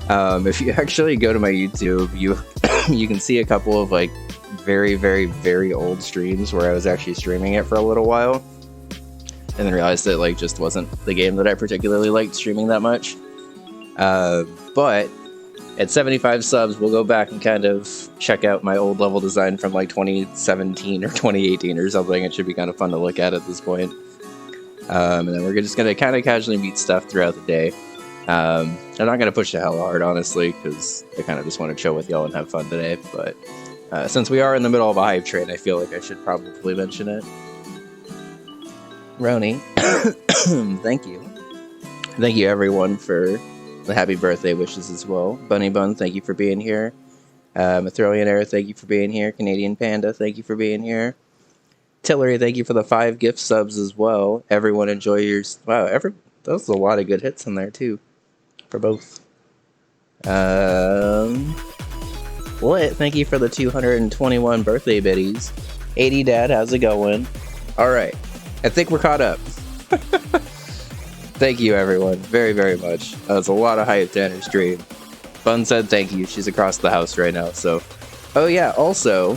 If you actually go to my YouTube, you can see a couple of like very, very, very old streams where I was actually streaming it for a little while, and then realized it like just wasn't the game that I particularly liked streaming that much. But at 75 subs, we'll go back and kind of check out my old level design from like 2017 or 2018 or something. It should be kind of fun to look at this point. And then we're just going to kind of casually meet stuff throughout the day. I'm not going to push it hella hard, honestly, because I kind of just want to chill with y'all and have fun today. But since we are in the middle of a hype train, I feel like I should probably mention it. Roni, thank you. Thank you, everyone, for the happy birthday wishes as well. Bunny Bun, thank you for being here. Mathrillionaire, thank you for being here. Canadian Panda, thank you for being here. Tillery, thank you for the 5 gift subs as well. Everyone enjoy yours. Wow, that was a lot of good hits in there too, for both. Lit, thank you for the 221 birthday biddies. 80 Dad, how's it going? Alright, I think we're caught up. Thank you, everyone, very, very much. That was a lot of hype to enter stream. Bun said thank you. She's across the house right now, so... Oh, yeah, also...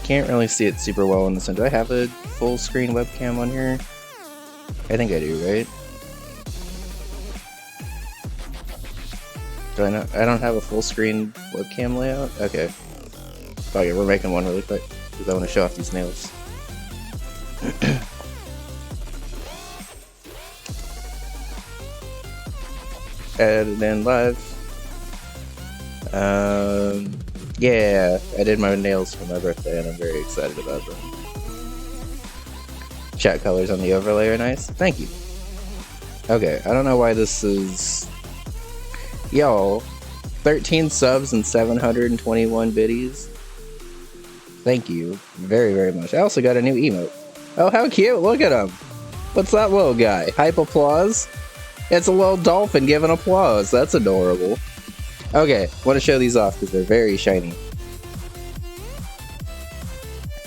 Can't really see it super well in this one. Do I have a full screen webcam on here? I think I do, right? Do I not? I don't have a full screen webcam layout? Okay. Oh yeah, we're making one really quick, because I want to show off these nails. Added in live. Yeah, I did my nails for my birthday and I'm very excited about them. Chat colors on the overlay are nice. Thank you. Okay, I don't know why this is... Yo, 13 subs and 721 biddies. Thank you very, very much. I also got a new emote. Oh, how cute! Look at him! What's that little guy? Hype applause? It's a little dolphin giving applause. That's adorable. Okay, want to show these off because they're very shiny.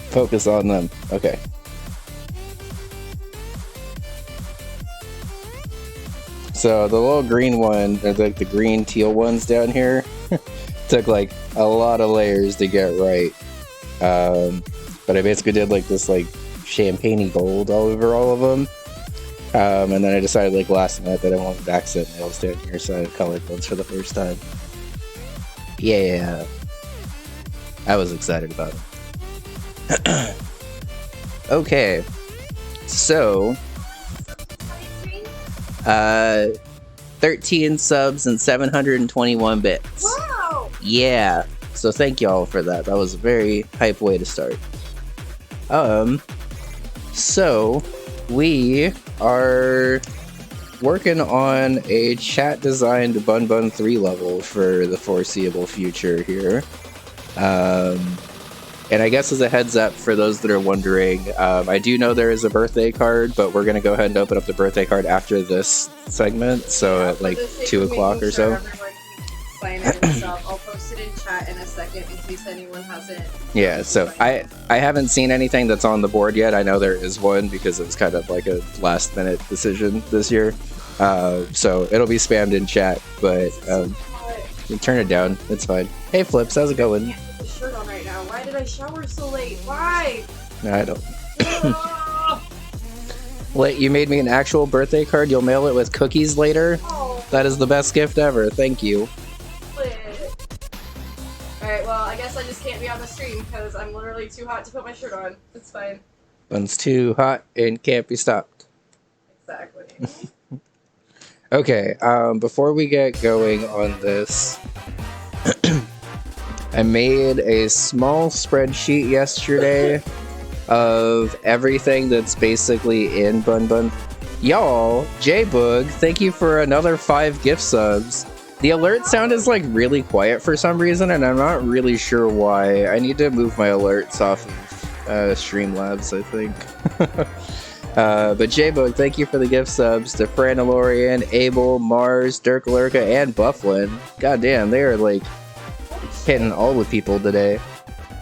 Focus on them. Okay. So the little green one, or the green teal ones down here, took like a lot of layers to get right. But I basically did like this like champagne-y gold all over all of them. And then I decided like last night that I wanted accent nails down here, so I colored ones for the first time. Yeah, I was excited about it. Okay, so 13 subs and 721 bits. Wow! Yeah, so thank y'all for that. That was a very hype way to start. So we are working on a chat designed Bunbun 3 level for the foreseeable future here. And I guess as a heads up for those that are wondering, I do know there is a birthday card, but we're going to go ahead and open up the birthday card after this segment, so at like 2 o'clock or so. Sign it and stuff. I'll post it in chat in a second in case anyone hasn't. Yeah, so I haven't seen anything that's on the board yet. I know there is one because it was kind of like a last minute decision this year. So it'll be spammed in chat, but you turn it down. It's fine. Hey Flips, how's it going? I can't put the shirt on right now. Why did I shower so late? Why? No, I don't. Wait, you made me an actual birthday card? You'll mail it with cookies later? Oh. That is the best gift ever. Thank you. Alright, well, I guess I just can't be on the stream because I'm literally too hot to put my shirt on. It's fine. Bun's too hot and can't be stopped. Exactly. Okay, before we get going on this, I made a small spreadsheet yesterday of everything that's basically in Bunbun. Y'all, J-Boog, thank you for another 5 gift subs. The alert sound is like really quiet for some reason, and I'm not really sure why. I need to move my alerts off of Streamlabs, I think. But J-Boog, thank you for the gift subs to Franalorian, Abel, Mars, Dirk Lurka, and Bufflin. God damn, they are like hitting all the people today.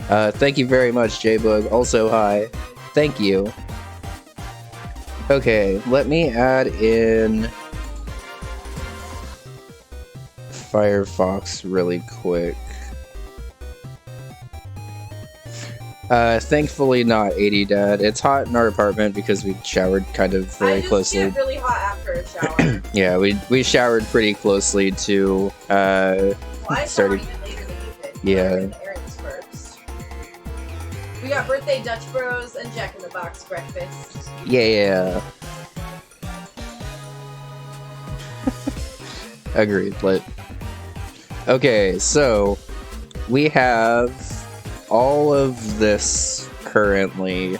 Thank you very much, J-Boog. Also, hi. Thank you. Okay, let me add in Firefox really quick. Thankfully not 80 Dad. It's hot in our apartment because we showered kind of very closely. I just get really hot after a shower. Yeah, we showered pretty closely to Well, I showered started. even later than you did. Yeah. I ran the errands first. We got birthday Dutch Bros and Jack in the Box breakfast. Yeah. Agreed. Okay, so we have all of this currently.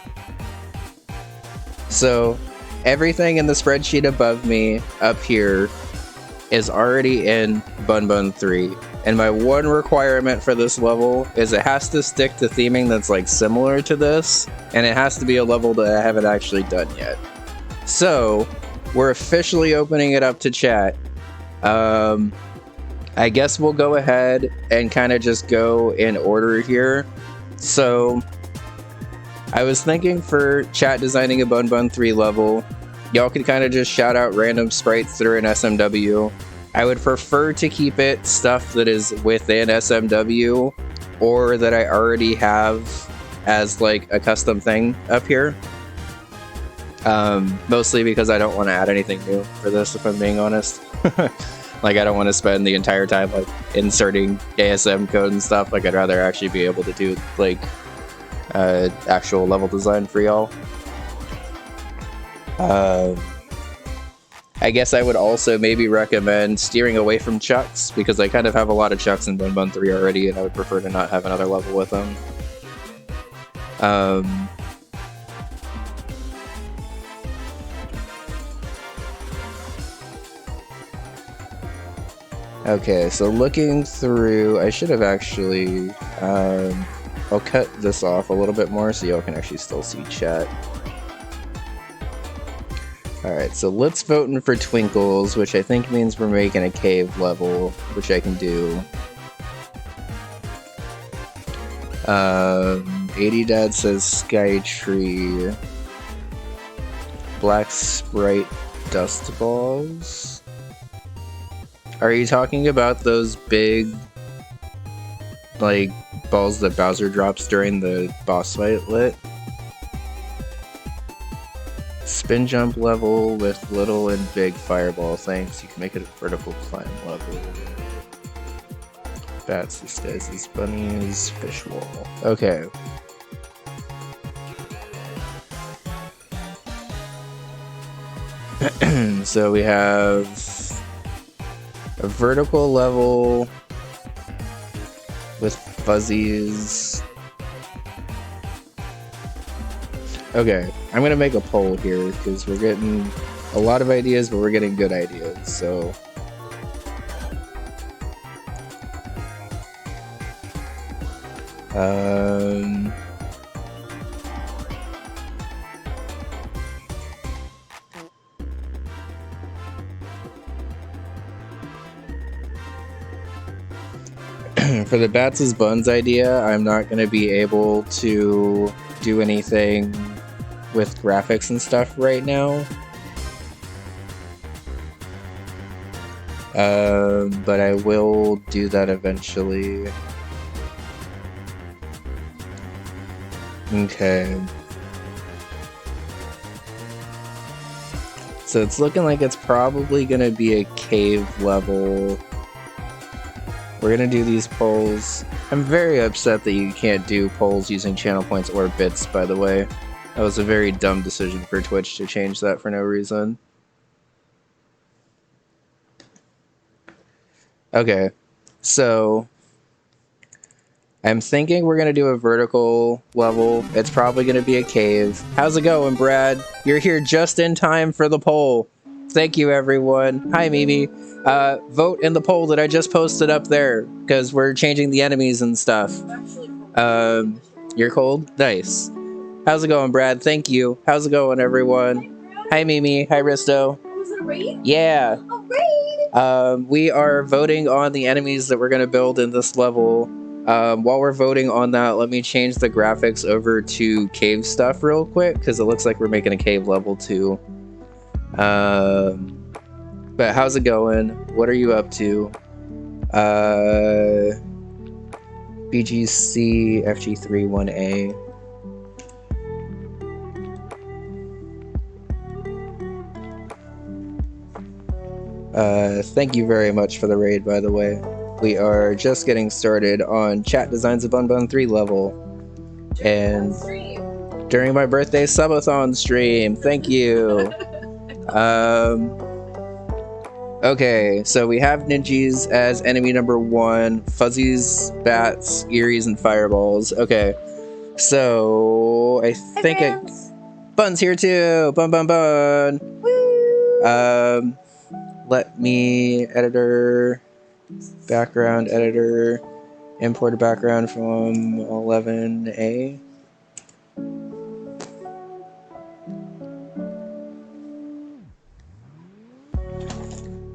So everything in the spreadsheet above me up here is already in Bunbun 3. And my one requirement for this level is it has to stick to theming that's like similar to this, and it has to be a level that I haven't actually done yet. So we're officially opening it up to chat. I guess we'll go ahead and kind of just go in order here. So I was thinking for chat designing a Bunbun 3 level, y'all could kind of just shout out random sprites that are in SMW. I would prefer to keep it stuff that is within SMW or that I already have as like a custom thing up here. Mostly because I don't want to add anything new for this, if I'm being honest. Like, I don't want to spend the entire time like inserting ASM code and stuff. Like, I'd rather actually be able to do like actual level design for y'all. I guess I would also maybe recommend steering away from chucks, because I kind of have a lot of chucks in Bunbun 3 already, and I would prefer to not have another level with them. Okay, so looking through, I should have actually, I'll cut this off a little bit more so y'all can actually still see chat. Alright, so let's vote in for Twinkles, which I think means we're making a cave level, which I can do. 80 Dad says Sky Tree. Black Sprite Dust Balls. Are you talking about those big, like, balls that Bowser drops during the boss fight lit? Spin jump level with little and big fireball. Thanks. You can make it a vertical climb level. Bats, the stasis, bunnies, fish wall. Okay. So we have a vertical level with fuzzies. Okay, I'm gonna make a poll here because we're getting a lot of ideas, but we're getting good ideas, so. For the Bats' Buns idea, I'm not going to be able to do anything with graphics and stuff right now. But I will do that eventually. Okay. So it's looking like it's probably going to be a cave level. We're going to do these polls. I'm very upset that you can't do polls using channel points or bits, by the way. That was a very dumb decision for Twitch to change that for no reason. Okay, so I'm thinking we're going to do a vertical level. It's probably going to be a cave. How's it going, Brad? You're here just in time for the poll. Thank you, everyone. Hi, Mimi. Vote in the poll that I just posted up there, because we're changing the enemies and stuff. You're cold? Nice. How's it going, Brad? Thank you. How's it going, everyone? Hi, Mimi. Hi, Risto. Was it a raid? Yeah. A raid! We are voting on the enemies that we're going to build in this level. While we're voting on that, let me change the graphics over to cave stuff real quick, because it looks like we're making a cave level too. But how's it going? What are you up to? BGC FG3 1A. Thank you very much for the raid, by the way. We are just getting started on Chat Designs of Bunbun 3 level. And during my birthday Subathon stream, thank you. Okay, so we have Ninjas as enemy number 1, Fuzzies, Bats, Eeries, and Fireballs. Okay, so I think Bun's here too! Bun bun bun! Woo! Let me editor, background editor, import a background from 11A.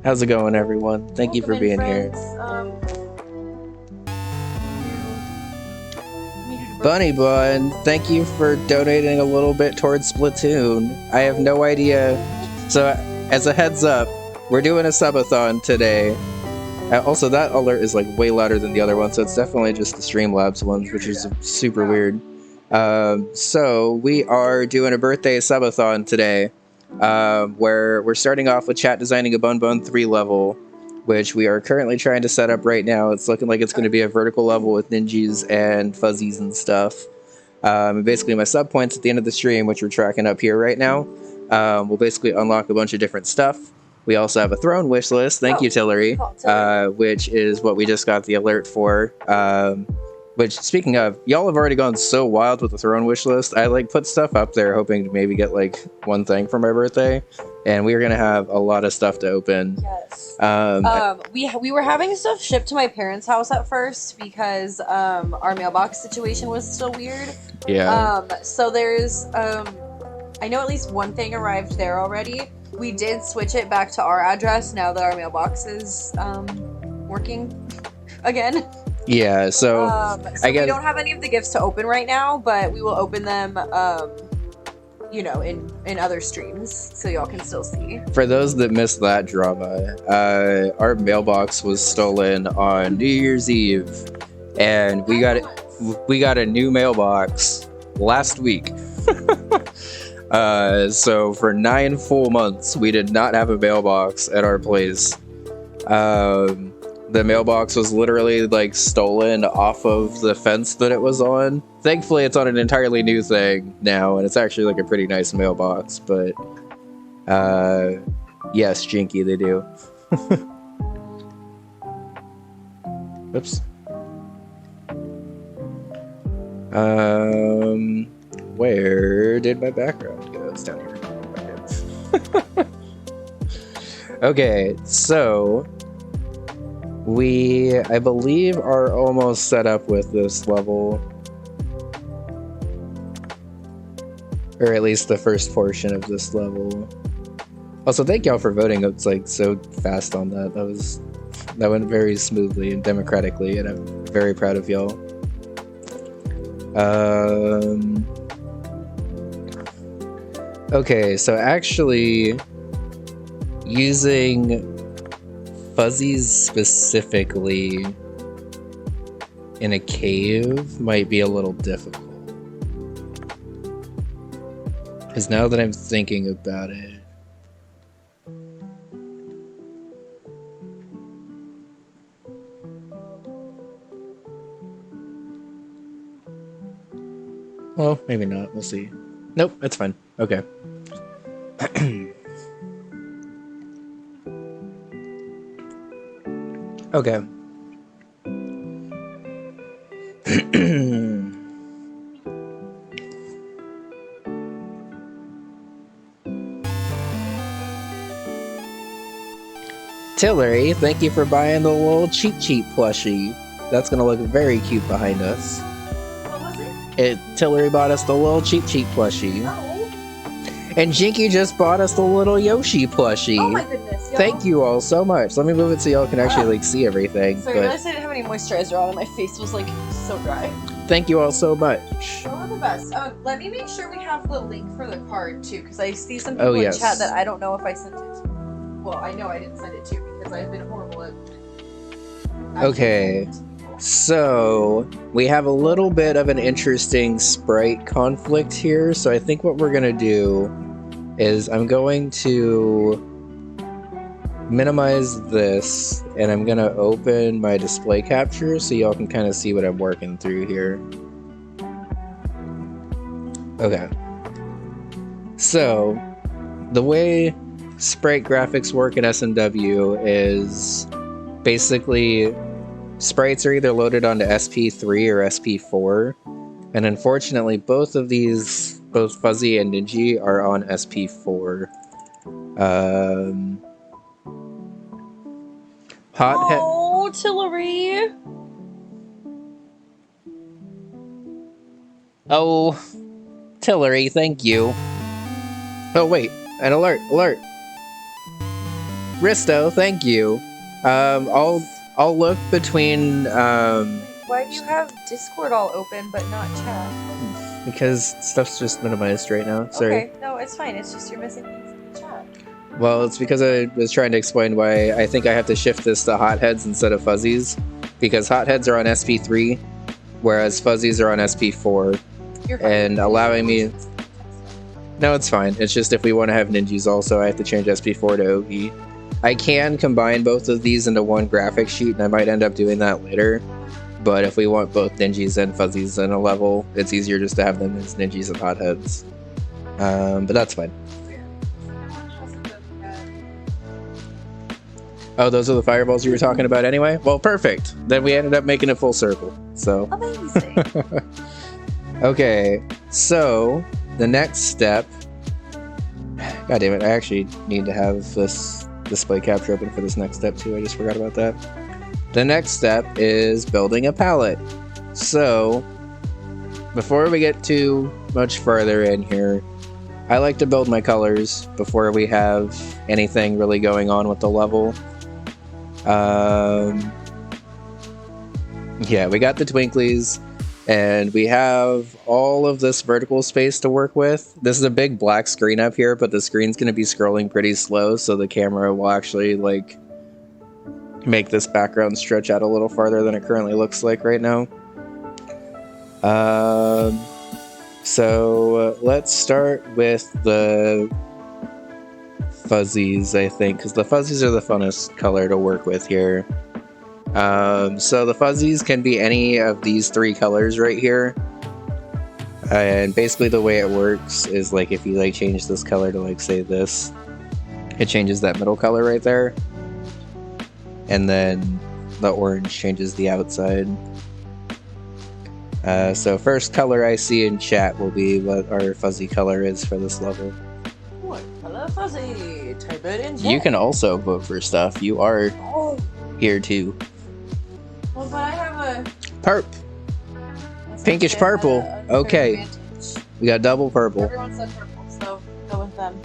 How's it going, everyone? Thank you for being here. Bunny Bun, thank you for donating a little bit towards Splatoon. I have no idea. So, as a heads up, we're doing a subathon today. Also, that alert is like way louder than the other one, so it's definitely just the Streamlabs ones, which is super weird. So, we are doing a birthday subathon today. Where we're starting off with chat designing a Bunbun 3 level, which we are currently trying to set up right now. It's looking like it's going to be a vertical level with ninjas and fuzzies and stuff. Basically, my sub points at the end of the stream, which we're tracking up here right now, will basically unlock a bunch of different stuff. We also have a throne wish list. Thank you, Tillery, which is what we just got the alert for. Which, speaking of, y'all have already gone so wild with the throne wish list. I like put stuff up there hoping to maybe get like one thing for my birthday, and we are gonna have a lot of stuff to open. Yes. We were having stuff shipped to my parents' house at first because our mailbox situation was still weird. Yeah. So there's I know at least one thing arrived there already. We did switch it back to our address now that our mailbox is working again. Yeah, so I guess we don't have any of the gifts to open right now, but we will open them, you know, in other streams, so y'all can still see. For those that missed that drama, our mailbox was stolen on New Year's Eve, and we got a new mailbox last week. So for 9 full months, we did not have a mailbox at our place. The mailbox was literally like stolen off of the fence that it was on. Thankfully, it's on an entirely new thing now, and it's actually like a pretty nice mailbox, but yes, Jinky, they do. Oops. Where did my background go? It's down here. Okay, so we, I believe, are almost set up with this level. Or at least the first portion of this level. Also, thank y'all for voting. It's like so fast on that. That went very smoothly and democratically, and I'm very proud of y'all. Okay, so actually using fuzzies specifically in a cave might be a little difficult. Because now that I'm thinking about it, well, maybe not. We'll see. Nope, that's fine. Okay. Okay. Tillery, thank you for buying the little Cheap plushie. That's gonna look very cute behind us. What was it? Tillery bought us the little Cheap plushie. Oh. And Jinky just bought us the little Yoshi plushie. Oh my goodness. Thank you all so much. Let me move it so y'all can actually like see everything. Sorry, I realized I didn't have any moisturizer on and my face was like so dry. Thank you all so much. Y'all are the best. Let me make sure we have the link for the card too, because I see some people in chat that I don't know if I sent it to. Well, I know I didn't send it to because I've been horrible at Okay, so we have a little bit of an interesting sprite conflict here. So I think what we're gonna do is I'm going to minimize this and I'm gonna open my display capture so y'all can kind of see what I'm working through here. Okay. So the way sprite graphics work in SMW is basically sprites are either loaded onto SP3 or SP4, and unfortunately both of these, both Fuzzy and Ninja, are on SP4. Hothead. Oh, Tillery. Oh, Tillery, thank you. Oh wait, an alert! Risto, thank you. I'll look between Why do you have Discord all open but not chat? because stuff's just minimized right now. Sorry. Okay, no, it's fine. It's just you're missing things in the chat. Well, it's because I was trying to explain why I think I have to shift this to hotheads instead of fuzzies, because hotheads are on SP3, whereas fuzzies are on SP4, You're fine. and allowing me. No, it's fine. It's just if we want to have ninjas also, I have to change SP4 to OE. I can combine both of these into one graphic sheet, and I might end up doing that later. But if we want both ninjas and fuzzies in a level, it's easier just to have them as ninjas and hotheads. But that's fine. Oh, those are the fireballs you were talking about anyway? Well, perfect. Then we ended up making it full circle. So. Amazing. Okay, so the next step. God damn it! I actually need to have this display capture open for this next step too. I just forgot about that. The next step is building a palette. So before we get too much further in here, I like to build my colors before we have anything really going on with the level. Yeah, we got the twinklies, and we have all of this vertical space to work with. This is a big black screen up here, but the screen's going to be scrolling pretty slow, so the camera will actually like make this background stretch out a little farther than it currently looks like right now. So let's start with the fuzzies, I think, because the fuzzies are the funnest color to work with here. So the fuzzies can be any of these three colors right here. And basically the way it works is like if you like change this color to like say this, it changes that middle color right there. And then the orange changes the outside. So first color I see in chat will be what our fuzzy color is for this level. What color fuzzy? Type it in chat. You can also vote for stuff. You are here too. Well, but I have a Perp. Pinkish purple. Okay. We got double purple. Everyone said purple, so go with them.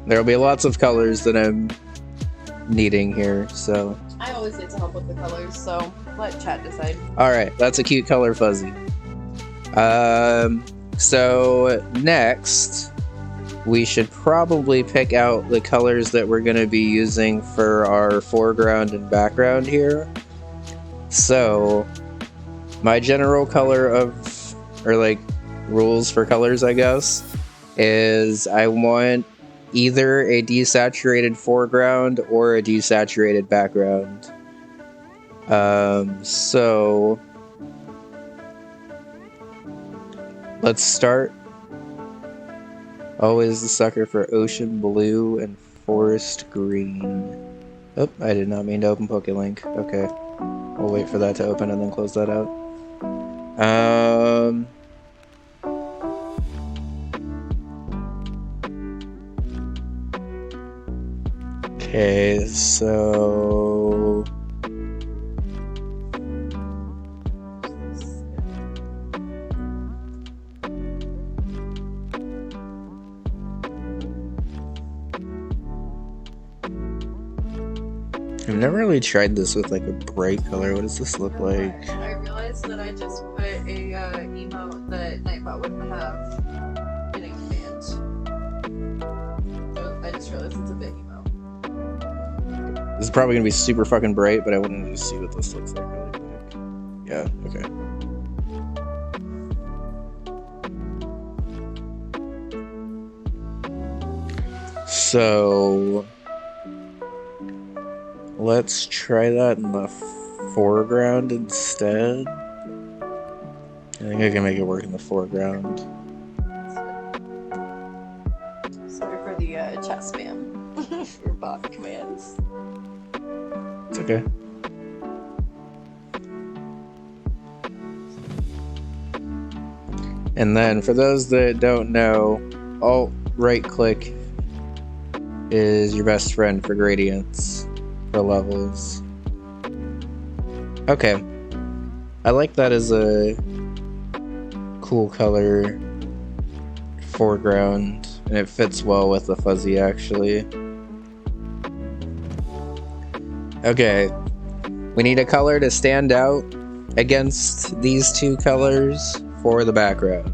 There'll be lots of colors that I'm needing here, so. I always get to help with the colors, so Let chat decide. Alright, that's a cute color fuzzy. So next, we should probably pick out the colors that we're going to be using for our foreground and background here. So, my general color of, or like, rules for colors, I guess, is I want either a desaturated foreground or a desaturated background. So let's start. Always the sucker for ocean blue and forest green. Oh, I did not mean to open PokeLink. Okay. We'll wait for that to open and then close that out. Okay, so I've never really tried this with like a bright color. What does this look like? I realized that I just put a emote that Nightbot wouldn't have getting banned. So I just realized it's a bit This is probably gonna be super fucking bright, but I wanted to just see what this looks like really quick. Yeah, okay. So let's try that in the foreground instead. I think I can make it work in the foreground. Sorry for the chat spam for bot commands. It's okay. And then for those that don't know, alt right click is your best friend for gradients, for levels. Okay. I like that as a cool color foreground, and it fits well with the fuzzy actually. Okay. We need a color to stand out against these two colors for the background.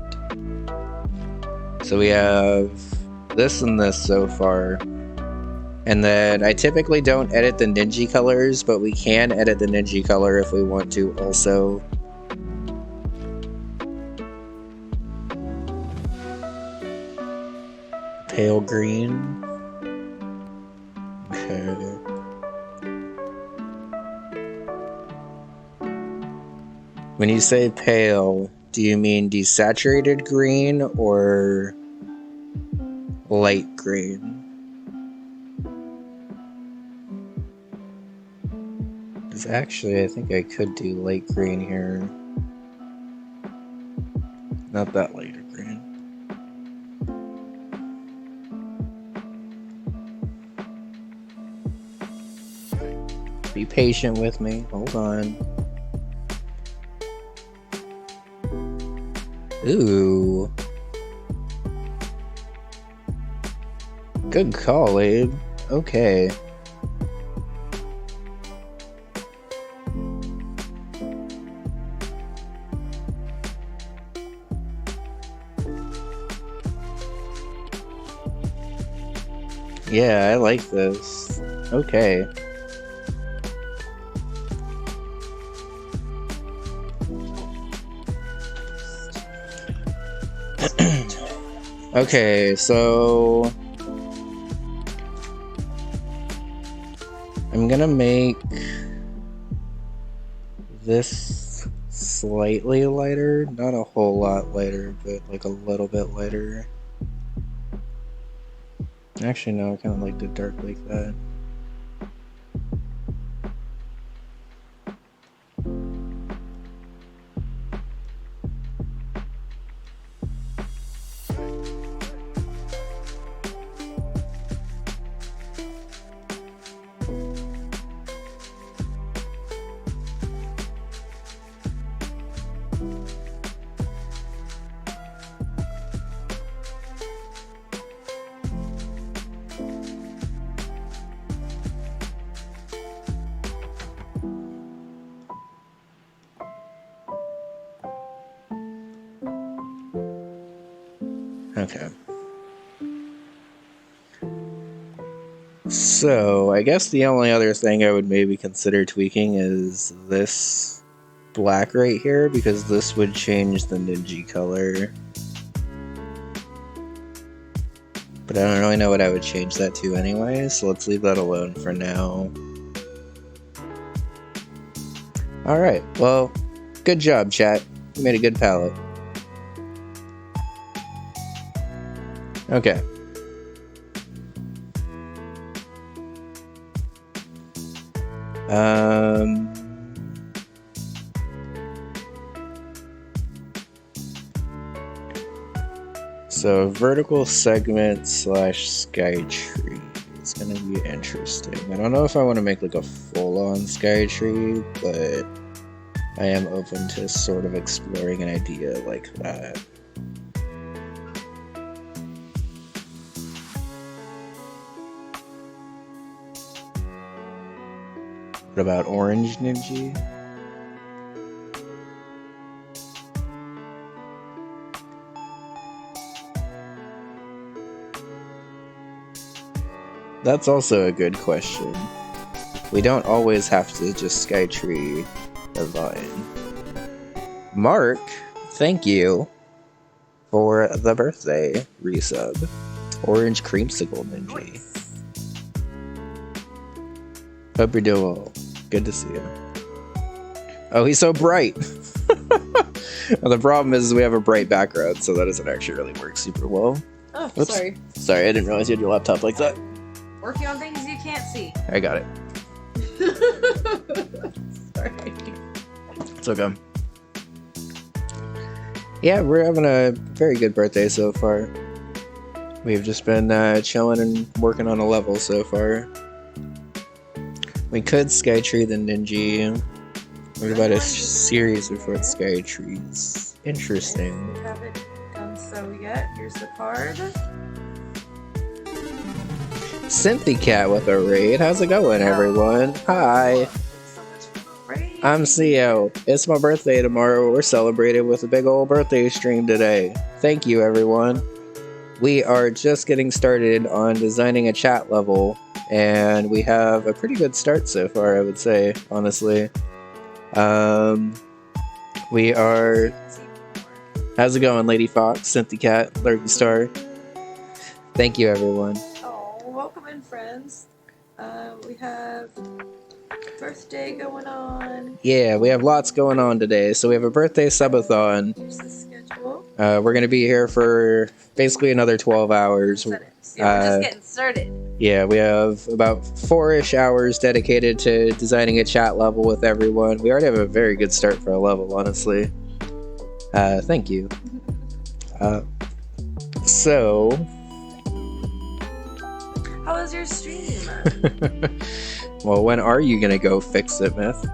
So we have this and this so far. And then I typically don't edit the Ninja colors, but we can edit the Ninja color if we want to also. Pale green. Okay. When you say pale, do you mean desaturated green or light green? Because actually, I think I could do light green here. Not that lighter green. Be patient with me. Hold on. Ooh. Good call, Abe. Okay. Yeah, I like this. Okay. Okay, so I'm gonna make this slightly lighter, not a whole lot lighter, but like a little bit lighter. Actually, no, I kind of like the dark like that. Okay. So, I guess the only other thing I would maybe consider tweaking is this black right here, because this would change the Ninja color. But I don't really know what I would change that to anyway, so let's leave that alone for now. Alright, well, good job, chat. You made a good palette. Okay. So vertical segment / sky tree is gonna be interesting. I don't know if I want to make like a full-on sky tree, but I am open to sort of exploring an idea like that. What about orange Ninja? That's also a good question. We don't always have to just Skytree a vine. Mark, thank you for the birthday resub. Orange creamsicle ninja. Hope you're doing well. Good to see you. Oh, he's so bright. Well, the problem is we have a bright background, so that doesn't actually really work super well. Oh, Oops. sorry. Sorry, I didn't realize you had your laptop like that. Working on things you can't see. I got it. Sorry. It's okay. Yeah, we're having a very good birthday so far. We've just been chilling and working on a level so far. We could Skytree the Ninja. What about a series of short Skytrees? Interesting. We haven't done so yet. Here's the card. Cynthia Cat with a raid. How's it going, everyone? Hi. I'm CEO. It's my birthday tomorrow. We're celebrating with a big old birthday stream today. Thank you, everyone. We are just getting started on designing a chat level, and we have a pretty good start so far, I would say, honestly. We are... How's it going, Lady Fox, Cynthia Cat, Lurky Star? Thank you, everyone. Oh, welcome in, friends. We have birthday going on. Yeah, we have lots going on today. So we have a birthday subathon. Here's the schedule. We're going to be here for basically another 12 hours. Yeah, we're just getting started. Yeah, we have about 4-ish hours dedicated to designing a chat level with everyone. We already have a very good start for a level, honestly. Thank you. So... How was your stream? Well, when are you gonna go fix it, Myth?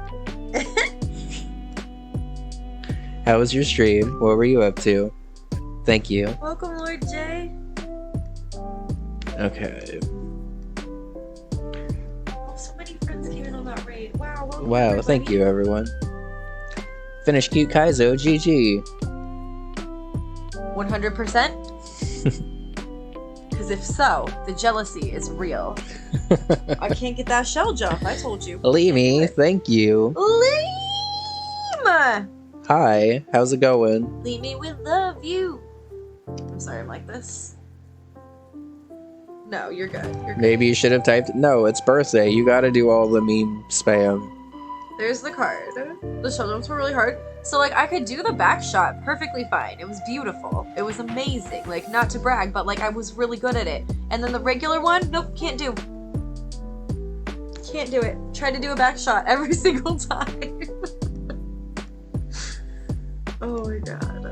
How was your stream? What were you up to? Thank you. Welcome, Lord J. Okay. Oh, so many friends came in on that raid. Wow. Welcome, Wow, everybody. thank you, everyone. Finish cute Kaizo, GG. 100%? Because if so, the jealousy is real. I can't get that shell jump, I told you. Leamy, thank you. Leem! Hi, how's it going? Leave me with love you. I'm sorry, I'm like this. No, you're good. You're good. Maybe you should have typed, no, it's birthday. You gotta do all the meme spam. There's the card. The shell jumps were really hard. So, like, I could do the back shot perfectly fine. It was beautiful. It was amazing. Like, not to brag, but, like, I was really good at it. And then the regular one, nope, can't do. Can't do it. Tried to do a back shot every single time. Oh my god.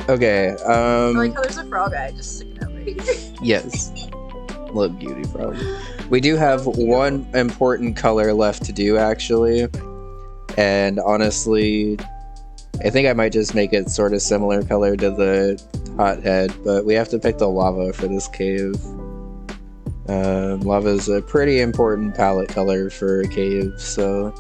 Okay, I like how there's a frog eye just sticking out right here. yes. Look, beauty problem. We do have one important color left to do, actually. And honestly, I think I might just make it sort of similar color to the hothead, but we have to pick the lava for this cave. Lava is a pretty important palette color for a cave, so...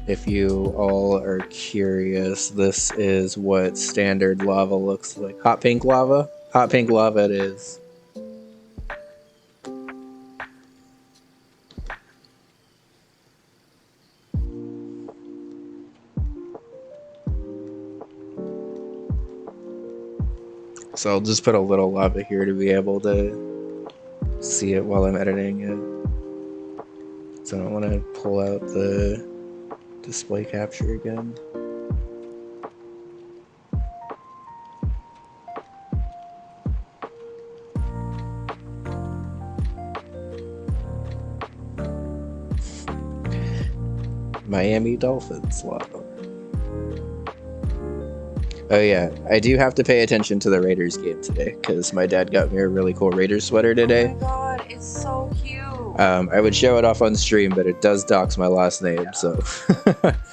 If you all are curious, this is what standard lava looks like. Hot pink lava? Hot pink lava it is. So I'll just put a little lava here to be able to see it while I'm editing it. So I don't want to pull out the display capture again. Miami Dolphins lava. Oh yeah, I do have to pay attention to the Raiders game today because my dad got me a really cool Raiders sweater today. Oh my god, it's so cute. I would show it off on stream, but it does dox my last name, so.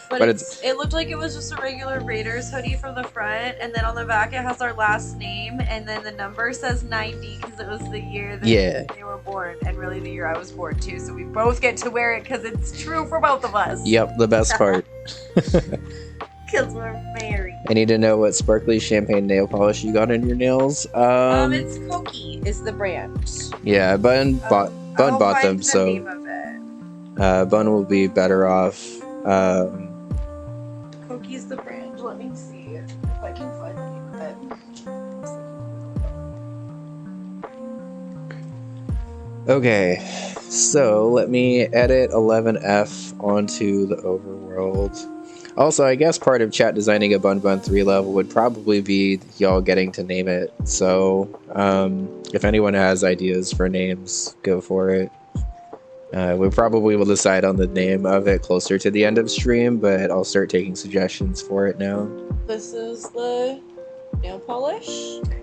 But it looked like it was just a regular Raiders hoodie from the front, and then on the back it has our last name, and then the number says 90 because it was the year that they were born, and really the year I was born too, so we both get to wear it because it's true for both of us. Yep, the best part. Because we're married. I need to know what sparkly champagne nail polish you got in your nails. It's Cookie is the brand. Yeah, Bun bought them, so name of it. Bun will be better off. Cookie's the brand. Let me see if I can find the name of it. Okay, so let me edit 11F onto the overworld. Also, I guess part of chat designing a Bunbun 3 level would probably be y'all getting to name it. So, if anyone has ideas for names, go for it. We probably will decide on the name of it closer to the end of stream, but I'll start taking suggestions for it now. This is the nail polish.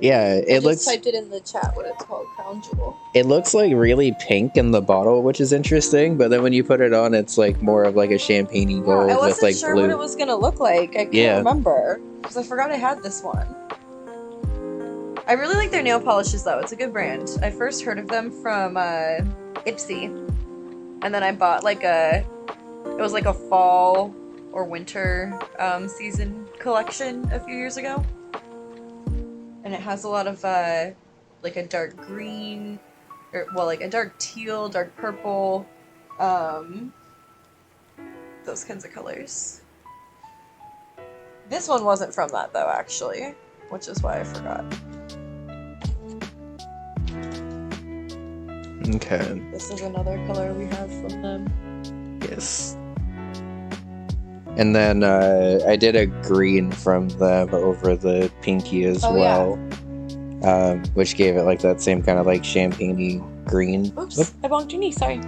Yeah, I just typed it in the chat what it's called, Crown Jewel. It looks like really pink in the bottle, which is interesting, but then when you put it on, it's like more of like a champagne-y gold I with like wasn't sure blue. what it was gonna look like. I can't remember because I forgot I had this one. I really like their nail polishes though. It's a good brand. I first heard of them from Ipsy, and then I bought it was like a fall or winter season collection a few years ago. And it has a lot of like a dark green, or well, like a dark teal, dark purple, those kinds of colors. This one wasn't from that though, actually, which is why I forgot. Okay. This is another color we have from them. Yes. And then I did a green from them over the pinky as well. Yeah. Which gave it like that same kind of like champagne-y green. Oops, I bonked your knee, sorry.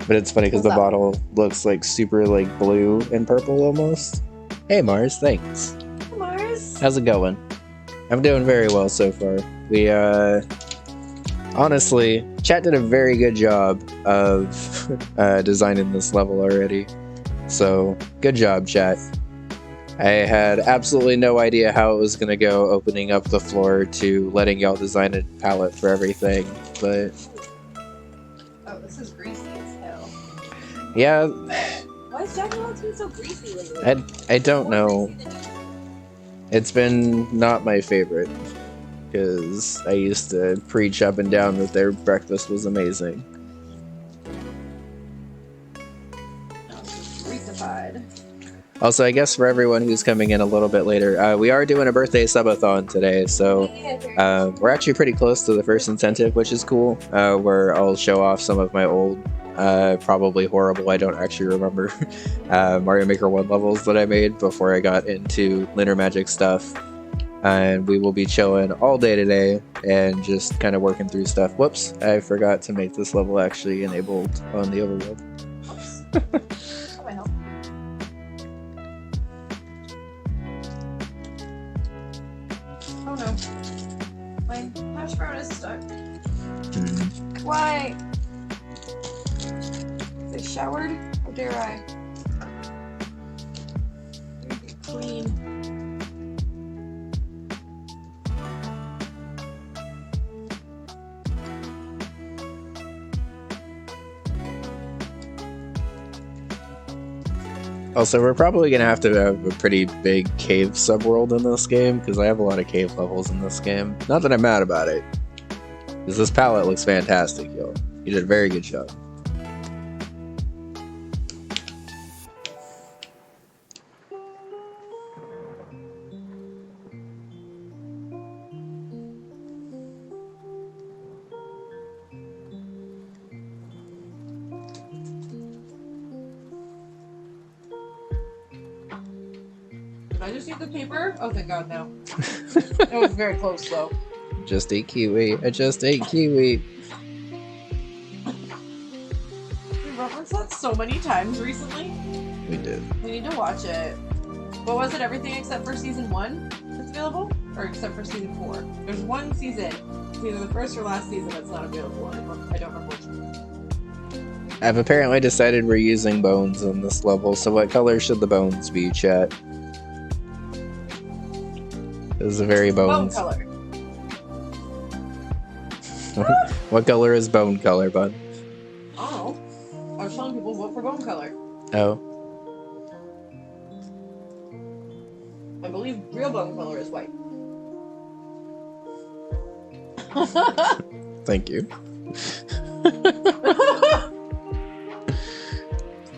But it's funny because the bottle looks like super like blue and purple almost. Hey Mars, thanks. Hey Mars. How's it going? I'm doing very well so far. We honestly, chat did a very good job of designing this level already. So, good job, chat. I had absolutely no idea how it was going to go opening up the floor to letting y'all design a palette for everything, but... Oh, this is greasy as hell. Yeah. Why is Jack and been so greasy lately? I don't know. It's been not my favorite, because I used to preach up and down that their breakfast was amazing. Also, I guess for everyone who's coming in a little bit later, we are doing a birthday subathon today, so we're actually pretty close to the first incentive, which is cool, where I'll show off some of my old, probably horrible, I don't actually remember, Mario Maker 1 levels that I made before I got into Lunar Magic stuff. And we will be chilling all day today and just kind of working through stuff. Whoops, I forgot to make this level actually enabled on the overworld. Oh no. My hash brown is stuck. Why? Is I showered? How dare I? Get clean. Also, we're probably going to have a pretty big cave subworld in this game, because I have a lot of cave levels in this game. Not that I'm mad about it, because this palette looks fantastic, yo. You did a very good job. I just need the paper? Oh, thank God, no. It was very close, though. Just ate kiwi. I just ate kiwi. We referenced that so many times recently. We did. We need to watch it. What was it? Everything except for season 1 that's available? Or except for season 4? There's one season. It's either the first or last season that's not available anymore. I don't remember which one. I've apparently decided we're using bones in this level, so what color should the bones be, chat? This is a very bones. Bone color. What color is bone color, bud? Oh. I was telling people vote for bone color. Oh. I believe real bone color is white. Thank you.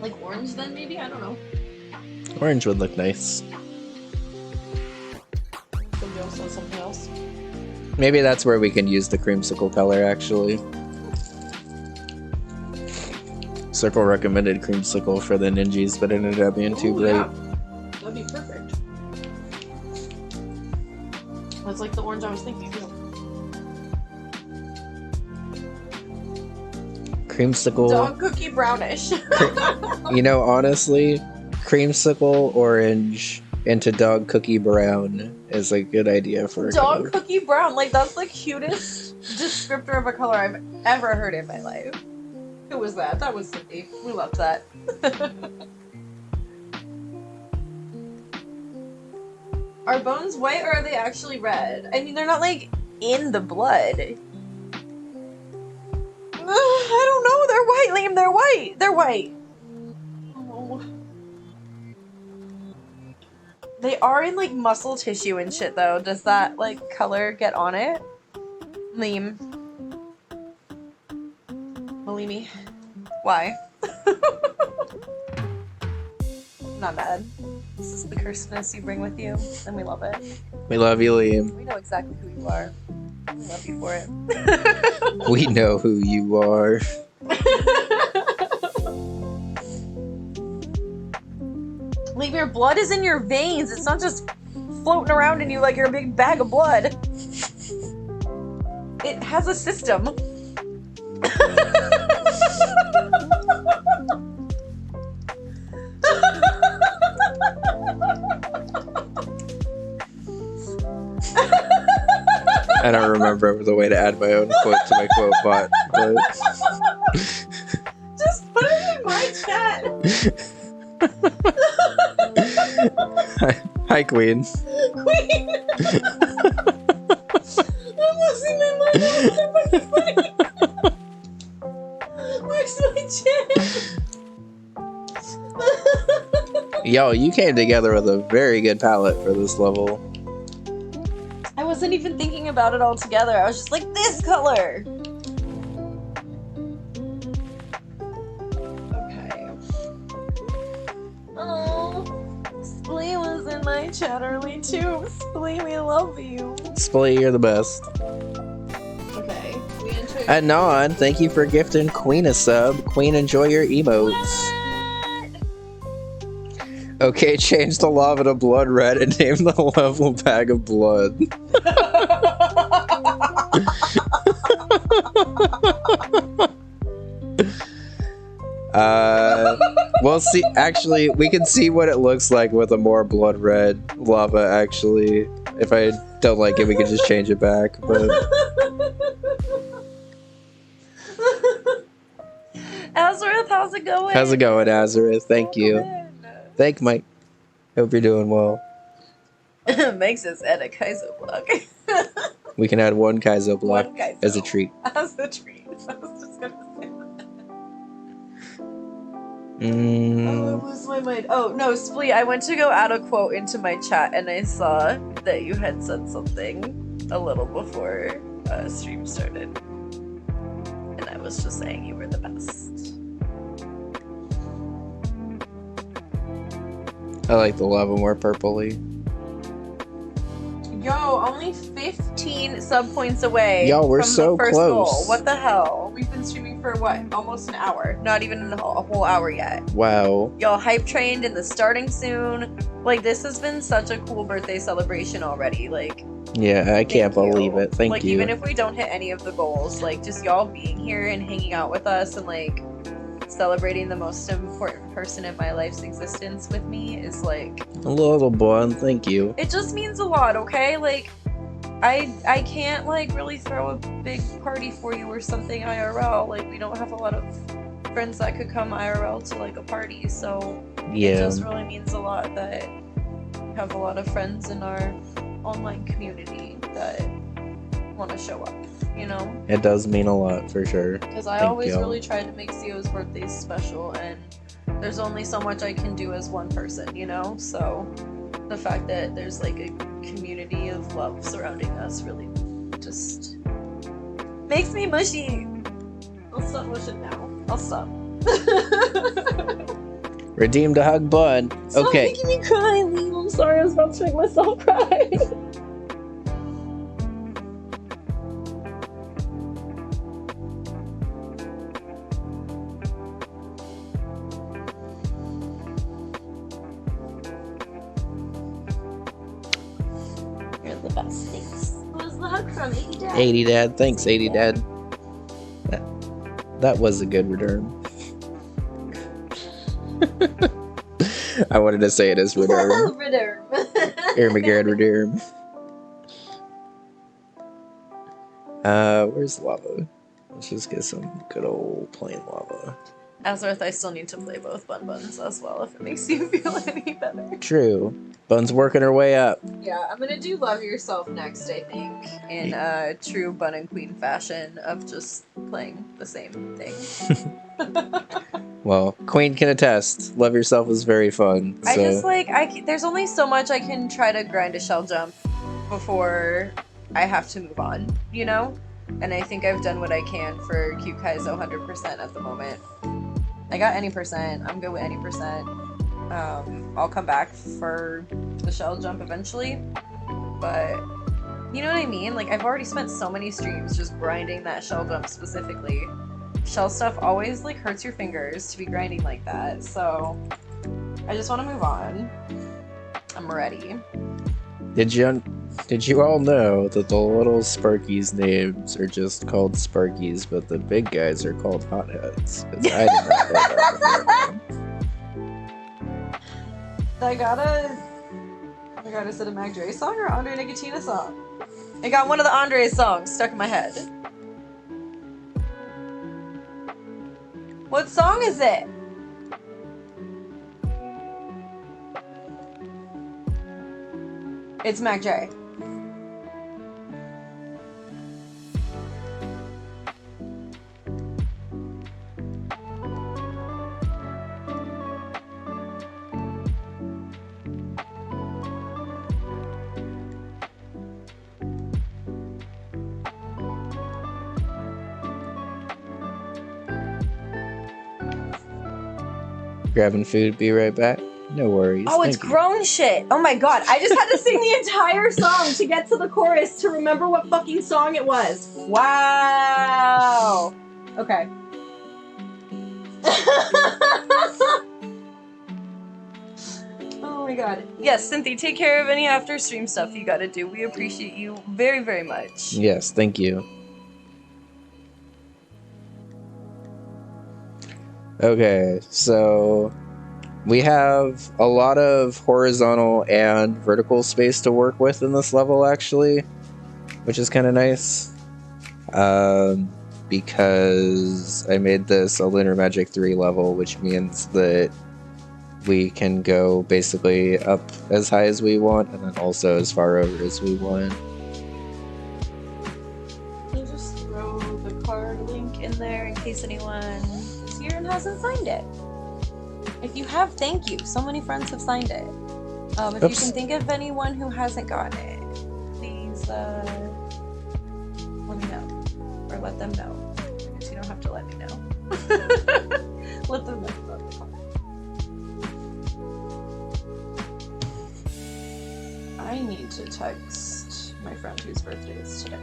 Like orange then, maybe? I don't know. Orange would look nice. Somebody else said something else. Maybe that's where we can use the creamsicle color, actually. Circle recommended creamsicle for the ninjas, but it ended up being too bright. Yeah. That'd be perfect. That's like the orange I was thinking. Creamsicle. Dog cookie brownish. You know, honestly, creamsicle orange into dog cookie brown is a good idea for a Dog color. cookie brown. Like, that's the cutest descriptor of a color I've ever heard in my life. Who was that? That was Cindy. We loved that. Are bones white or are they actually red? I mean, they're not, like, in the blood. I don't know. They're white, Liam. They're white. They're white. Oh. They are in, like, muscle tissue and shit, though. Does that, like, color get on it? Liam. Malimi. Why? Not mad. This is the cursedness you bring with you, and we love it. We love you, Liam. We know exactly who you are. We love you for it. We know who you are. Leave your blood is in your veins. It's not just floating around in you like you're a big bag of blood. It has a system. I don't remember the way to add my own quote to my quote bot, but Just put it in my chat. Hi, Queen. Queen. I'm losing my mind. What the fuck is funny? Where's my chat? Yo, you came together with a very good palette for this level. I wasn't even thinking about it all together. I was just like, this color. Okay. Oh, Splee was in my chat early too. Splee, we love you. Splee, you're the best. Okay. We entered. Anon, thank you for gifting Queen a sub. Queen, enjoy your emotes. Okay, change the lava to blood red and name the level bag of blood. We'll see. Actually, we can see what it looks like with a more blood red lava, actually. If I don't like it, we can just change it back, but... Azareth, how's it going? How's it going, Azareth? Thank you. Thank Mike. Hope you're doing well. Makes us add a Kaizo block. We can add one Kaizo block One Kaizo. as a treat. As a treat. I was just gonna say that. Oh, I lose my mind. Oh, no, Splee, I went to go add a quote into my chat and I saw that you had said something a little before stream started. And I was just saying you were the best. I like the lava more purpley. Yo, only 15 sub points away. Yo, we're from so the first close. goal. What the hell? We've been streaming for what? Almost an hour. Not even a whole hour yet. Wow. Y'all hype trained in the starting soon. Like, this has been such a cool birthday celebration already. Like, Yeah, I can't thank you. believe it. Thank like, you. even if we don't hit any of the goals, like, just y'all being here and hanging out with us and, like, celebrating the most important person in my life's existence with me is, like... A little boy, thank you. It just means a lot, okay? Like, I can't, like, really throw a big party for you or something IRL. Like, we don't have a lot of friends that could come IRL to, like, a party, so... It Yeah. just really means a lot that we have a lot of friends in our online community that want to show up, you know? It does mean a lot, for sure. Because I Thank always you. really try to make Zio's birthdays special, and there's only so much I can do as one person, you know? So the fact that there's like a community of love surrounding us really just makes me mushy. I'll stop mushing now. I'll stop. Redeemed a hug bun. Stop Okay. making me cry, Liam. I'm sorry, I was about to make myself cry. You're the best. Thanks. What was the hug from? 80 Dad? 80 Dad. Thanks, 80 Dad. That was a good return. I wanted to say it as return. Return. Ermagerd return. Where's lava? Let's just get some good old plain lava. Azareth, I still need to play both Bunbuns as well if it makes you feel any better. True. Bun's working her way up. Yeah, I'm gonna do Love Yourself next, I think, in true Bun and Queen fashion of just playing the same thing. Well, Queen can attest. Love Yourself was very fun. So. I just like, there's only so much I can try to grind a shell jump before I have to move on, you know? And I think I've done what I can for Cute Kaizo 100% at the moment. I got any percent. I'm good with any percent. I'll come back for the shell jump eventually. But, you know what I mean? Like, I've already spent so many streams just grinding that shell jump specifically. Shell stuff always, like, hurts your fingers to be grinding like that. So, I just want to move on. I'm ready. Did you all know that the little Sparkies names are just called Sparkies, but the big guys are called Hotheads? 'Cause I did not know that. I got is it a Mag Dre song or Andre Nicotina song? I got one of the Andre songs stuck in my head. What song is it? It's Mag Dre. Grabbing food, be right back. No worries. Oh, it's Thank you. grown shit. Oh my god. I just had to sing the entire song to get to the chorus to remember what fucking song it was. Wow. Okay. Oh my god. Yes, Cynthia, take care of any after stream stuff you gotta do. We appreciate you very, very much. Yes, thank you. Okay, so we have a lot of horizontal and vertical space to work with in this level, actually, which is kind of nice. Because I made this a Lunar Magic 3 level, which means that we can go basically up as high as we want, and then also as far over as we want. I'll just throw the card link in there in case anyone is here and hasn't signed it. If you have, thank you. So many friends have signed it. If you can think of anyone who hasn't gotten it, please let me know. Or let them know. Because you don't have to let me know. Let them know about the card. I need to text my friend whose birthday is today.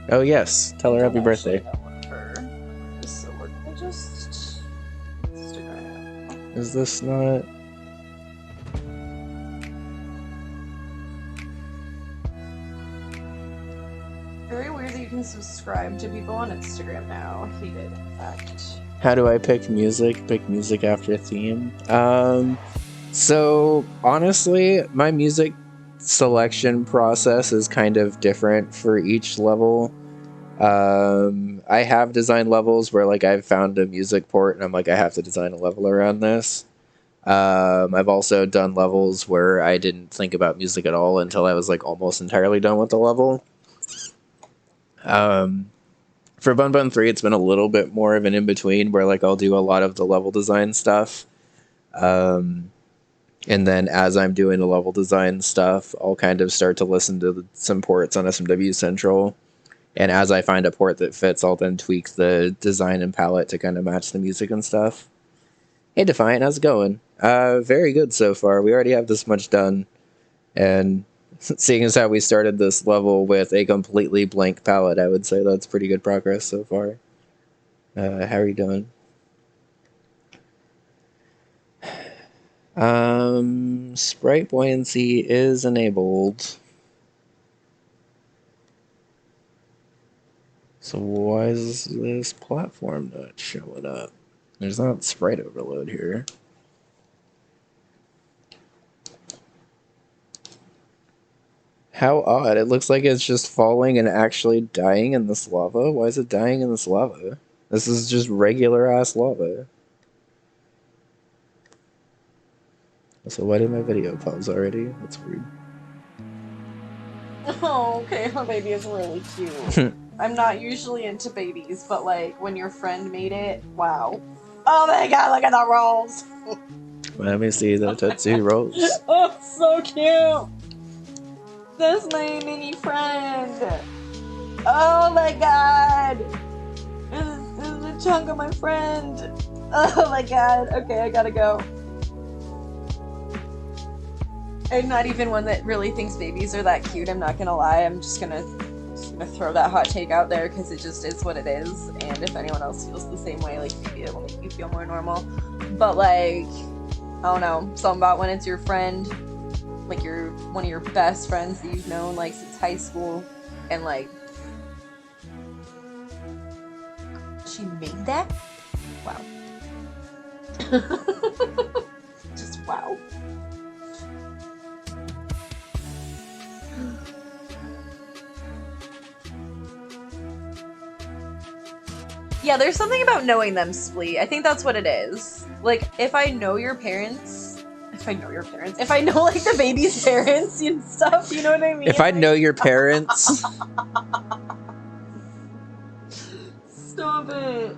Oh yes, tell her happy birthday. So we're gonna just stick around. Is this not... Very weird that you can subscribe to people on Instagram now. He did, in fact. How do I pick music? Pick music after theme? So honestly, my music selection process is kind of different for each level. I have designed levels where like I've found a music port and I'm like, I have to design a level around this. I've also done levels where I didn't think about music at all until I was like almost entirely done with the level. For Bunbun 3, it's been a little bit more of an in-between where like I'll do a lot of the level design stuff. And then as I'm doing the level design stuff, I'll kind of start to listen to some ports on SMW Central. And as I find a port that fits, I'll then tweak the design and palette to kind of match the music and stuff. Hey, Defiant, how's it going? Very good so far. We already have this much done. And seeing as how we started this level with a completely blank palette, I would say that's pretty good progress so far. How are you doing? Sprite buoyancy is enabled. So why is this platform not showing up? There's not sprite overload here. How odd. It looks like it's just falling and actually dying in this lava. Why is it dying in this lava? This is just regular ass lava. So why did my video pause already? That's weird. Oh, okay, her baby is really cute. I'm not usually into babies, but like when your friend made it, wow. Oh my god, look at the rolls! Let me see the Tootsie Rolls. Oh, so cute! That's my mini friend! Oh my god! This is a chunk of my friend! Oh my god, okay, I gotta go. I'm not even one that really thinks babies are that cute, I'm not gonna lie. I'm just gonna throw that hot take out there because it just is what it is, and if anyone else feels the same way, like, maybe it'll make you feel more normal. But like, I don't know, something about when it's your friend, like you're one of your best friends that you've known like since high school, and like she made that? Wow. Just wow. Yeah, there's something about knowing them, Splee. I think that's what it is. Like, if I know your parents, if I know like the baby's parents and stuff, you know what I mean? If I know your parents... Stop it.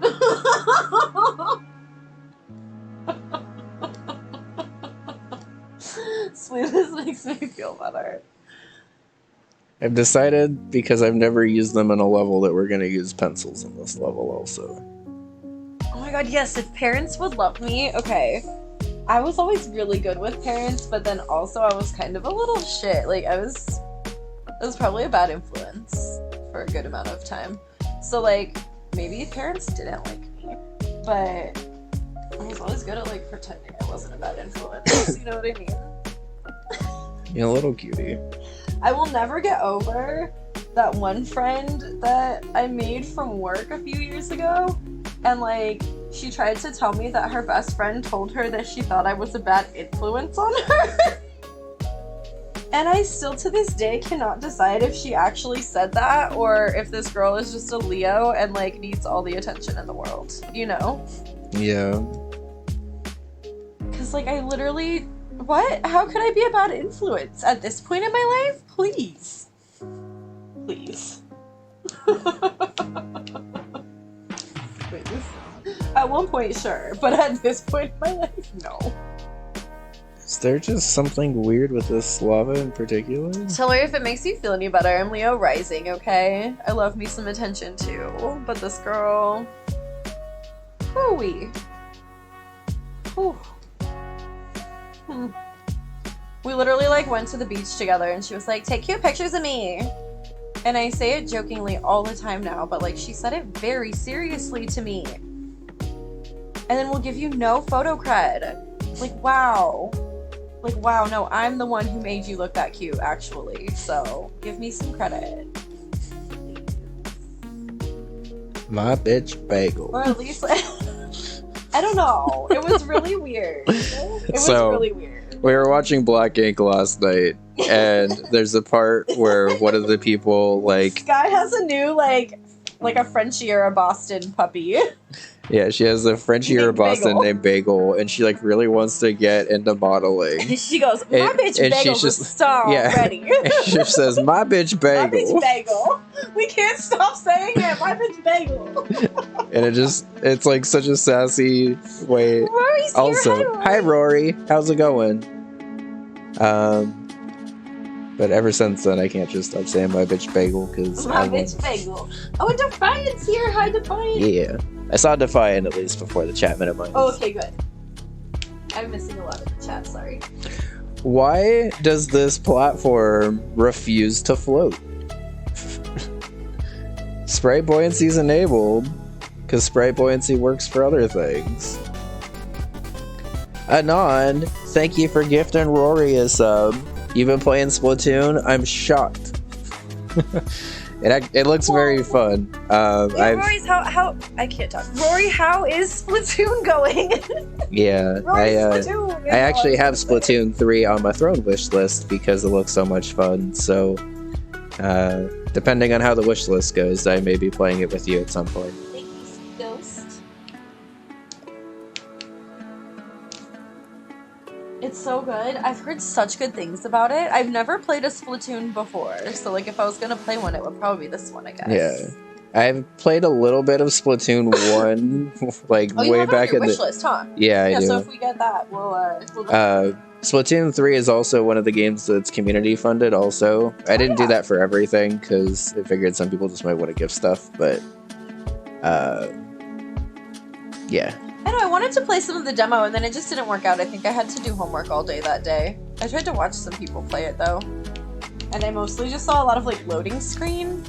Splee, this makes me feel better. I've decided, because I've never used them in a level, that we're going to use pencils in this level also. Oh my god, yes, if parents would love me, okay. I was always really good with parents, but then also I was kind of a little shit. Like, I was probably a bad influence for a good amount of time. So, like, maybe parents didn't like me, but I was always good at, like, pretending I wasn't a bad influence. You know what I mean? You're a little cutie. I will never get over that one friend that I made from work a few years ago, and like she tried to tell me that her best friend told her that she thought I was a bad influence on her. And I still to this day cannot decide if she actually said that or if this girl is just a Leo and like needs all the attention in the world, you know? Yeah. Cause like I literally, what? How could I be a bad influence at this point in my life? Please. Please. Please. At one point, sure, but at this point in my life, no. Is there just something weird with this lava in particular? Tell her if it makes you feel any better. I'm Leo rising, okay? I love me some attention too, but this girl... Whoo-wee. Whew. We literally like went to the beach together and she was like, take cute pictures of me. And I say it jokingly all the time now, but like she said it very seriously to me. And then we'll give you no photo cred. Like, wow. Like, wow, no, I'm the one who made you look that cute, actually. So, give me some credit. My bitch bagel. Or at least, I don't know. It was really weird. It was really weird. We were watching Black Ink last night, and there's a part where one of the people, like... Sky has a new, like a Frenchie or a Boston puppy. Yeah, she has a Frenchie or a Boston named Bagel, and she, like, really wants to get into modeling. She goes, my bitch Bagel's a star already. And she says, my bitch Bagel. My bitch Bagel. We can't stop saying it. My bitch Bagel. And it's, like, such a sassy way. Rory's also, here. hi, Rory. How's it going? But ever since then, I can't just stop saying my bitch bagel because My bitch bagel. Oh, and Defiant's here. Hi, Defiant. Yeah, I saw Defiant at least before the chat minimized. Oh, okay, good. I'm missing a lot of the chat. Sorry. Why does this platform refuse to float? Sprite buoyancy's enabled because sprite buoyancy works for other things. Anon, thank you for gifting Rory a sub. You've been playing Splatoon? I'm shocked. It looks very fun. Rory's how I can't talk. Rory, how is Splatoon going? Yeah, Splatoon I actually have Splatoon 3 on my throne wish list because it looks so much fun. So, depending on how the wish list goes, I may be playing it with you at some point. Thank you, sweet ghost. It's so good. I've heard such good things about it. I've never played a Splatoon before, so like if I was gonna play one, it would probably be this one, I guess. Yeah. I've played a little bit of Splatoon 1, like way back in the wish list, huh? Yeah, I do. So if we get that, we'll Splatoon 3 is also one of the games that's community funded also. I didn't do that for everything because I figured some people just might want to give stuff, but yeah. I know, I wanted to play some of the demo and then it just didn't work out. I think I had to do homework all day that day. I tried to watch some people play it though. And I mostly just saw a lot of like loading screen.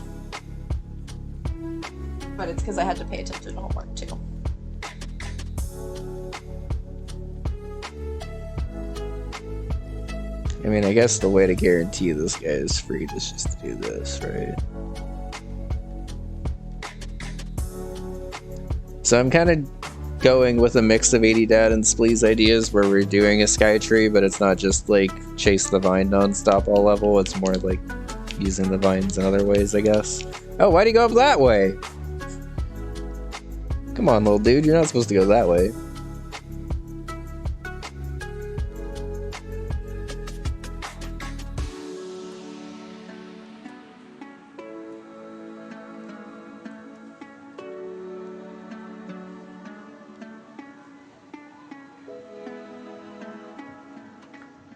But it's because I had to pay attention to homework too. I mean, I guess the way to guarantee this guy is free is just to do this, right? So I'm kind of going with a mix of 80 Dad and Splee's ideas where we're doing a sky tree, but it's not just like chase the vine nonstop all level. It's more like using the vines in other ways, I guess. Oh, why'd he go up that way? Come on, little dude, you're not supposed to go that way.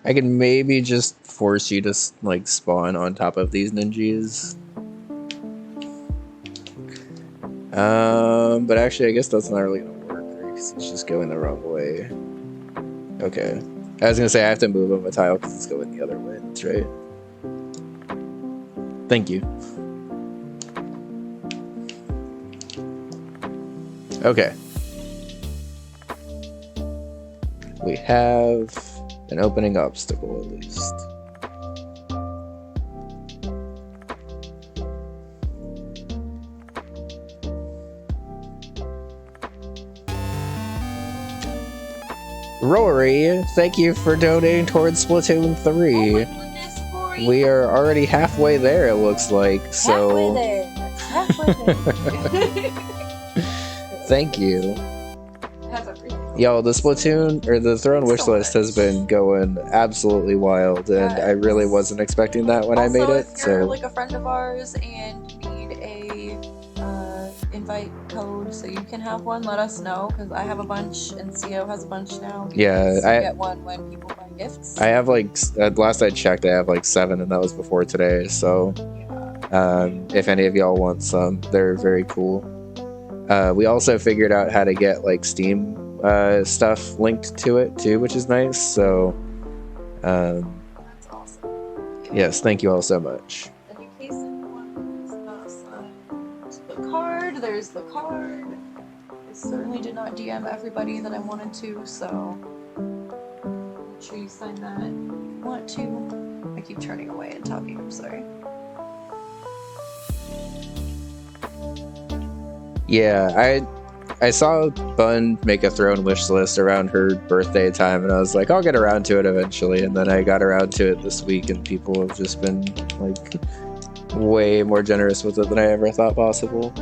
I can maybe just force you to like spawn on top of these ninjas. But actually I guess that's not really gonna work because it's just going the wrong way. Okay. I was gonna say I have to move him a tile because it's going the other way, that's right. Thank you. Okay. We have an opening obstacle, at least. Rory, thank you for donating towards Splatoon 3. Oh my goodness, Rory. We are already halfway there, it looks like. So Halfway there. Thank you. Yo, the Splatoon, or the Throne wish list has been going absolutely wild, and I really wasn't expecting that when I made it. If you're like a friend of ours and need a invite code so you can have one, let us know, because I have a bunch and CO has a bunch now. Yeah, I get one when people buy gifts. I have like, last I checked, I have like 7, and that was before today, so if any of y'all want some, they're very cool. We also figured out how to get like Steam stuff linked to it too, which is nice. So, that's awesome. Yes, thank you all so much. And in case anyone is not the card, there's the card. I certainly did not DM everybody that I wanted to, so make sure you sign that if you want to. I keep turning away and talking, I'm sorry. Yeah, I saw Bun make a throne wish list around her birthday time, and I was like, I'll get around to it eventually. And then I got around to it this week, and people have just been like way more generous with it than I ever thought possible.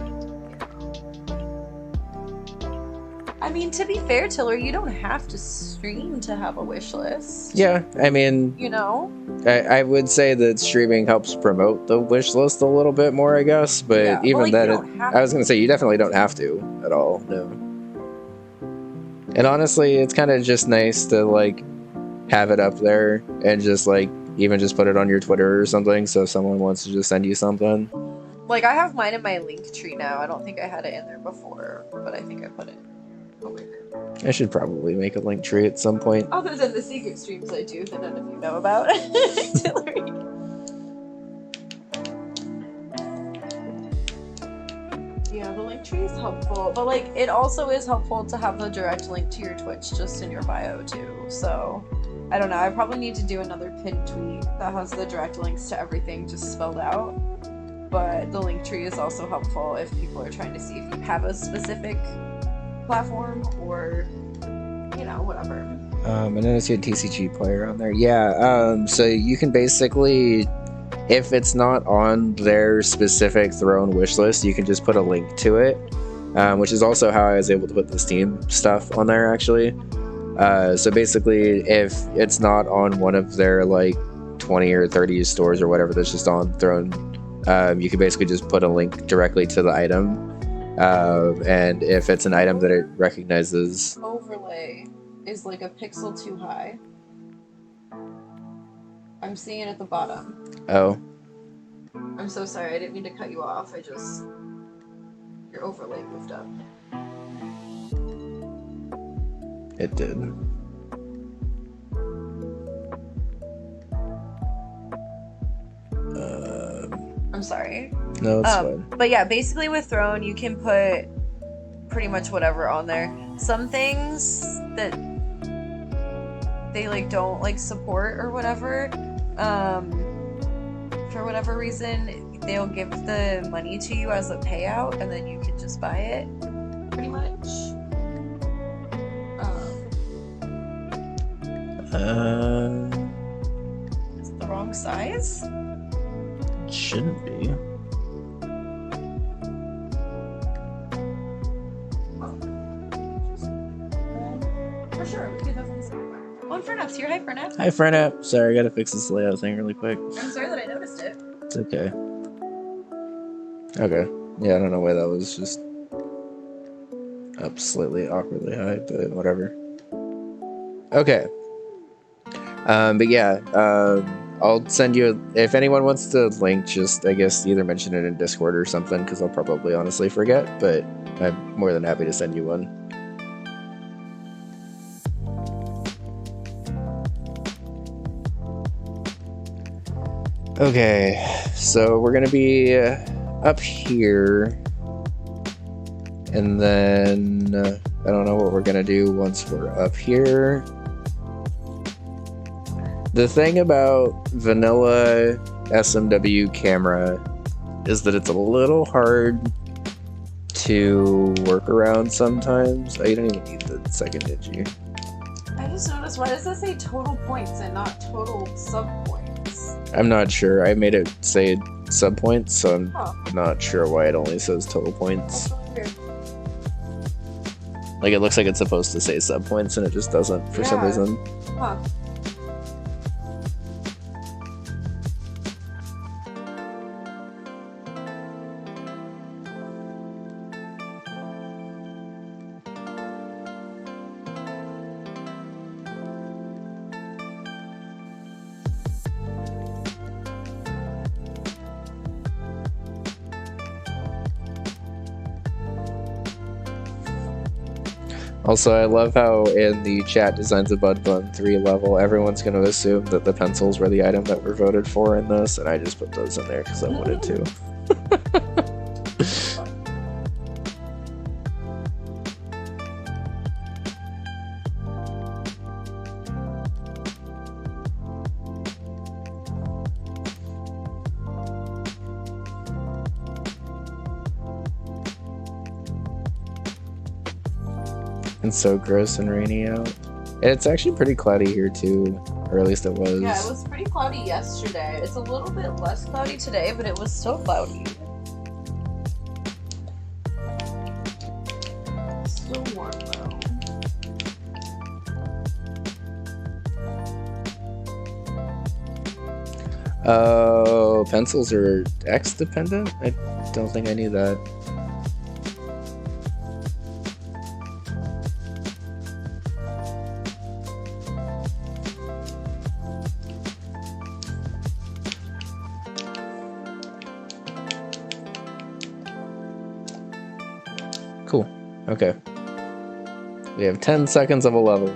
I mean, to be fair, Tiller, you don't have to stream to have a wish list. Yeah, I mean, you know, I would say that streaming helps promote the wish list a little bit more, I guess. But yeah, even like, then, I was gonna say you definitely don't have to at all. No. And honestly, it's kind of just nice to like have it up there and just like even just put it on your Twitter or something. So if someone wants to just send you something. Like I have mine in my link tree now. I don't think I had it in there before, but I think I put it over here. I should probably make a link tree at some point. Other than the secret streams I do that none of you know about. Hillary. Yeah, the link tree is helpful, but like it also is helpful to have the direct link to your Twitch just in your bio too. So I don't know. I probably need to do another pinned tweet that has the direct links to everything just spelled out. But the link tree is also helpful if people are trying to see if you have a specific platform or, you know, whatever. I noticed you had TCG player on there. Yeah, so you can basically, if it's not on their specific Throne wish list, you can just put a link to it, which is also how I was able to put the Steam stuff on there, actually. So basically, if it's not on one of their, like, 20 or 30 stores or whatever that's just on Throne, you can basically just put a link directly to the item. And if it's an item that it recognizes... Overlay is like a pixel too high. I'm seeing it at the bottom. Oh. I'm so sorry, I didn't mean to cut you off. Your overlay moved up. It did. I'm sorry. No, it's fine. But yeah, basically with Throne, you can put pretty much whatever on there. Some things that they like don't like support or whatever, for whatever reason, they'll give the money to you as a payout, and then you can just buy it, pretty much. Is it the wrong size? It shouldn't be. For sure, we could definitely see it. Oh, and Fernap's here. Hi, Fernap. Hi, Fernap. Sorry, I gotta fix this layout thing really quick. I'm sorry that I noticed it. It's okay. Okay. Yeah, I don't know why that was just up slightly awkwardly high, but whatever. Okay. But yeah, I'll send you, if anyone wants to link, just, I guess, either mention it in Discord or something, because I'll probably honestly forget, but I'm more than happy to send you one. Okay, so we're gonna be up here, and then I don't know what we're gonna do once we're up here. The thing about vanilla SMW camera is that it's a little hard to work around sometimes. Oh, you don't even need the second, did you? I just noticed, why does that say total points and not total sub-points? I'm not sure. I made it say sub-points, so I'm not sure why it only says total points. That's weird. Like, it looks like it's supposed to say sub-points, and it just doesn't for some reason. Huh. Also, I love how in the chat designs of Bunbun 3 level, everyone's going to assume that the pencils were the item that were voted for in this, and I just put those in there because I wanted to. It's so gross and rainy out. And it's actually pretty cloudy here too, or at least it was. Yeah, it was pretty cloudy yesterday. It's a little bit less cloudy today, but it was still cloudy. Still warm though. Oh, pencils are X dependent? I don't think I knew that. Okay. We have 10 seconds of a level.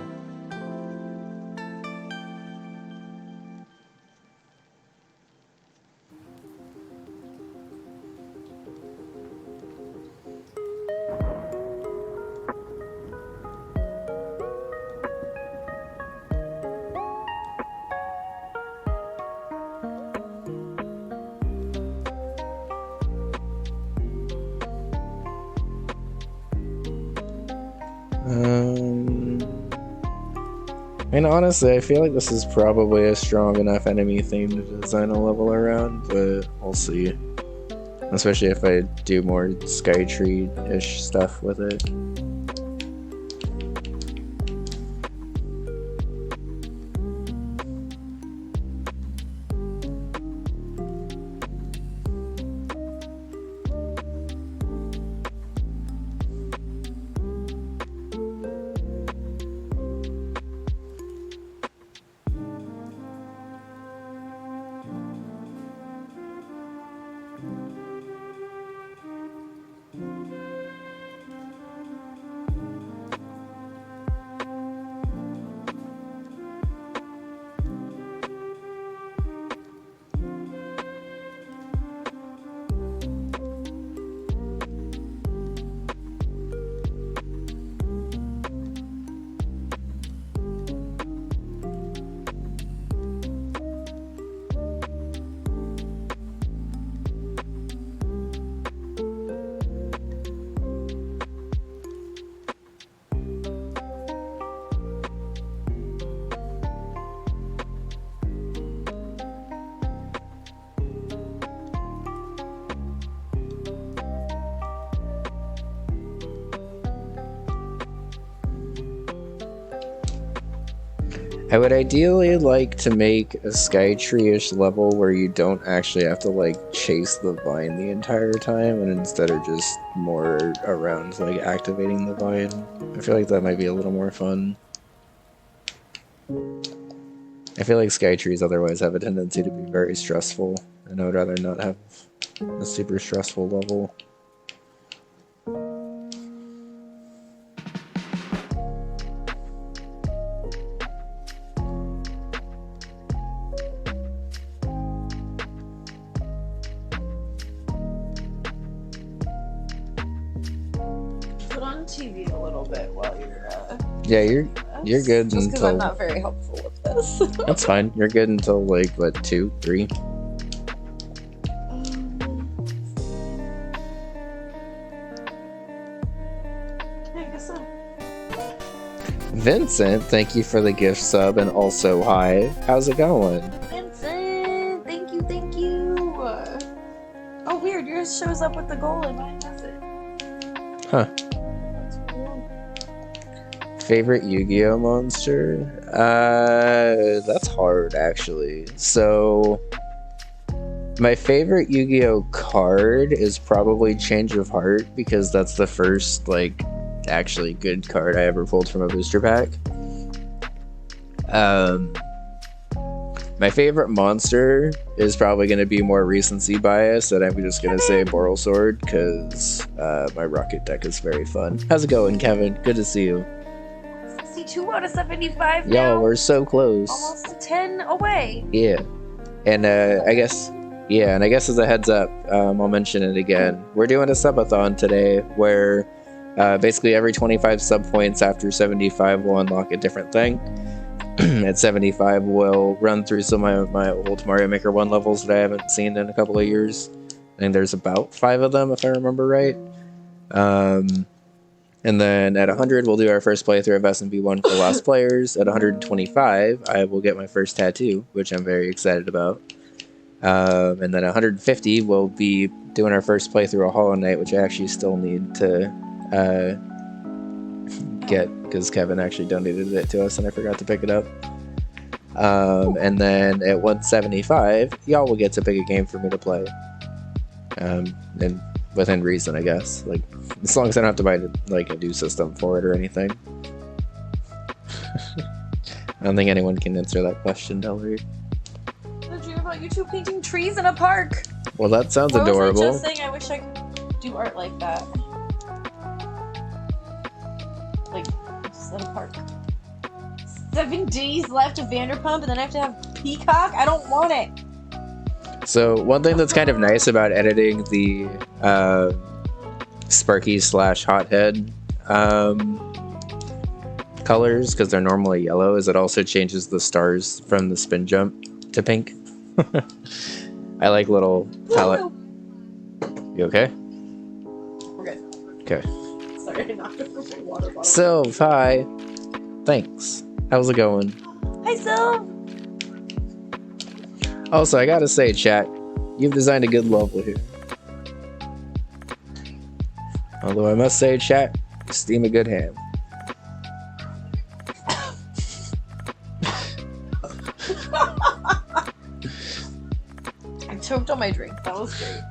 I mean, honestly, I feel like this is probably a strong enough enemy theme to design a level around, but we'll see. Especially if I do more Skytree-ish stuff with it. I would ideally like to make a Skytree-ish level where you don't actually have to like chase the vine the entire time, and instead are just more around like activating the vine. I feel like that might be a little more fun. I feel like Skytrees otherwise have a tendency to be very stressful, and I would rather not have a super stressful level. TV a little bit while you're yeah, you're good just until I'm not very helpful with this. That's fine. You're good until like what, 2, 3? I guess so. Vincent, thank you for the gift sub and also hi. How's it going? Vincent, thank you. Oh, weird. Yours shows up with the goal and mine doesn't. Huh. Favorite Yu-Gi-Oh monster? That's hard actually. So my favorite Yu-Gi-Oh card is probably Change of Heart, because that's the first like actually good card I ever pulled from a booster pack. My favorite monster is probably going to be more recency bias, and I'm just going to say Boral Sword, because my Rocket deck is very fun. How's it going, Kevin? Good to see you. 62 out of 75 now. Yo, we're so close. Almost 10 away. Yeah. And I guess as a heads up, I'll mention it again. We're doing a subathon today where basically every 25 sub points after 75 will unlock a different thing. At 75, we'll run through some of my old Mario Maker 1 levels that I haven't seen in a couple of years. I think there's about 5 of them, if I remember right. And then at 100, we'll do our first playthrough of SMB1 for Lost Players. At 125, I will get my first tattoo, which I'm very excited about. And then at 150, we'll be doing our first playthrough of Hollow Knight, which I actually still need to get, because Kevin actually donated it to us and I forgot to pick it up. And then at 175, y'all will get to pick a game for me to play. And within reason, I guess. Like, as long as I don't have to buy like a new system for it or anything. I don't think anyone can answer that question, Delary. The dream about you two painting trees in a park. Well, that sounds Or adorable. was I just saying I wish I could do art like that? at a park. 7 days left of Vanderpump, and then I have to have Peacock? I don't want it. So one thing that's kind of nice about editing the Sparky / Hothead colors, because they're normally yellow, is it also changes the stars from the spin jump to pink. I like little palette. You okay? We're good. Okay. Sorry, I knocked over my water bottle. Sylv, hi. Thanks. How's it going? Hi, Sylv. Also, I gotta say, chat, you've designed a good level here. Although I must say, chat, steam a good ham. I choked on my drink. That was great.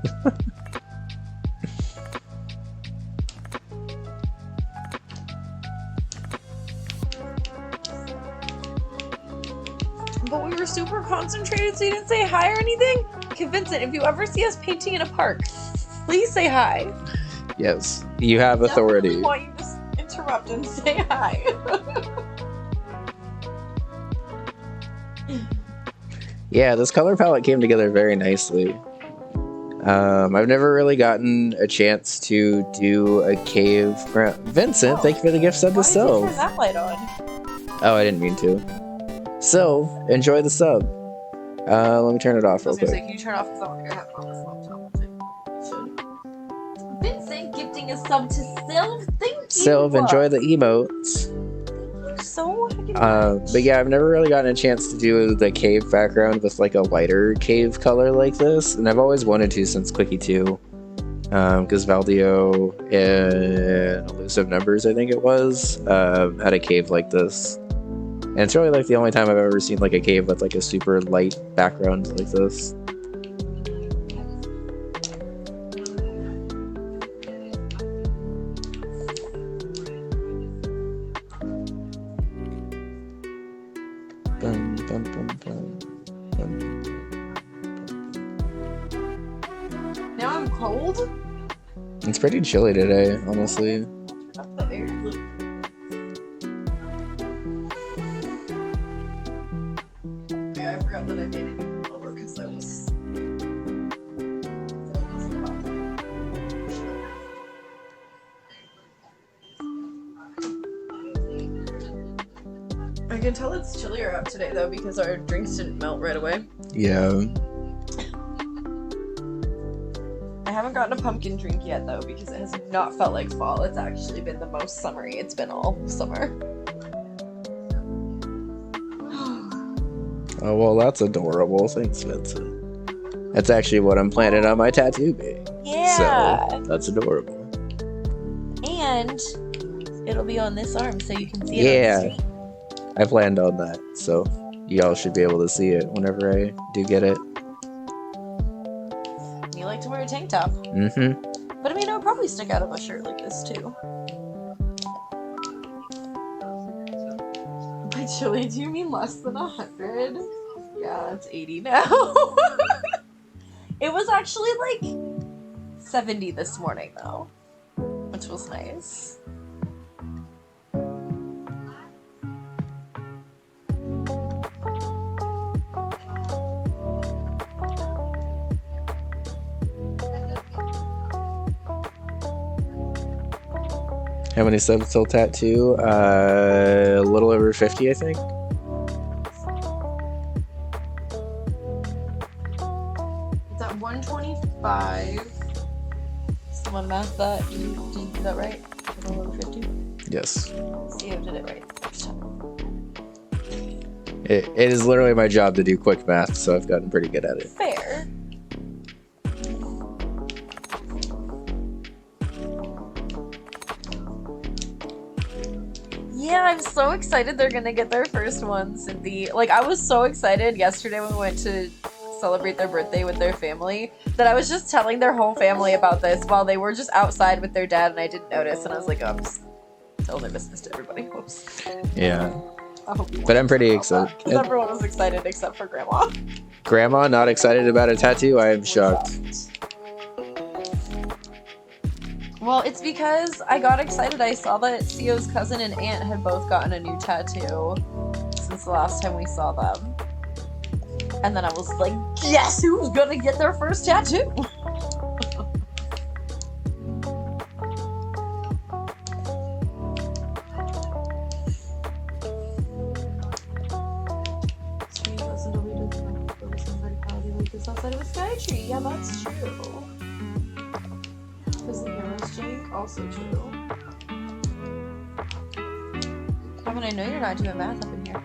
But we were super concentrated, so you didn't say hi or anything? Okay, Vincent, if you ever see us painting in a park, please say hi. Yes, you have authority. I want you to interrupt and say hi. Yeah, this color palette came together very nicely. I've never really gotten a chance to do a cave. Vincent, thank you for the gift sub to Why did you Sylv. turn that light on? Oh, I didn't mean to. Sylv, enjoy the sub. Let me turn it off I real was gonna say, quick. can you turn off because I want to have it on this laptop? Vincent gifting a sub to Sylv. Thank you. Sylv, enjoy the emotes. Thank you so fucking much. But yeah, I've never really gotten a chance to do the cave background with like a lighter cave color like this, and I've always wanted to since Quickie 2. Because Valdio in Elusive Numbers, I think it was, had a cave like this. And it's really like the only time I've ever seen like a cave with like a super light background like this. Bum, bum, bum, bum, bum. Now I'm cold? It's pretty chilly today, honestly. Up the air. Yeah, I forgot that I made it even lower because I was. I can tell it's chillier out today though because our drinks didn't melt right away. Yeah. I haven't gotten a pumpkin drink yet though because it has not felt like fall. It's actually been the most summery it's been all summer. Oh, well, that's adorable. Thanks, Vincent. That's actually what I'm planning on my tattoo being. Yeah. So, that's adorable. And it'll be on this arm so you can see it Yeah. on the street. I planned on that, so y'all should be able to see it whenever I do get it. You like to wear a tank top. Mm-hmm. But I mean, it would probably stick out of a shirt like this too. By chilly, do you mean less than 100? Yeah, it's 80 now. It was actually like 70 this morning though, which was nice. How many subs till tattoo? A little over 50, I think. It's at 125. Someone math that. Did you do that right? A little over 50? Yes. See who did it right the first time. It is literally my job to do quick math, so I've gotten pretty good at it. Fair. Yeah, I'm so excited they're gonna get their first one, Cindy. Like, I was so excited yesterday when we went to celebrate their birthday with their family that I was just telling their whole family about this while they were just outside with their dad and I didn't notice, and I was like, oh, I'm just telling their business to everybody. Whoops. Yeah. I hope you But I'm pretty excited. because everyone was excited except for Grandma. Grandma not excited about a tattoo? I am shocked. Well, it's because I got excited. I saw that Sio's cousin and aunt had both gotten a new tattoo since the last time we saw them. And then I was like, guess who's gonna get their first tattoo? Outside of a sky tree. Yeah, that's true. Because the camera's jank, also true. Kevin, I know you're not doing math up in here.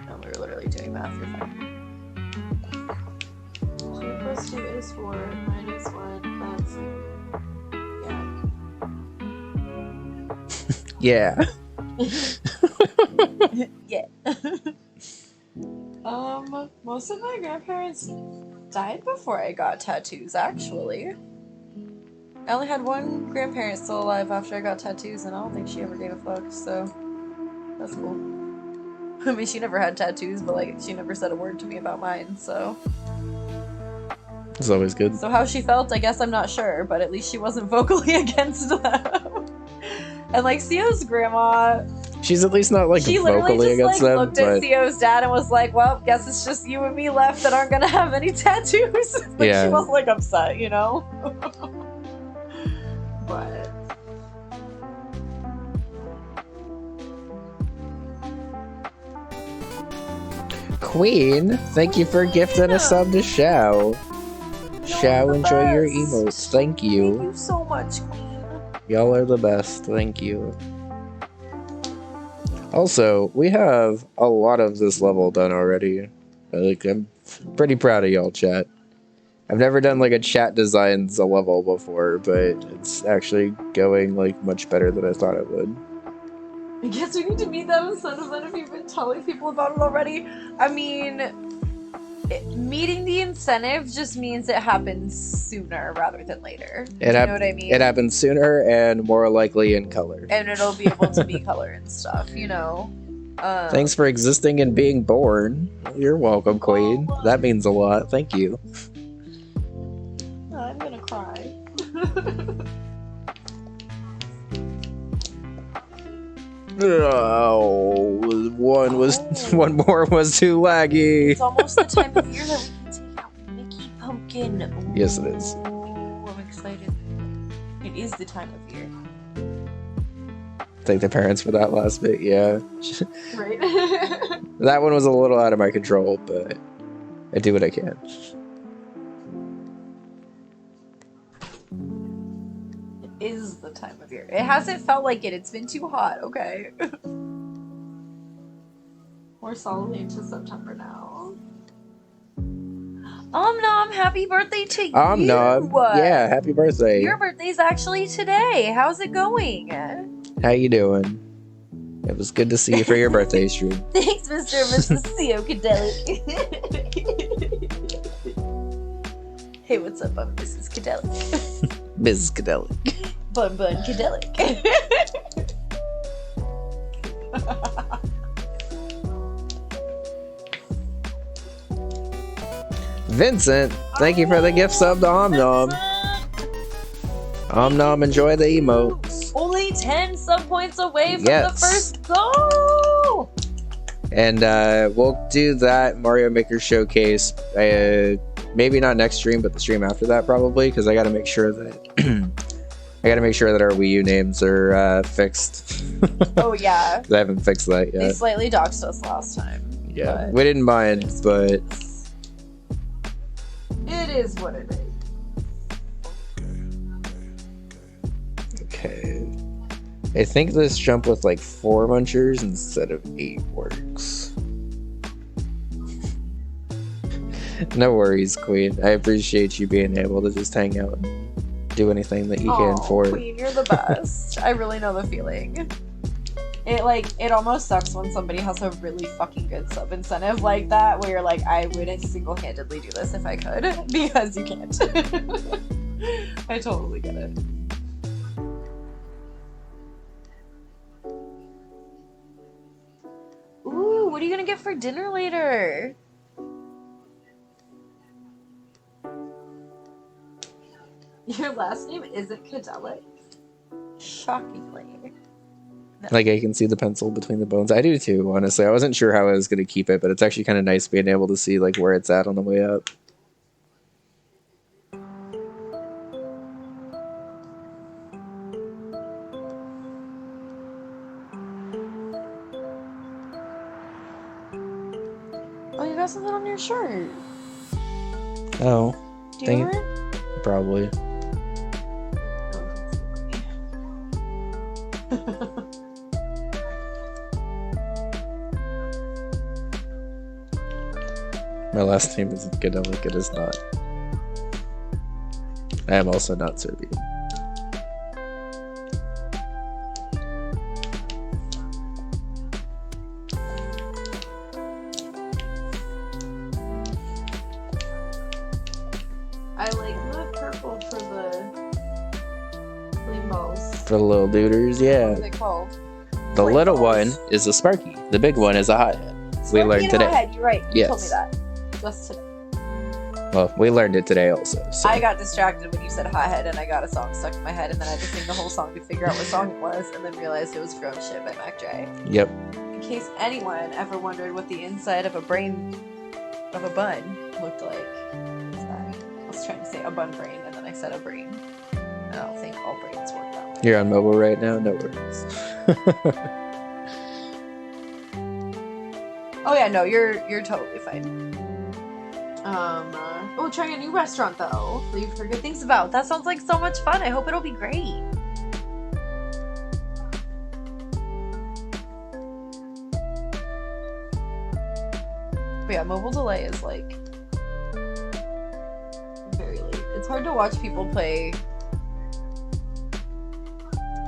No, we were literally doing math. You're fine. 2 plus 2 is 4 minus 1. That's Yeah. yeah. Most of my grandparents died before I got tattoos, actually. I only had one grandparent still alive after I got tattoos, and I don't think she ever gave a fuck, so that's cool. I mean, she never had tattoos, but, like, she never said a word to me about mine, so... It's always good. So how she felt, I guess I'm not sure, but at least she wasn't vocally against them. And, like, Sio's grandma... She's at least not, like, she vocally literally just, against like, them, looked but... at Sio's dad and was like, well, guess it's just you and me left that aren't gonna have any tattoos. Like, yeah. She wasn't, like, upset, you know? But... Queen, thank you for gifting a sub to Shao. Shao, enjoy your emotes. Thank you. Thank you so much, Queen. Y'all are the best. Thank you. Also, we have a lot of this level done already. Like, I'm pretty proud of y'all, chat. I've never done, like, a chat designs a level before, but it's actually going, like, much better than I thought it would. I guess we need to meet that instead of that if you've been telling people about it already. I mean, meeting the incentive just means it happens sooner rather than later. You know what I mean? It happens sooner and more likely in color. And it'll be able to be color and stuff, you know? Thanks for existing and being born. You're welcome, Queen. That means a lot. Thank you. I'm gonna cry. Oh, one more was too laggy. It's almost the time of year that we can take out Mickey Pumpkin. Ooh, Yes, it is. I'm excited. It is the time of year. Thank the parents for that last bit, yeah. Right? That one was a little out of my control, but I do what I can. Is the time of year. It hasn't felt like it. It's been too hot, okay? We're solidly into September now. Nom, happy birthday to you! Nom, yeah, happy birthday. Your birthday's actually today. How's it going? How you doing? It was good to see you for your birthday stream. Thanks, Mr. and Mrs. Theocadelic. Hey, what's up? I'm Mrs. Cadelic. Mrs. Cadelic. Bunbun Cadelic. Vincent, thank you for the gift sub to Omnom. Omnom, enjoy the emotes. Only 10 sub points away from the first goal. And we'll do that Mario Maker showcase. Maybe not next stream, but the stream after that probably, because I got to make sure that our Wii U names are fixed. Oh yeah. I haven't fixed that yet. They slightly doxed us last time. Yeah, we didn't mind, but it is what it is. Okay. I think this jump with like 4 munchers instead of 8 works. No worries, Queen. I appreciate you being able to just hang out and do anything that you can for it. Queen, you're the best. I really know the feeling. It almost sucks when somebody has a really fucking good sub incentive like that, where you're like, I would single-handedly do this if I could, because you can't. I totally get it. Ooh, what are you gonna get for dinner later? Your last name isn't Cadelic? Shockingly. No. Like, I can see the pencil between the bones. I do too, honestly. I wasn't sure how I was going to keep it, but it's actually kind of nice being able to see, like, where it's at on the way up. Oh, you got something on your shirt. Oh. Deodorant? Probably. My last name isn't Gedelic, it is not. I am also not Serbian. I like the purple for the flame balls. For the little dudes, yeah. What are they called? The Flame little balls. one is a Sparky. The big one is a hothead. Sparky learned and today. Hothead, you're right. You told me Yes. that. Just today. Well, we learned it today also. So. I got distracted when you said Hothead and I got a song stuck in my head and then I had to sing the whole song to figure out what song it was and then realized it was Grown Shit by Mac Dre. Yep. In case anyone ever wondered what the inside of a brain of a bun looked like. Sorry. I was trying to say a bun brain and then I said a brain. I don't think all brains work that way. You're on mobile right now? No worries. Oh yeah, no, you're totally fine. Trying a new restaurant though that you've heard good things about. That sounds like so much fun. I hope it'll be great. But yeah, mobile delay is like very late. It's hard to watch people play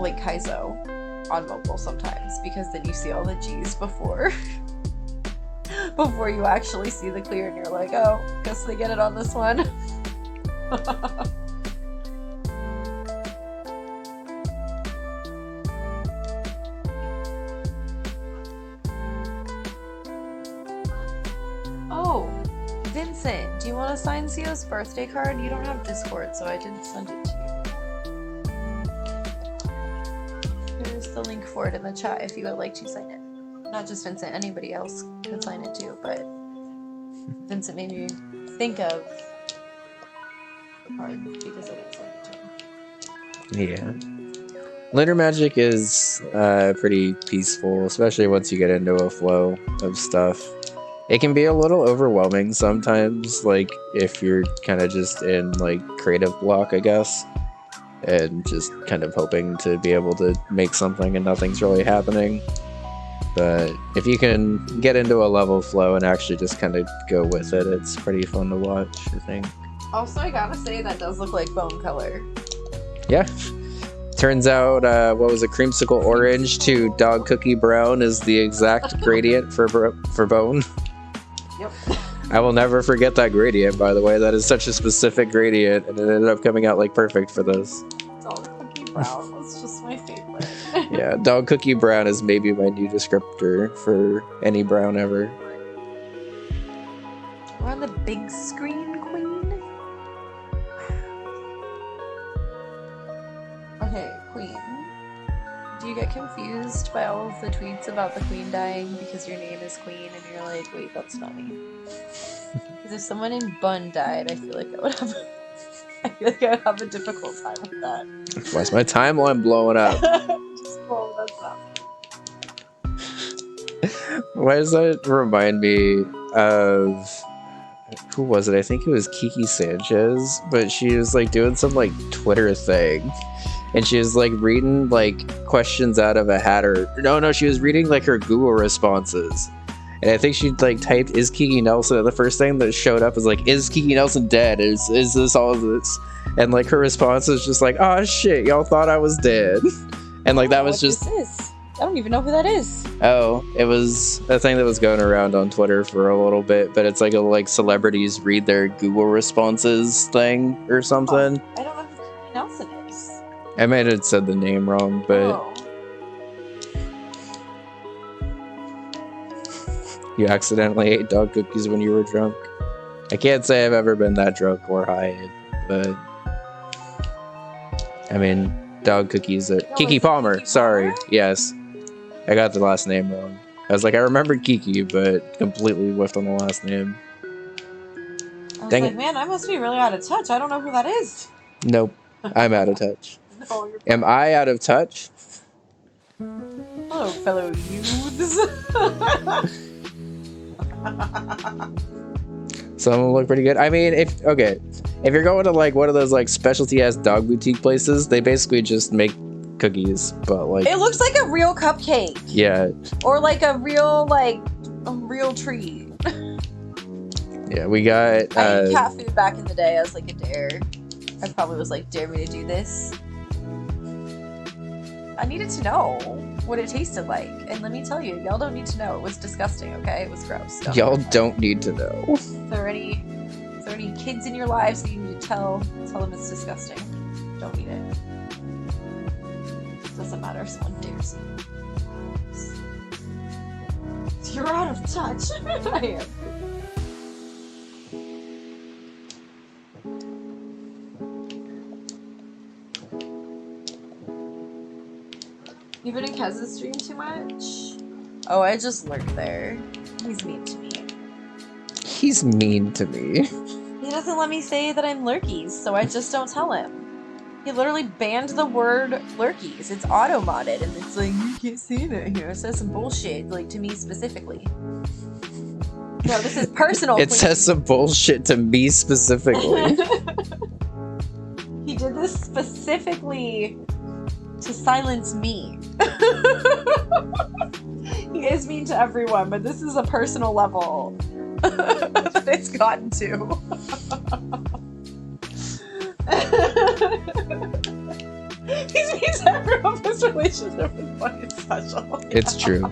like Kaizo on mobile sometimes because then you see all the G's before you actually see the clear and you're like, oh, guess they get it on this one. Oh, Vincent, do you want to sign Sio's birthday card? You don't have Discord, so I didn't send it to you. Here's the link for it in the chat if you would like to sign it. Not just Vincent, anybody else could sign it too, but Vincent made me think of the card because I didn't send it to him. Yeah. Litter magic is pretty peaceful, especially once you get into a flow of stuff. It can be a little overwhelming sometimes, like if you're kind of just in like creative block, I guess, and just kind of hoping to be able to make something and nothing's really happening. But if you can get into a level flow and actually just kind of go with it, it's pretty fun to watch, I think. Also, I gotta say, that does look like bone color. Yeah. Turns out, what was it, creamsicle orange to dog cookie brown is the exact gradient for bone. Yep. I will never forget that gradient, by the way. That is such a specific gradient, and it ended up coming out like perfect for this. Dog cookie brown was just my favorite. Yeah, dog cookie brown is maybe my new descriptor for any brown ever. We're on the big screen, Queen. Okay, Queen. Do you get confused by all of the tweets about the Queen dying because your name is Queen and you're like, wait, that's not me? Because if someone named Bun died, I feel like I would have a difficult time with that. Why's my timeline blowing up? Just roll that up. Why does that remind me of... Who was it? I think it was Kiki Sanchez, but she was like doing some like Twitter thing. And she was like reading like questions out of a hat or... No, she was reading like her Google responses. And I think she like typed, "Is Kiki Nelson?" And the first thing that showed up was like, "Is Kiki Nelson dead? Is this all of this?" And like her response was just like, "Oh shit, y'all thought I was dead." And like that was just... This is. I don't even know who that is. Oh, it was a thing that was going around on Twitter for a little bit, but it's like a like celebrities read their Google responses thing or something. Oh, I don't know who Kiki Nelson is. I might have said the name wrong, but Oh. you accidentally ate dog cookies when you were drunk. I can't say I've ever been that drunk or high, but I mean, dog cookies. No, Kiki is it Palmer. Kiki Sorry. Palmer? Yes. I got the last name wrong. I was like, I remembered Kiki, but completely whiffed on the last name. I was Dang like, it. man, I must be really out of touch. I don't know who that is. Nope. I'm out of touch. No, you're Am I out of touch? Hello, fellow youths. Some of them look pretty good. I mean, if you're going to like one of those like specialty ass dog boutique places, they basically just make cookies, but like It looks like a real cupcake. yeah, Or like a real treat. yeah. We got. I ate cat food back in the day as like a dare. I probably was like, dare me to do this. I needed to know what it tasted like, and let me tell you, y'all don't need to know. It was disgusting. Okay, it was gross. Y'all don't need to know. If there are any kids in your lives that you need to tell them it's disgusting. Don't eat it. Doesn't matter if someone dares you. You're out of touch. I am. You been in Kez's stream too much? Oh, I just lurked there. He's mean to me. He's mean to me. He doesn't let me say that I'm lurkies, so I just don't tell him. He literally banned the word lurkies. It's auto-modded, and it's like, you can't say that here. It says some bullshit, like, to me specifically. No, this is personal. It says some bullshit to me specifically. He did this specifically to silence me. He is mean to everyone, but this is a personal level that it's gotten to. He's mean to everyone, but his relationship with Bunny is special. It's true.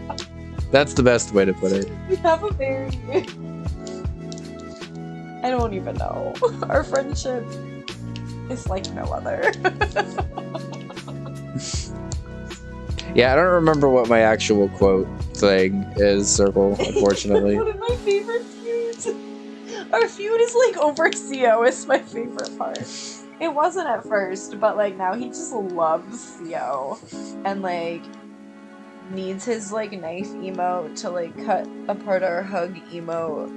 That's the best way to put it. We have a very... I don't even know. Our friendship is like no other. Yeah, I don't remember what my actual quote thing is, Circle, unfortunately. One of my favorite feuds. Our feud is like over CO is my favorite part. It wasn't at first, but like now he just loves CO and like needs his like knife emote to like cut apart our hug emote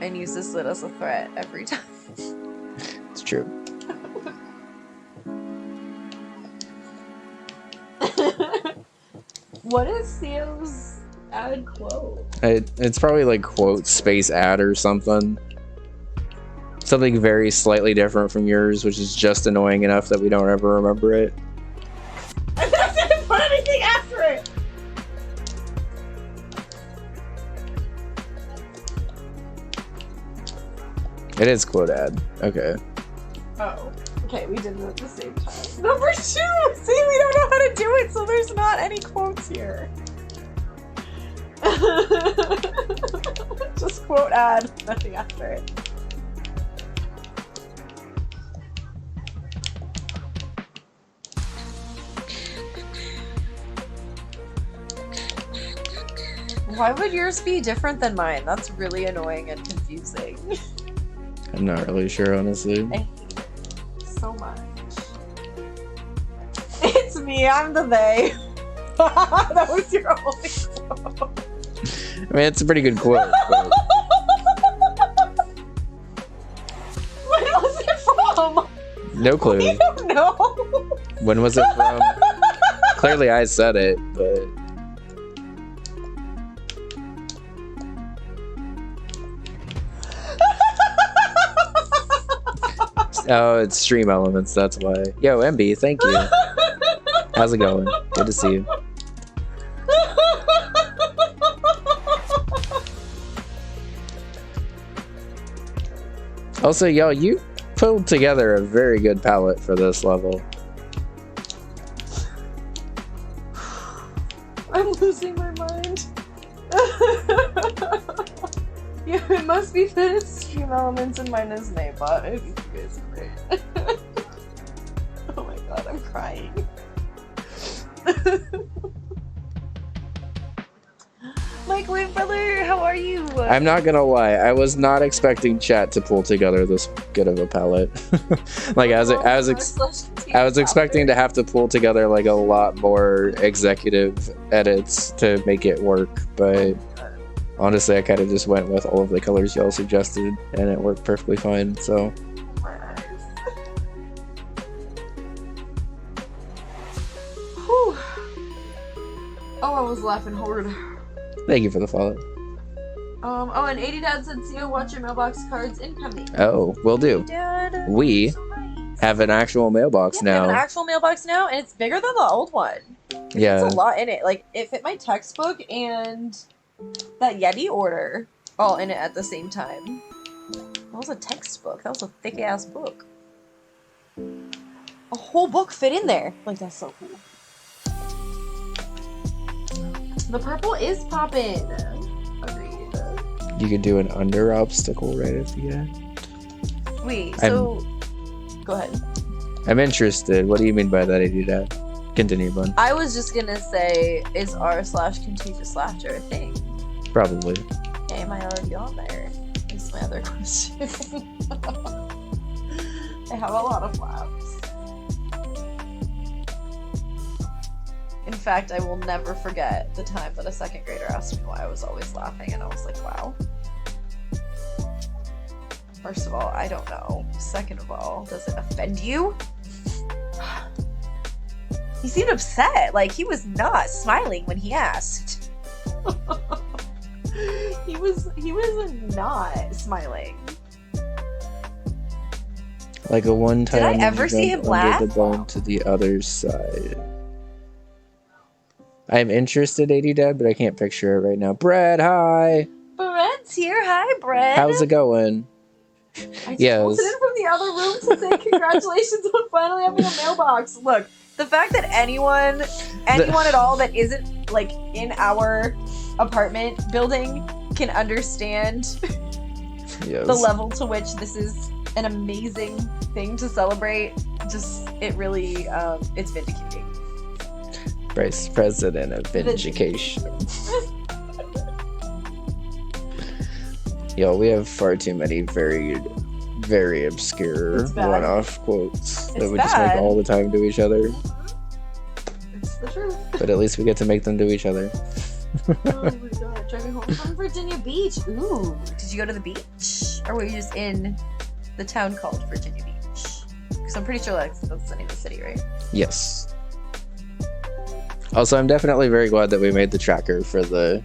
and uses it as a threat every time. It's true. What is CO's ad quote? It's probably like quote space ad or something. Something very slightly different from yours, which is just annoying enough that we don't ever remember it. I didn't put anything after it! It is quote ad. Okay. Oh. Okay, we did it at the same time. Number 2! See, we don't know how to do it, so there's not any quotes here. Just quote ad, nothing after it. Why would yours be different than mine? That's really annoying and confusing. I'm not really sure, honestly. I hate it so much. It's me, I'm the they. That was your only quote. I mean, it's a pretty good quote. But... When was it from? No clue. We don't know. When was it from? Clearly I said it, but... Oh, it's Stream Elements, that's why. Yo, MB, thank you. How's it going? Good to see you. Also, yo, you pulled together a very good palette for this level. I'm losing my mind. Yeah, it must be that it's Stream Elements and mine is Naybot. I think you guys are great. Oh my god, I'm crying. My microwave brother. How are you? I'm not gonna lie, I was not expecting chat to pull together this good of a palette. Like I was expecting to have to pull together like a lot more executive edits to make it work, but honestly I kind of just went with all of the colors y'all suggested and it worked perfectly fine, so. Whew. Oh, I was laughing hard. Thank you for the follow. Oh, and 80 Dad said, see you, watch your mailbox cards incoming. Oh, will do. Dad, We so nice. have an actual mailbox We now. have an actual mailbox now, and it's bigger than the old one. Yeah. It's a lot in it. Like, it fit my textbook and that Yeti order all in it at the same time. That was a textbook. That was a thick-ass book. A whole book fit in there. Like, that's so cool. The purple is poppin'. Agreed. You could do an under obstacle right at the end. Wait, so... Go ahead. I'm interested. What do you mean by that, Dad? Continue, Bun. I was just gonna say, is r/contagious laughter a thing? Probably. Okay, am I already on there? Is my other question. I have a lot of laughs. In fact, I will never forget the time that a second grader asked me why I was always laughing, and I was like, wow. First of all, I don't know. Second of all, does it offend you? He seemed upset. Like, he was not smiling when he asked. He was not smiling. Like a one-time. Did I ever see him laugh? Under the bone to the other side. I'm interested, 80 Dad, but I can't picture it right now. Brett, hi. Brett's here. Hi, Brett. How's it going? I just posted in from the other room to say congratulations on finally having a mailbox. Look, the fact that anyone at all that isn't like in our apartment building can understand Yes. the level to which this is an amazing thing to celebrate. Just it really it's vindicating. Vice President of Vindication. Yo, we have far too many very, very obscure one-off quotes that we just make all the time to each other. It's the truth. But at least we get to make them to each other. Oh my god, driving home from Virginia Beach. Ooh, did you go to the beach? Or were you just in the town called Virginia Beach? Because I'm pretty sure that's the name of the city, right? Yes. Also, I'm definitely very glad that we made the tracker for the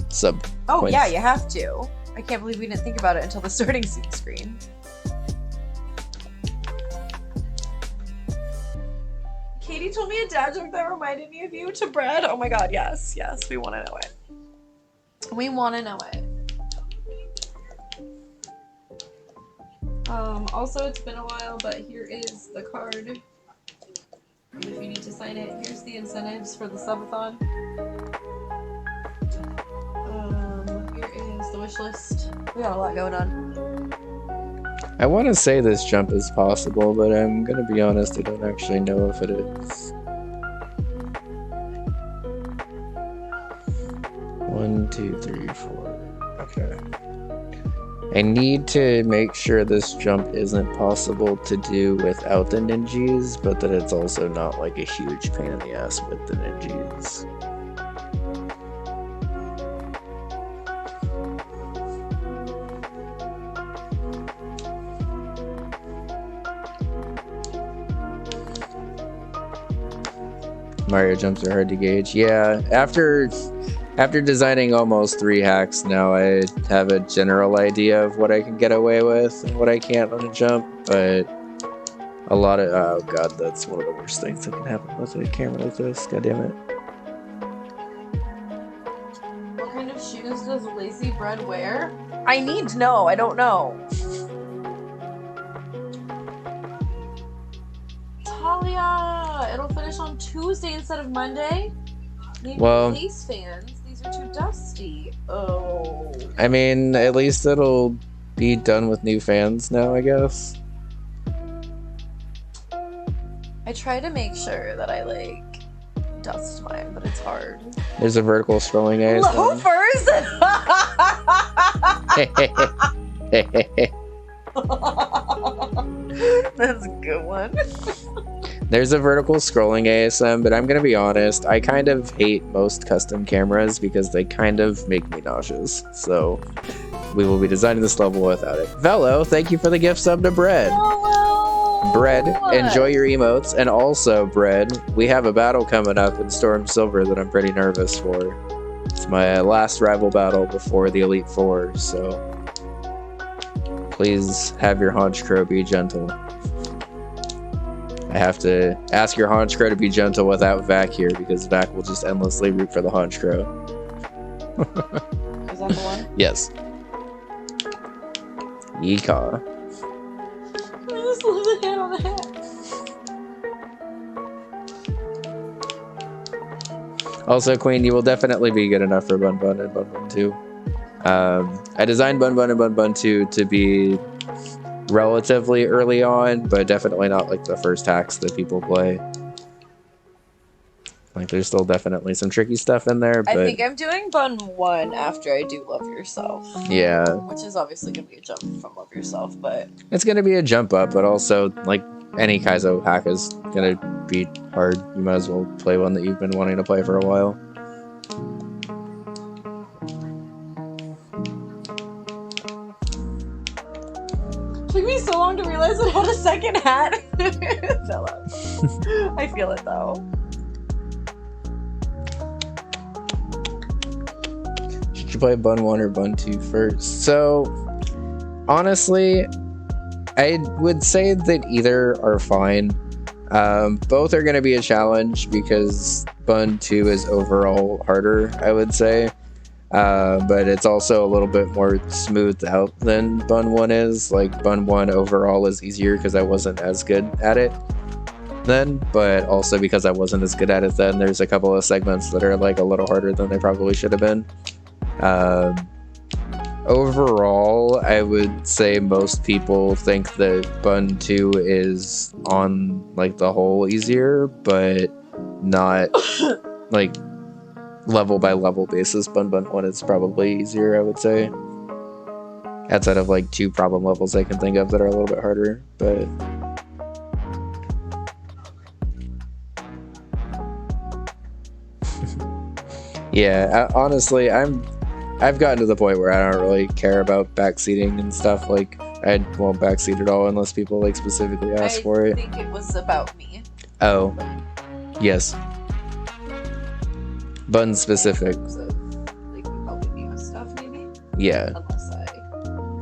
sub. Oh yeah, you have to. I can't believe we didn't think about it until the starting screen. Katie told me a dad joke that reminded me of you to Brad. Oh my god, yes, we want to know it. We want to know it. Also, it's been a while, but here is the card. If you need to sign it, here's the incentives for the subathon. Here is the wish list. We got a lot going on. I want to say this jump is possible, but I'm gonna be honest, I don't actually know if it is. 1, 2, 3, 4. Okay. I need to make sure this jump isn't possible to do without the ninjas, but that it's also not like a huge pain in the ass with the ninjas. Mario jumps are hard to gauge. Yeah, after designing almost 3 hacks now, I have a general idea of what I can get away with and what I can't on a jump, but a lot of... Oh god, that's one of the worst things that can happen with a camera like this. God damn it. What kind of shoes does Lazy Bread wear? I need to know. I don't know. Talia! It'll finish on Tuesday instead of Monday. Maybe Ace fans. These are too dusty. Oh. I mean, at least it'll be done with new fans now, I guess. I try to make sure that I dust mine, but it's hard. There's a vertical scrolling ace. Loafers! That's a good one. There's a vertical scrolling ASM, but I'm gonna be honest, I kind of hate most custom cameras because they kind of make me nauseous. So we will be designing this level without it. Velo, thank you for the gift sub to Bread. Hello! Bread, enjoy your emotes. And also, Bread, we have a battle coming up in Storm Silver that I'm pretty nervous for. It's my last rival battle before the Elite Four, so please have your Haunch Crow be gentle. I have to ask your Haunch Crow to be gentle without Vac here, because Vac will just endlessly root for the Haunch Crow. Is that the one? Yes. Yeehaw. I just love the head on the hat. Also, Queen, you will definitely be good enough for Bunbun and Bunbun 2. I designed Bunbun and Bunbun 2 to be relatively early on, but definitely not like the first hacks that people play. Like, there's still definitely some tricky stuff in there, but I think I'm doing Bun 1 after I do Love Yourself. yeah. Which is obviously going to be a jump from Love Yourself, but... It's going to be a jump up, but also, like, any Kaizo hack is going to be hard. You might as well play one that you've been wanting to play for a while. Took me so long to realize it had a second hat. It fell out. I feel it though. Should you play Bun 1 or Bun 2 first? So, honestly, I would say that either are fine. Both are going to be a challenge because Bun 2 is overall harder, I would say. But it's also a little bit more smoothed out than Bun 1 is. Like, Bun 1 overall is easier because I wasn't as good at it then, but also because I wasn't as good at it then, there's a couple of segments that are like a little harder than they probably should have been. Overall, I would say most people think that Bun 2 is on like the whole easier, but not like level by level basis. Bun 1 is probably easier, I would say. Outside of like 2 problem levels I can think of that are a little bit harder, but yeah, honestly, I've gotten to the point where I don't really care about backseating and stuff. Like, I won't backseat at all unless people like specifically ask for it. I think it was about me. Oh, yes. Bun specific. So, like, helping me with stuff, maybe? Yeah. Unless I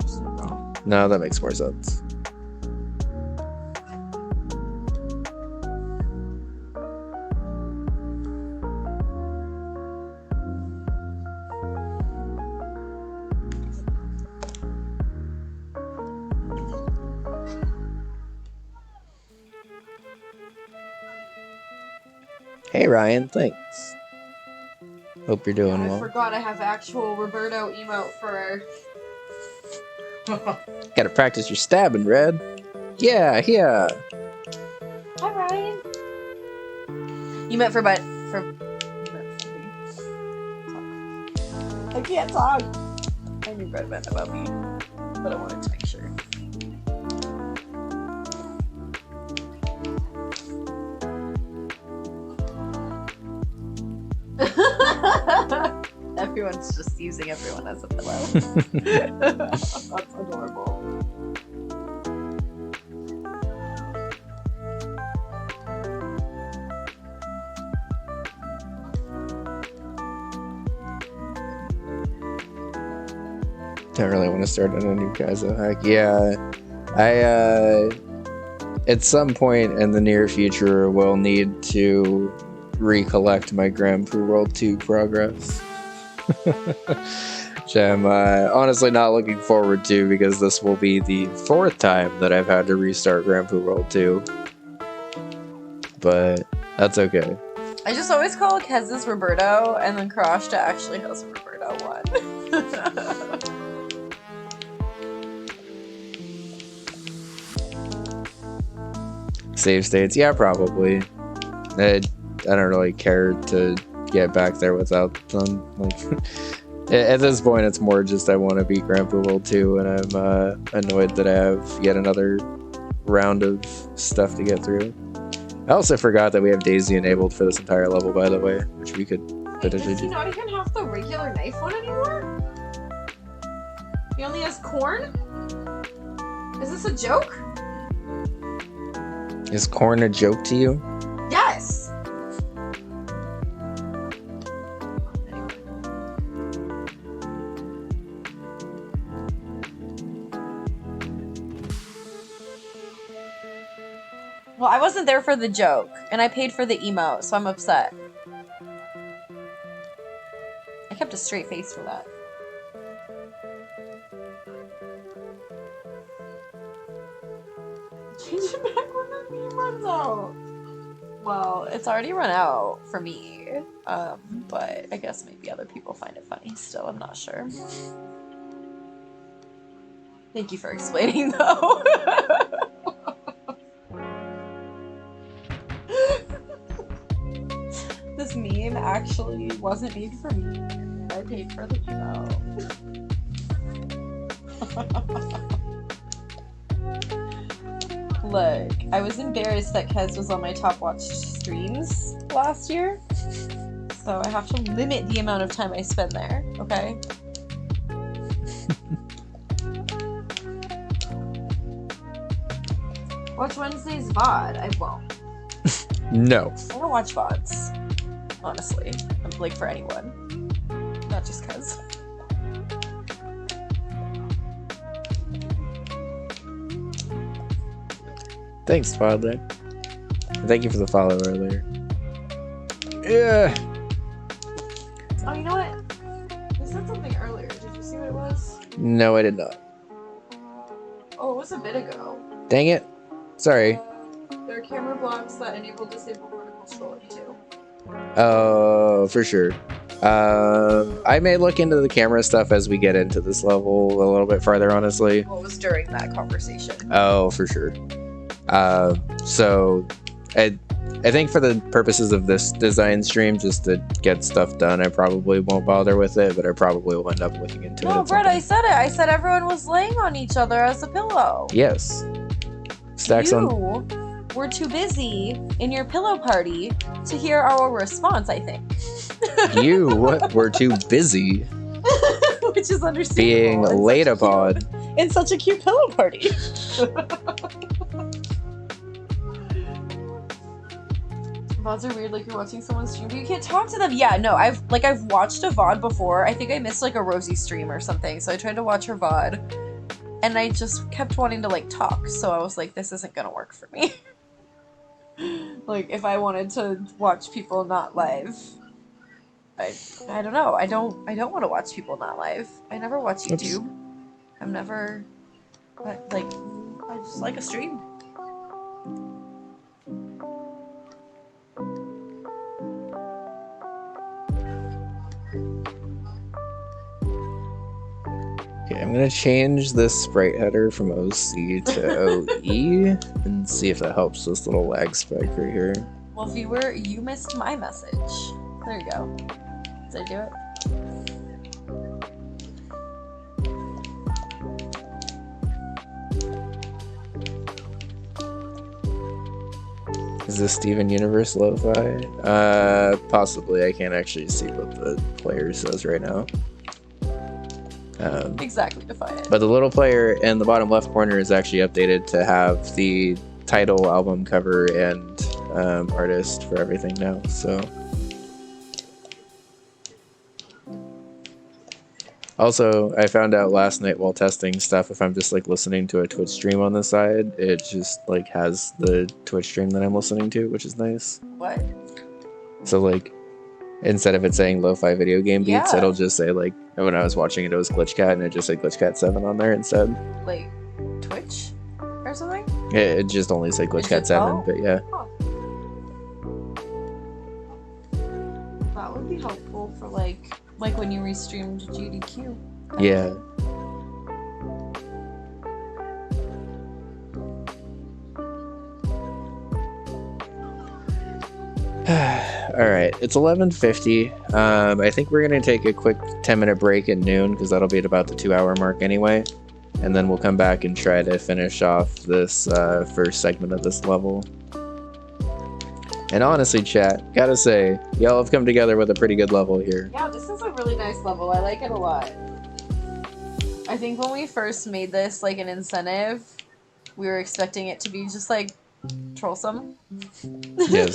just went wrong. No, that makes more sense. Hey Ryan, thanks. Hope you're doing I well. forgot I have actual Roberto emote for... Gotta practice your stabbing, Red. Yeah. Hi, Ryan. You meant for but for. You meant for me. I can't talk. I knew Red meant about me, but I wanted to make sure. Everyone's just using everyone as a pillow. That's adorable. Don't really want to start on a new Kaizo hack. Yeah, I at some point in the near future will need to recollect my Grand Prix World 2 progress. Which I'm honestly not looking forward to, because this will be the 4th time that I've had to restart Grand Prix World 2. But that's okay. I just always call Kez's Roberto, and then Karashta actually has a Roberto one. Save states, yeah, probably. don't really care to get back there without them. Like, at this point, it's more just I want to beat Grandpa World 2, and I'm annoyed that I have yet another round of stuff to get through. I also forgot that we have Daisy enabled for this entire level, by the way, which we could potentially Does he do. not even have the regular knife one anymore? He only has corn? Is this a joke? Is corn a joke to you? Yes! Well, I wasn't there for the joke, and I paid for the emote, so I'm upset. I kept a straight face for that. Change it back when the meme runs out. Well, it's already run out for me, but I guess maybe other people find it funny still, I'm not sure. Thank you for explaining, though. This meme actually wasn't made for me. I paid for the email. Look, I was embarrassed that Kez was on my top watched streams last year, so I have to limit the amount of time I spend there, okay? Watch Wednesday's VOD. I won't. No. I don't watch VODs, honestly. I'm like for anyone, not just Kez. Thanks, Father. Thank you for the follow earlier. Yeah. Oh, you know what? You said something earlier. Did you see what it was? No, I did not. Oh, it was a bit ago. Dang it. Sorry. There are camera blocks that enable disabled vertical scrolling too. Oh, for sure. I may look into the camera stuff as we get into this level a little bit farther, honestly. What was during that conversation? Oh, for sure. So I think for the purposes of this design stream, just to get stuff done, I probably won't bother with it, but I probably will end up looking into it. No, at some Brett, I point. said it. I said everyone was laying on each other as a pillow. Yes. Stacks on. You were too busy in your pillow party to hear our response, I think. You were too busy Which is understandable. being It's laid such a upon. cute- In such a cute pillow party. VODs are weird, like you're watching someone's stream, but you can't talk to them. Yeah, no, I've watched a VOD before. I think I missed like a Rosie stream or something, so I tried to watch her VOD, and I just kept wanting to like talk. So I was like, this isn't gonna work for me. Like if I wanted to watch people not live, I don't know. I don't want to watch people not live. I never watch YouTube. I'm never like I just like a stream. Okay, I'm gonna change this sprite header from OC to OE and see if that helps this little lag spike right here. Well, viewer, you missed my message. There you go. Did I do it? Is this Steven Universe lo-fi? Possibly. I can't actually see what the player says right now. Exactly, define it. But the little player in the bottom left corner is actually updated to have the title, album cover, and artist for everything now. So, also, I found out last night while testing stuff, if I'm just like listening to a Twitch stream on the side, it just like has the Twitch stream that I'm listening to, which is nice. What? So like, instead of it saying lo-fi video game beats, Yeah. it'll just say like, when I was watching it, it was Glitchcat, and it just said Glitchcat 7 on there instead. Like Twitch or something? It just only said Glitchcat just- 7, oh. but yeah. That would be helpful for like when you restreamed GDQ. Yeah. Alright, it's 11:50. I think we're gonna take a quick 10-minute break at noon, because that'll be at about the 2-hour mark anyway. And then we'll come back and try to finish off this first segment of this level. And honestly, chat, gotta say, y'all have come together with a pretty good level here. Yeah, this is a really nice level. I like it a lot. I think when we first made this like an incentive, we were expecting it to be just like trollsome. Yes.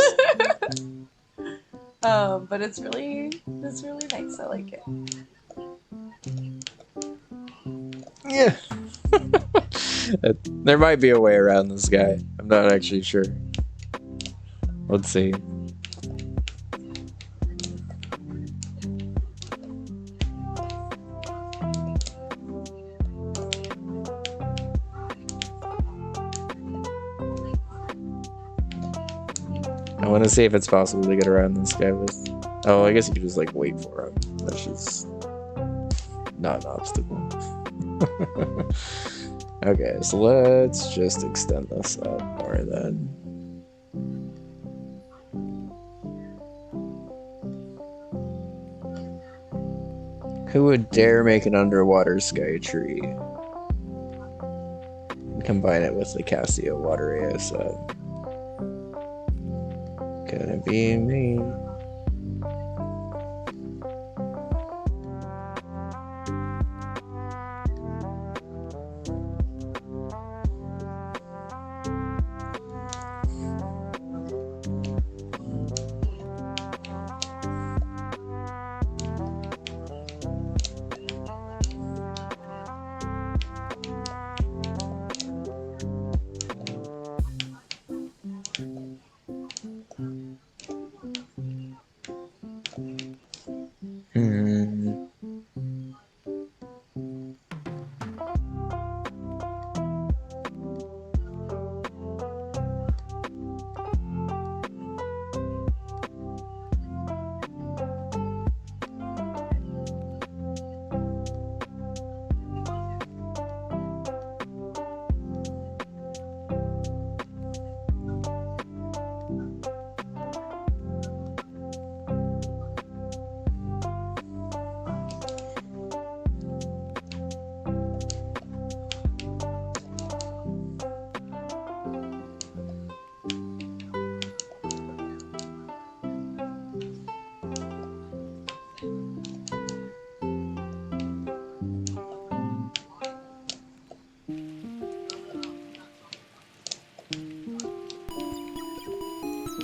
But it's really nice. I like it. Yeah. There might be a way around this guy. I'm not actually sure. Let's see. I want to see if it's possible to get around this guy with... Oh, I guess you could just, like, wait for him. That's just not an obstacle. Okay, so let's just extend this up more then. Who would dare make an underwater sky tree? And combine it with the Casio water ASM. Gonna be me.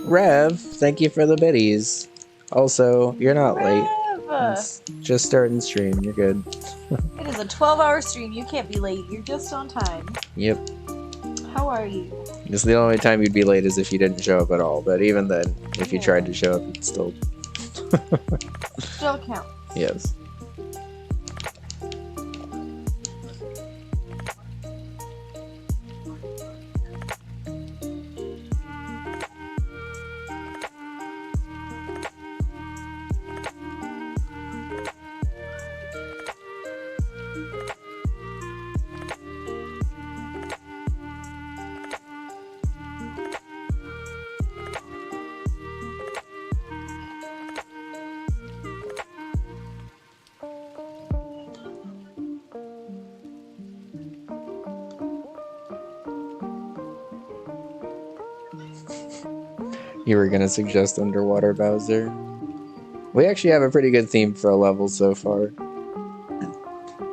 Rev, thank you for the biddies. Also, you're not late. It's just starting stream. You're good. It is a 12-hour stream. You can't be late. You're just on time. Yep. How are you? Just the only time you'd be late is if you didn't show up at all. But even then, if you tried to show up, it'd still... Still counts. Yes. You were gonna suggest underwater Bowser. We actually have a pretty good theme for a level so far.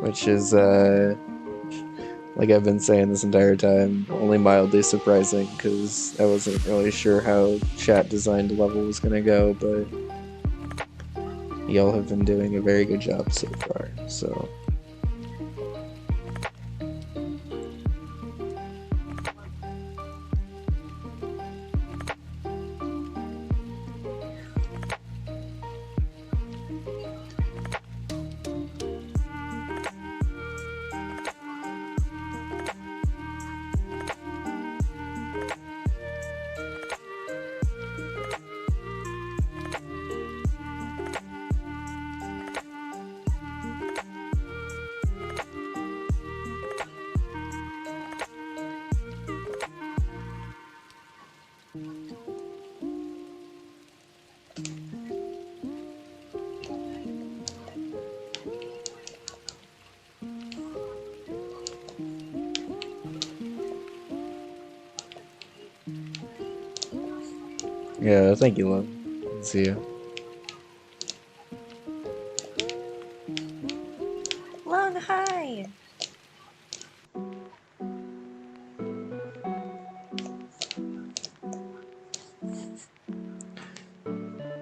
Which is, like I've been saying this entire time, only mildly surprising, because I wasn't really sure how chat designed the level was gonna go, but y'all have been doing a very good job so far, so... Yeah, thank you, love. See you. Long hi.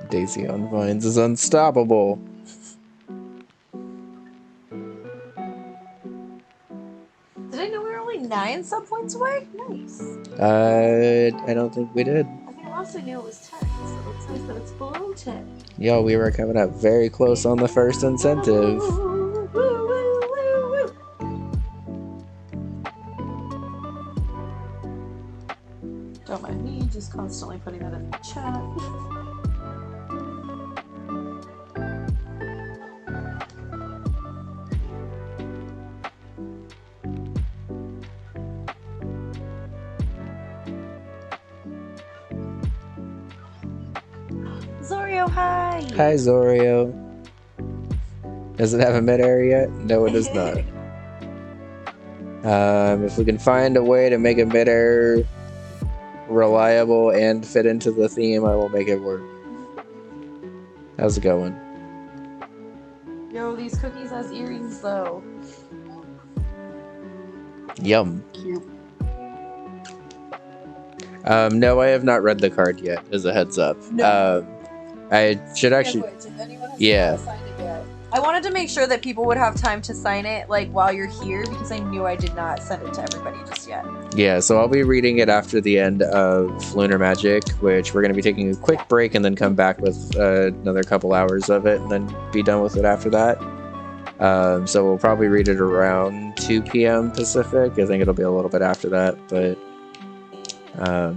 Daisy on Vines is unstoppable. Did I know we were only 9 sub points away? Nice. I don't think we did. I think I also knew it was 10, so it's nice that it's below 10. Yo, we were coming up very close on the first incentive. Woo, woo, woo, woo. Don't mind me, just constantly putting that in the chat. Zorio, hi! Hi, Zorio. Does it have a mid-air yet? No, it does not. If we can find a way to make a mid-air reliable and fit into the theme, I will make it work. How's it going? Yo, these cookies has earrings though. Yum. Cute. No, I have not read the card yet, as a heads up. No. I should actually... Yeah. I wanted to make sure that people would have time to sign it like while you're here because I knew I did not send it to everybody just yet. Yeah, so I'll be reading it after the end of Lunar Magic, which we're going to be taking a quick break and then come back with another couple hours of it and then be done with it after that. So we'll probably read it around 2 p.m. Pacific. I think it'll be a little bit after that, but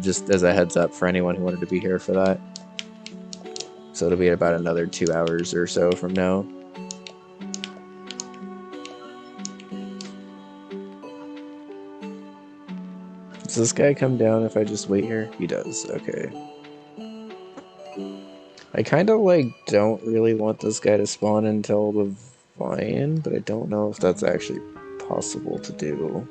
just as a heads up for anyone who wanted to be here for that. So it'll be about another 2 hours or so from now. Does this guy come down if I just wait here? He does, okay. I kind of like don't really want this guy to spawn until the Vine, but I don't know if that's actually possible to do.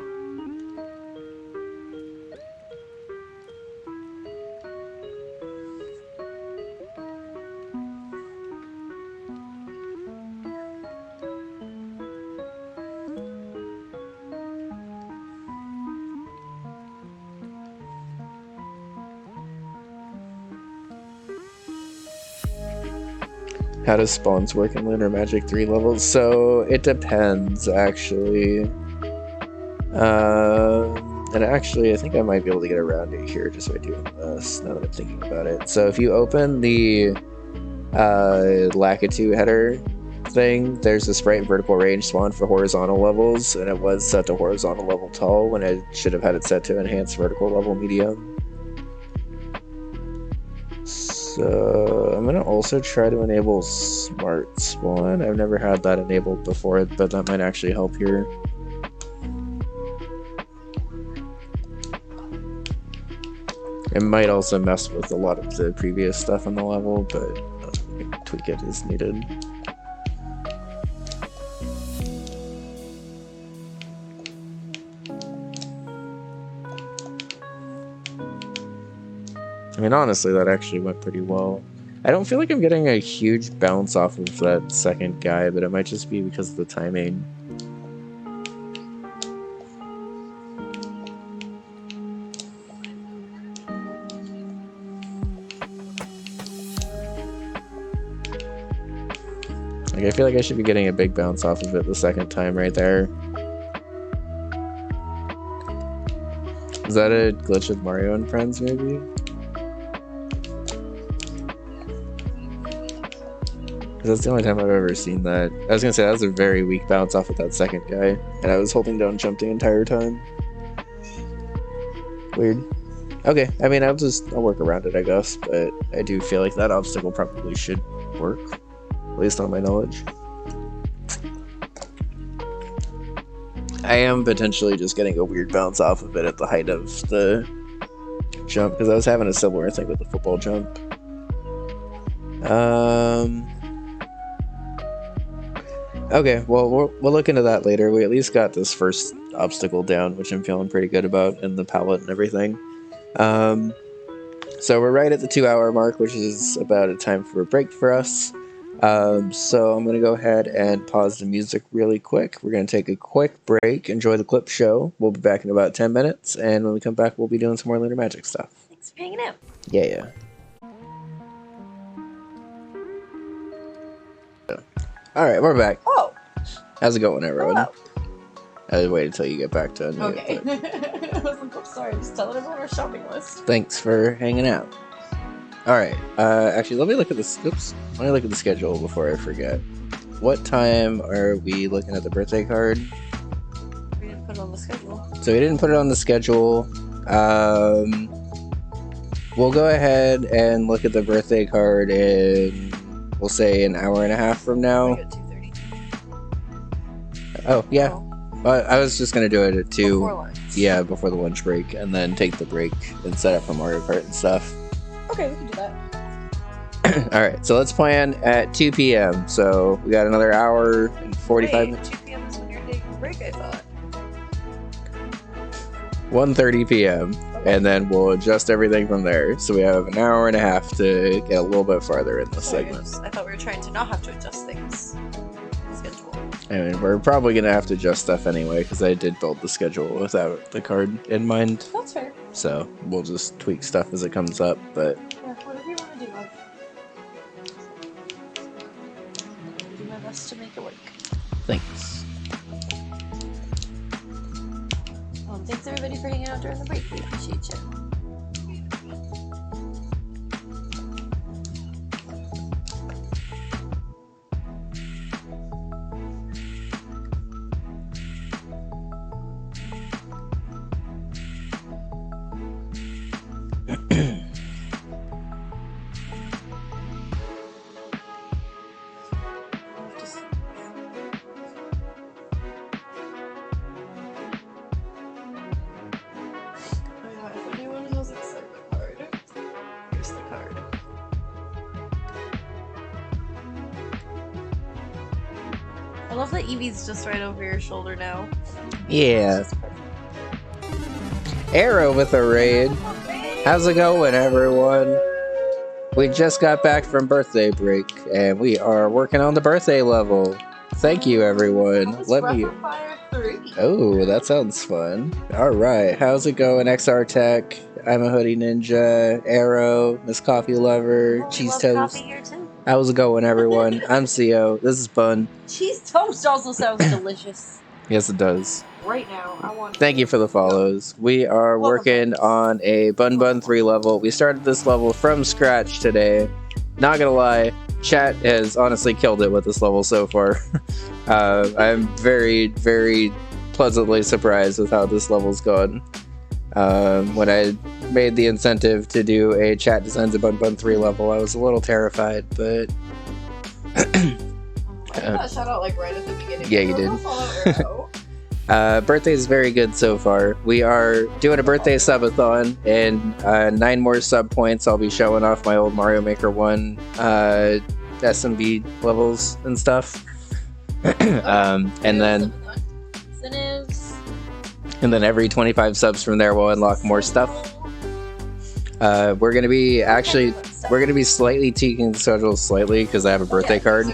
How does spawns work in Lunar Magic 3 levels? So it depends, actually. And actually, I think I might be able to get around it here just by doing this, now that I'm thinking about it. So if you open the Lakitu header thing, there's a sprite and vertical range spawn for horizontal levels, and it was set to horizontal level tall when I should have had it set to enhanced vertical level medium. So I'm gonna also try to enable smart spawn. I've never had that enabled before, but that might actually help here. It might also mess with a lot of the previous stuff on the level, but we can tweak it as needed. I mean, honestly, that actually went pretty well. I don't feel like I'm getting a huge bounce off of that second guy, but it might just be because of the timing. Like, I feel like I should be getting a big bounce off of it the second time right there. Is that a glitch with Mario and Friends, maybe? That's the only time I've ever seen that. I was gonna say that was a very weak bounce off of that second guy, and I was holding down jump the entire time. Weird. Okay, I mean, I'll work around it, I guess, but I do feel like that obstacle probably should work, at least on my knowledge. I am potentially just getting a weird bounce off of it at the height of the jump, because I was having a similar thing with the football jump. Okay, well, we'll look into that later. We at least got this first obstacle down, which I'm feeling pretty good about, and the palette and everything. So we're right at the 2-hour mark, which is about a time for a break for us. So I'm going to go ahead and pause the music really quick. We're going to take a quick break, enjoy the clip show. We'll be back in about 10 minutes, and when we come back, we'll be doing some more Lunar Magic stuff. Thanks for hanging out. Yeah. Alright, we're back. Oh. How's it going, everyone? Hello. I was waiting until you get back to unmute. Okay. I was like, I'm sorry, just telling everyone our shopping list. Thanks for hanging out. Alright, actually, let me look at this. Oops. Let me look at the schedule before I forget. What time are we looking at the birthday card? We didn't put it on the schedule. So we didn't put it on the schedule. We'll go ahead and look at the birthday card in, we'll say, an hour and a half from now. Like at 2:30. Oh, yeah. Oh. I was just going to do it at 2. Before lunch. Yeah, before the lunch break, and then take the break and set up for Mario Kart and stuff. Okay, we can do that. Alright, so let's plan at 2 p.m. So we got another hour and 45 minutes. 2 p.m. is when you're taking a break, I thought. 1:30 p.m. Okay. And then we'll adjust everything from there. So we have an hour and a half to get a little bit farther in the segment. I thought we were trying to not have to adjust things. Schedule. I mean, we're probably going to have to adjust stuff anyway, because I did build the schedule without the card in mind. That's fair. So we'll just tweak stuff as it comes up, but... Yeah, whatever you want to do, love. I'll do my best to make it work. Thanks. Thanks everybody for hanging out during the break. We appreciate you. I love that Evie's just right over your shoulder now. Yeah. Arrow with a raid. How's it going, everyone? We just got back from birthday break, and we are working on the birthday level. Thank you, everyone. Let me... Fire 3. Oh, that sounds fun. Alright, how's it going, XR Tech? I'm a Hoodie Ninja, Arrow, Miss Coffee Lover, Cheese Toast. Coffee here too. How's it going, everyone? I'm CO. This is Bun. Cheese toast also sounds delicious. Yes, it does. Right now, I want. Thank you for the follows. We are working on a Bunbun 3 level. We started this level from scratch today. Not gonna lie, chat has honestly killed it with this level so far. I'm very, very pleasantly surprised with how this level's gone. When I made the incentive to do a chat designs a Bunbun 3 level, I was a little terrified, but... I got shout out like right at the beginning. Yeah, you did. Birthday is very good so far. We are doing a birthday subathon, and 9 more sub points. I'll be showing off my old Mario Maker 1 SMB levels and stuff. And then every 25 subs from there will unlock more stuff. We're gonna be slightly tweaking the schedule slightly because I have a birthday card.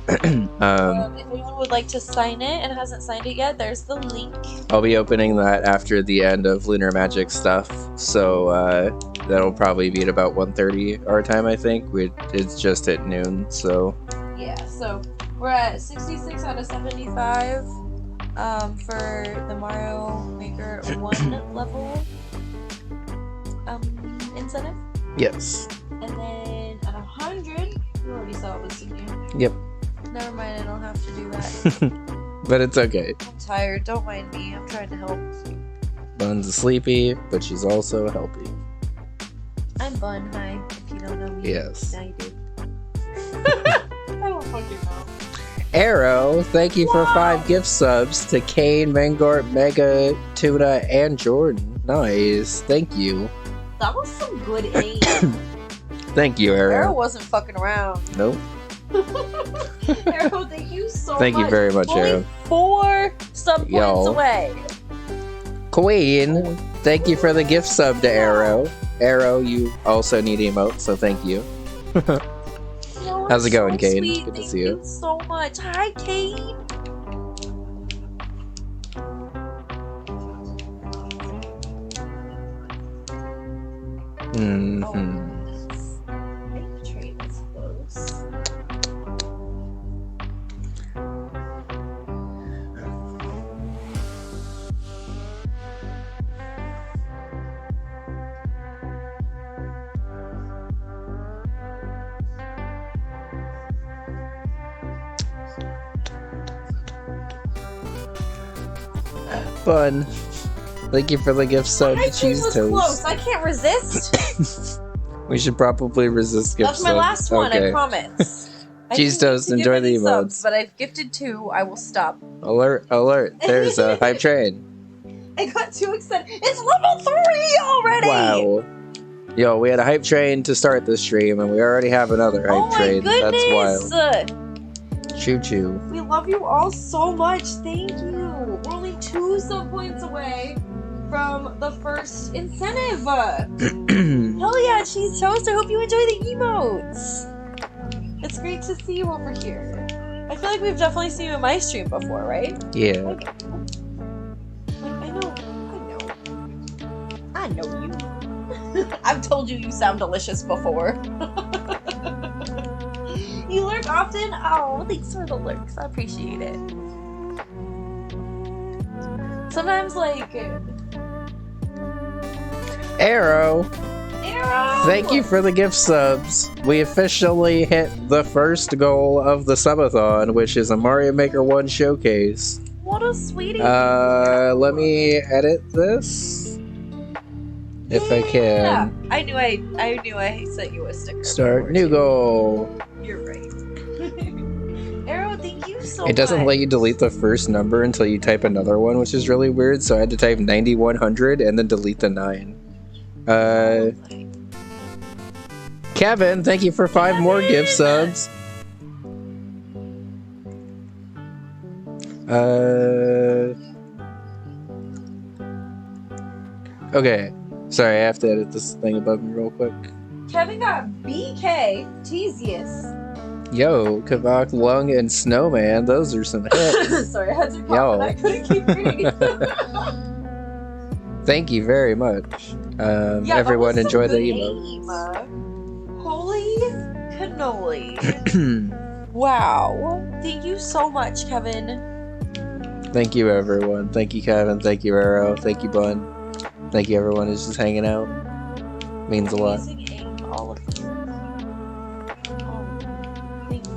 If anyone would like to sign it and hasn't signed it yet, there's the link. I'll be opening that after the end of Lunar Magic stuff, so that'll probably be at about 1:30 our time, I think. It's just at noon, so... Yeah, so we're at 66 out of 75 for the Mario Maker 1 level incentive. Yes. And then at 100, you already saw it was in here. Yep. Never mind, I don't have to do that. But it's okay. I'm tired, don't mind me, I'm trying to help. Bun's sleepy, but she's also healthy. I'm Bun, hi, if you don't know me. Yes. Now you do. I don't fucking know. Arrow, thank you for 5 gift subs to Kane, Mengort, Mega, Tuna, and Jordan. Nice. Thank you. That was some good aim. Thank you, Arrow. Arrow wasn't fucking around. Nope. Arrow, thank you so much. Thank you very much, Only Arrow. 4 sub points Yo. away. Queen, thank you for the gift sub to Arrow. Arrow, you also need emotes, so thank you. No, How's it it's going, so Kane? sweet. Good to Thank see you. you so much. Hi, Kane. Mm-hmm. Hype train is close. Fun. Thank you for the gift sub to Hype train Cheese was Toast. close. I can't resist. We should probably resist gift That's my subs. last one, I Okay. promise. I Cheese didn't mean Toast, to give enjoy the any subs, emotes. but I've gifted 2. I will stop. Alert, alert. There's a hype train. I got too excited. It's level 3 already! Wow. Yo, we had a hype train to start the stream, and we already have another hype Oh my train. That's goodness! wild. Choo choo. We love you all so much. Thank you. We're only 2 sub points away from the first incentive. Hell yeah, Cheese Toast. I hope you enjoy the emotes. It's great to see you over here. I feel like we've definitely seen you in my stream before, right? Yeah. Like, I know you. I've told you sound delicious before. You lurk often? Oh, thanks for the lurks. I appreciate it. Sometimes, like... Arrow. Arrow! Thank you for the gift subs. We officially hit the first goal of the Subathon, which is a Mario Maker 1 showcase. What a sweetie. Let me edit this. If I Yeah. can. I knew I sent you a sticker. Start before, new too. goal. You're right. Arrow, thank you so much. It doesn't let you delete the first number until you type another one, which is really weird, so I had to type 9100 and then delete the 9. Kevin, thank you for 5 more gift subs. Okay. Sorry, I have to edit this thing above me real quick. Kevin got BK Tesius. Yo, Kavak, Lung, and Snowman, those are some hits. Sorry, I had to Yo. cough and I couldn't keep reading. Thank you very much. Yeah, everyone that was some enjoy the good emotes. aim. Holy cannoli. Wow. Thank you so much, Kevin. Thank you, everyone. Thank you, Kevin. Thank you, Arrow. Thank you, Bun. Thank you, everyone who's just hanging out. Means a lot. Amazing aim, all of you. Oh, thank you.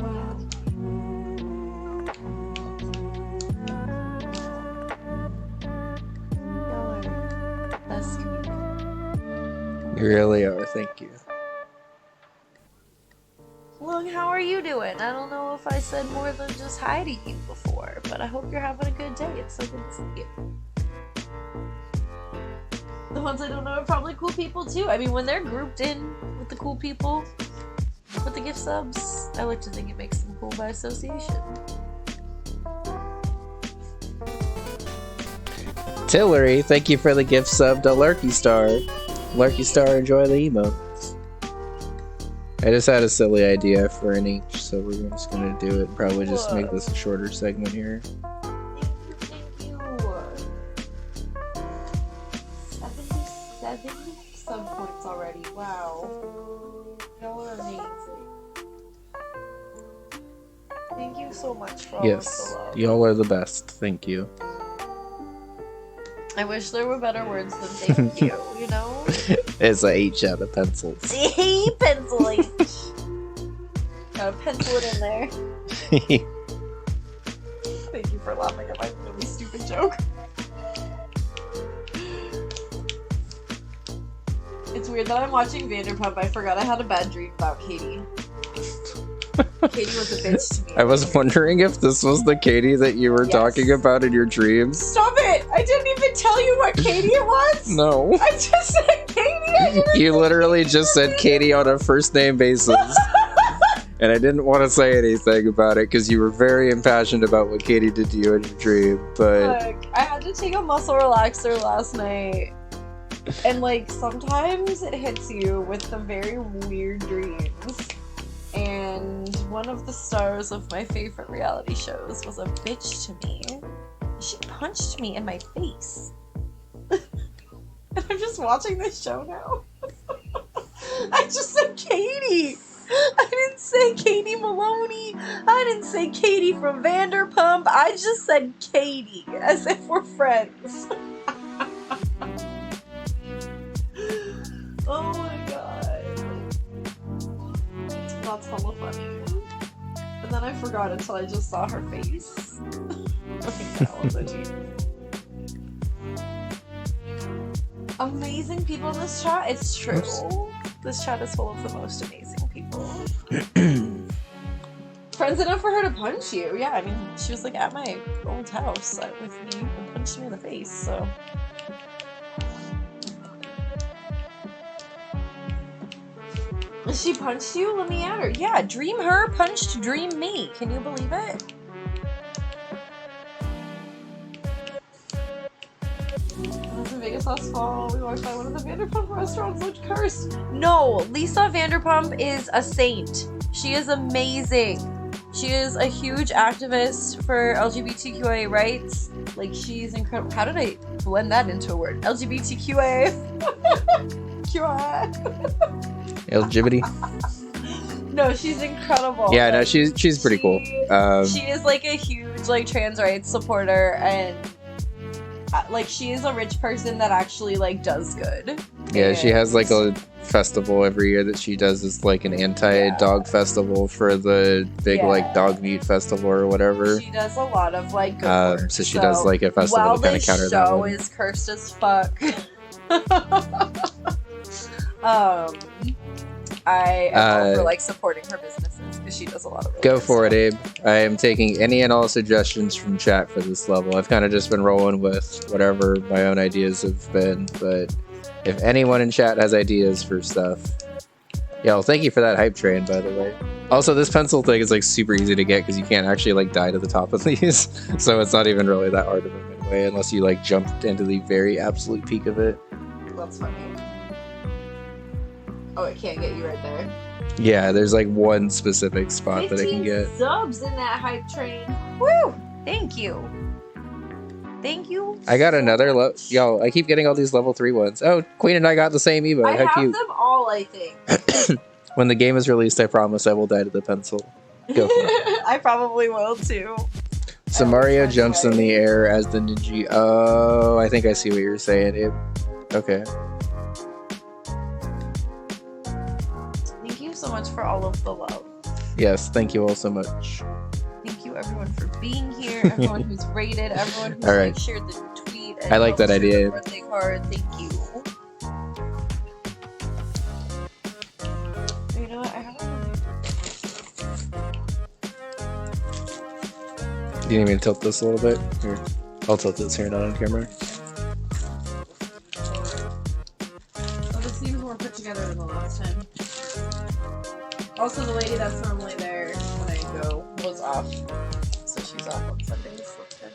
Wow. Y'all are the best community. You really are. Thank you. Lung, how are you doing? I don't know if I said more than just hi to you before, but I hope you're having a good day. It's so good to see you. The ones I don't know are probably cool people too. I mean, when they're grouped in with the cool people, with the gift subs, I like to think it makes them cool by association. Tillery, thank you for the gift sub to Lurky Star. Lurky Star, enjoy the emotes. I just had a silly idea for an each, so we're just gonna do it. Probably just make this a shorter segment here. Thank you. 77 sub points already. Wow. Y'all are amazing. Thank you so much for all of Yes, the love. y'all are the best. Thank you. I wish there were better words than thank you, you know? It's a H out of pencils. Pencil H. Gotta pencil it in there. Thank you for laughing at my really stupid joke. It's weird that I'm watching Vanderpump. I forgot I had a bad dream about Katie. Katie was a bitch to me. I was wondering if this was the Katie that you were Yes. talking about in your dreams. Stop it! I didn't even tell you what Katie it was! No. I just said Katie! I didn't You say literally just said Katie on a first name basis. And I didn't want to say anything about it because you were very impassioned about what Katie did to you in your dream. But Look, I had to take a muscle relaxer last night. And like sometimes it hits you with some very weird dreams. And one of the stars of my favorite reality shows was a bitch to me. She punched me in my face. And I'm just watching this show now. I just said Katie. I didn't say Katie Maloney. I didn't say Katie from Vanderpump. I just said Katie, as if we're friends. Oh my god. That's hella funny. And then I forgot until I just saw her face. Okay, that was it. Amazing people in this chat. It's true. This chat is full of the most amazing people. Friends enough for her to punch you. Yeah, I mean, she was like at my old house with me and punched me in the face, so. She punched you? Let me at her. Yeah, dream her punched dream me. Can you believe it? I was in Vegas last fall. We walked by one of the Vanderpump restaurants, looked cursed. No, Lisa Vanderpump is a saint. She is amazing. She is a huge activist for LGBTQA rights. Like, she's incredible. How did I blend that into a word? LGBTQA. QI. LGBT. No, she's incredible. Yeah, no, she's pretty cool. She is like a huge like trans rights supporter, and like she is a rich person that actually like does good. Yeah, she has like a festival every year that she does. Is like an anti-dog festival for the big like dog meat festival or whatever. She does a lot of like good work. So she does like a festival to kind of counter that. While this show is cursed as fuck. I am all for like supporting her businesses because she does a lot of. Go for it, Abe. I am taking any and all suggestions from chat for this level. I've kind of just been rolling with whatever my own ideas have been, but if anyone in chat has ideas for stuff, yo, thank you for that hype train, by the way. Also, this pencil thing is like super easy to get because you can't actually like die to the top of these, so it's not even really that hard of a midway unless you like jumped into the very absolute peak of it. That's funny. Oh, it can't get you right there. Yeah, there's like one specific spot that it can get. Subs in that hype train. Woo! Thank you. Thank you. I got another yo. I keep getting all these level 3 ones. Oh, Queen and I got the same emote. I How have cute. them all, I think. When the game is released, I promise I will die to the pencil. Go for it. I probably will too. So Mario jumps in the air as the ninja. Oh, I think I see what you're saying, Abe. Okay. Thank you so much for all of the love. Yes, thank you all so much. Thank you everyone for being here, everyone who's rated, everyone who's right. like, shared the tweet. And I like that idea. Birthday card. Thank you. You know what? I haven't. Do you need me to tilt this a little bit? Here, I'll tilt this here, not on camera. Oh, this seems more put together than the last time. Also, the lady that's normally there when I go was off, so she's off on Sundays. That's good.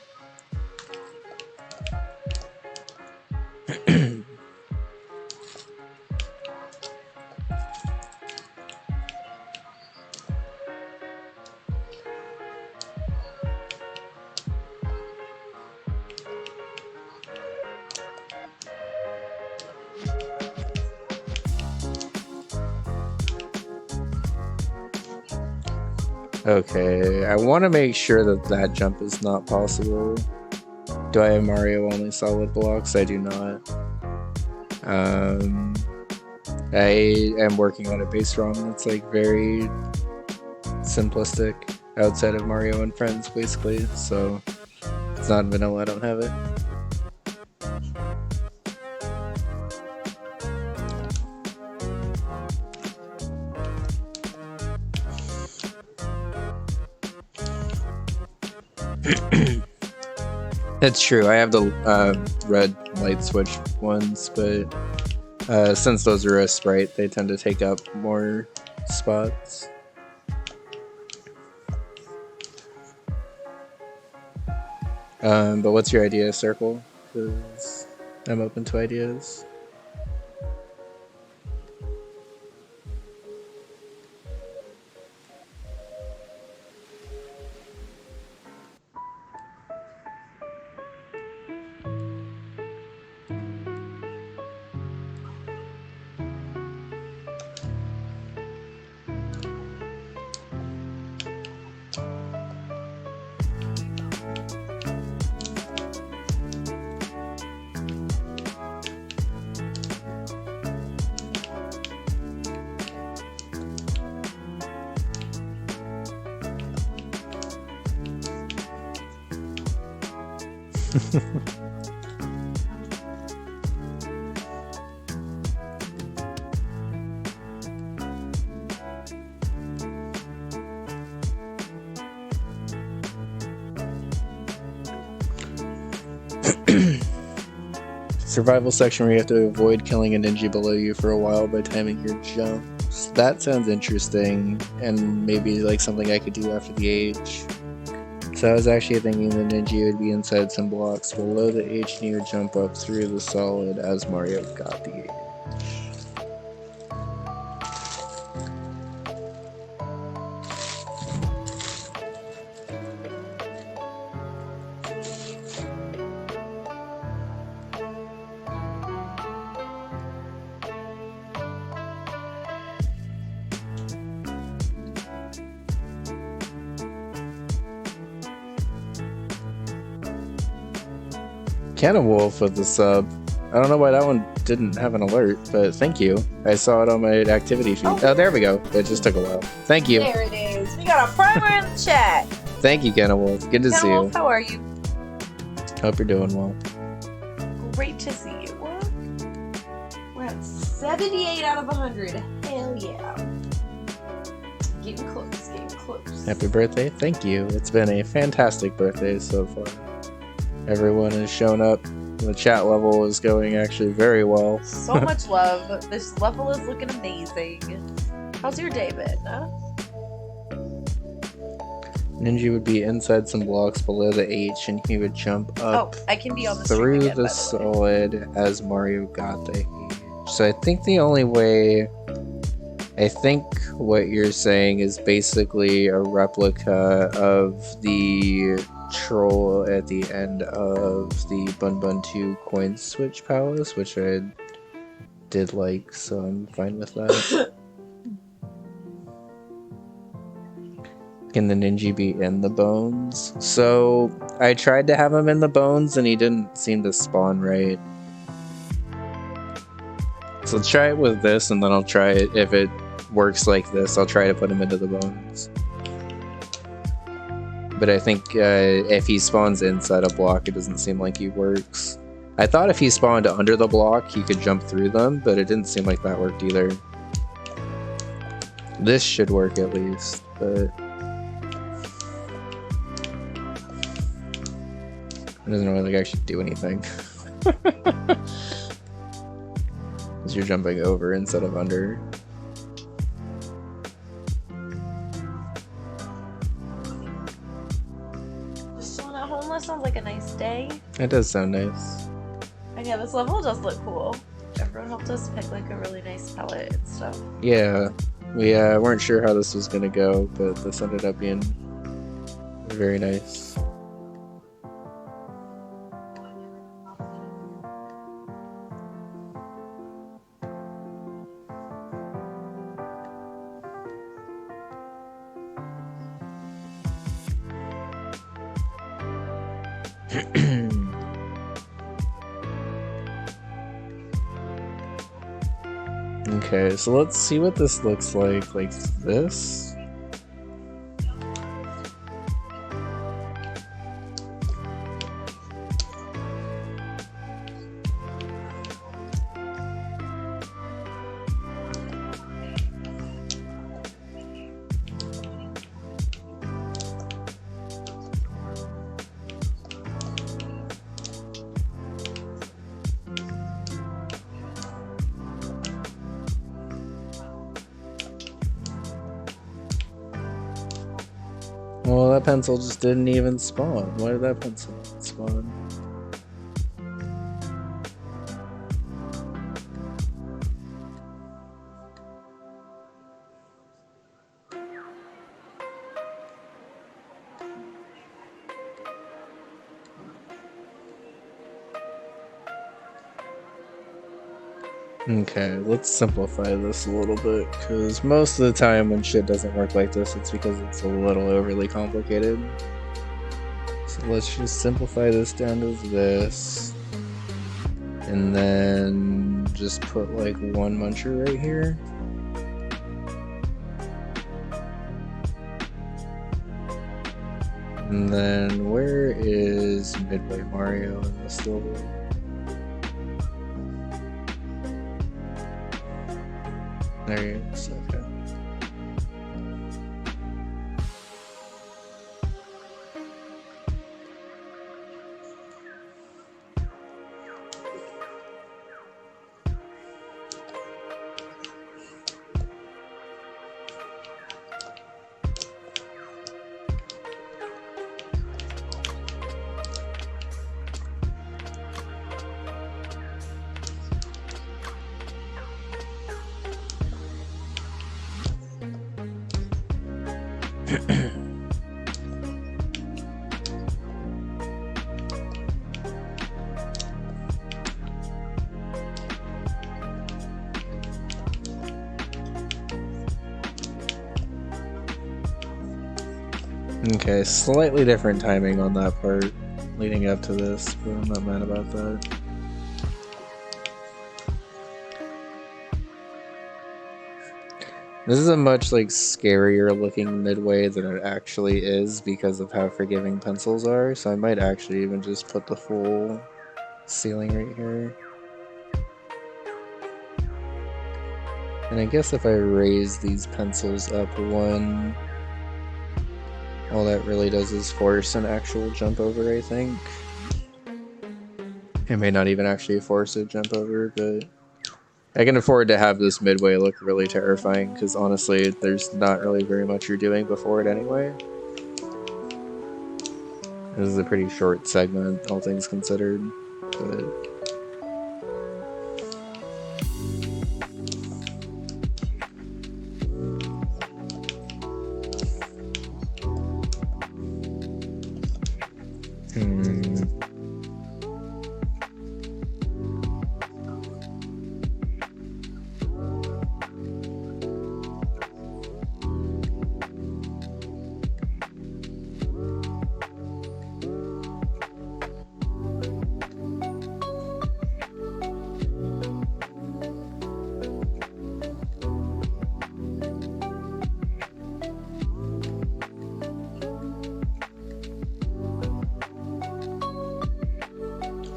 Okay, I want to make sure that that jump is not possible. Do I have Mario only solid blocks? I do not. I am working on a base ROM that's like very simplistic outside of Mario and Friends, basically. So it's not vanilla. I don't have it. That's true. I have the red light switch ones, but since those are a sprite, they tend to take up more spots. But what's your idea, Circle? Because I'm open to ideas. Survival section where you have to avoid killing a ninja below you for a while by timing your jumps. That sounds interesting, and maybe like something I could do after the age. So I was actually thinking the ninja would be inside some blocks below the age and you would jump up through the solid as Mario got the age. Cannon Wolf with the sub. I don't know why that one didn't have an alert, but thank you. I saw it on my activity feed. Oh, there we go. It just took a while. Thank you. There it is. We got a primer in the chat. Thank you, Cannon Wolf. Good to see you. Wolf, how are you? Hope you're doing well. Great to see you. We're at 78 out of 100. Hell yeah. Getting close, getting close. Happy birthday. Thank you. It's been a fantastic birthday so far. Everyone has shown up. The chat level is going actually very well. So much love. This level is looking amazing. How's your day been? Huh? Ninja would be inside some blocks below the H and he would jump up I can be on the through again, the solid as Mario got the H. So I think the only way... I think what you're saying is basically a replica of the troll at the end of the Bunbun 2 coin switch palace, which I did like, so I'm fine with that. Can the ninja be in the bones? So I tried to have him in the bones and he didn't seem to spawn right. So let's try it with this and then I'll try it. If it works like this, I'll try to put him into the bones. But I think if he spawns inside a block, it doesn't seem like he works. I thought if he spawned under the block, he could jump through them, but it didn't seem like that worked either. This should work at least, but... it doesn't really actually do anything. Because you're jumping over instead of under. Just chilling at home. That sounds like a nice day. It does sound nice. And yeah, this level does look cool. Everyone helped us pick like a really nice palette and stuff. Yeah, we weren't sure how this was gonna go, but this ended up being very nice. Okay, so let's see what this looks like this. Well, that pencil just didn't even spawn. Why did that pencil spawn? Okay, let's simplify this a little bit, because most of the time when shit doesn't work like this, it's because it's a little overly complicated. So let's just simplify this down to this, and then just put like one muncher right here. And And then where is Midway Mario in this level? There he is, okay. Okay, slightly different timing on that part leading up to this, but I'm not mad about that. This is a much like scarier looking Midway than it actually is because of how forgiving pencils are, so I might actually even just put the full ceiling right here. And I guess if I raise these pencils up one, all that really does is force an actual jump over, I think. It may not even actually force a jump over, but I can afford to have this Midway look really terrifying, because honestly, there's not really very much you're doing before it anyway. This is a pretty short segment, all things considered, but...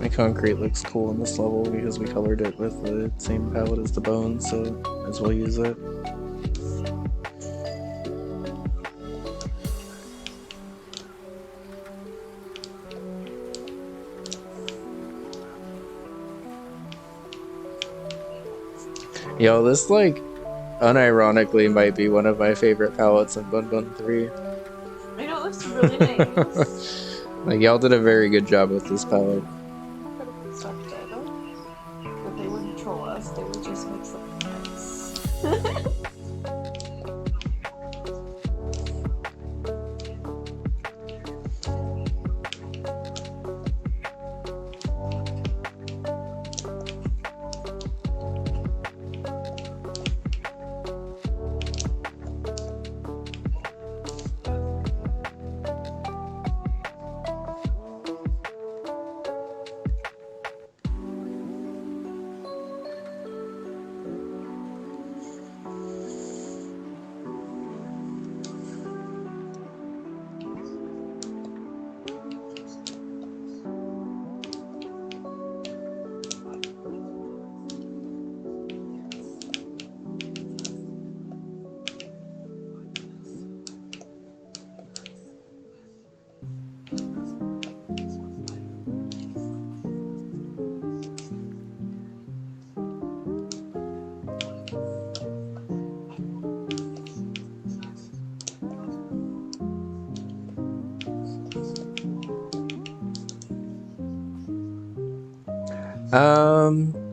My concrete looks cool in this level because we colored it with the same palette as the bones, so might as well use it. Yo, this like unironically might be one of my favorite palettes in Bunbun 3. I know, it looks really nice. Like, y'all did a very good job with this palette. But they wouldn't troll us, they would just make something nice.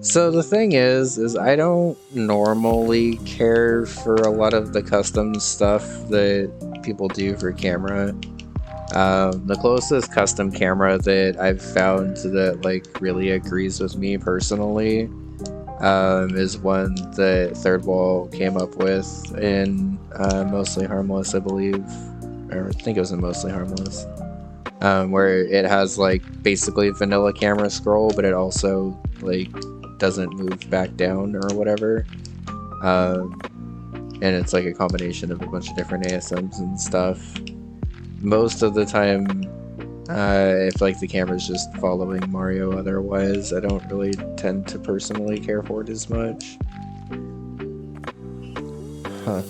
So the thing is I don't normally care for a lot of the custom stuff that people do for camera. The closest custom camera that I've found that like really agrees with me personally is one that Third Wall came up with in Mostly Harmless, I believe, or I think it was in Mostly Harmless. Where it has like basically vanilla camera scroll, but it also like doesn't move back down or whatever. And it's like a combination of a bunch of different ASMs and stuff. most of the time, if like the camera's just following Mario, otherwise I don't really tend to personally care for it as much. Huh.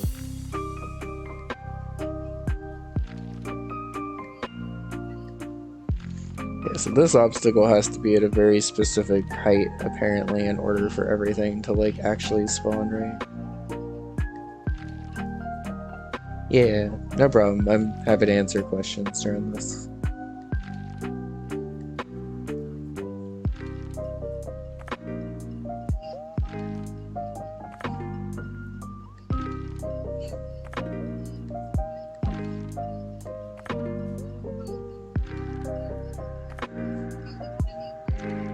Yeah, so this obstacle has to be at a very specific height, apparently, in order for everything to, like, actually spawn, right? Yeah, no problem. I'm happy to answer questions during this.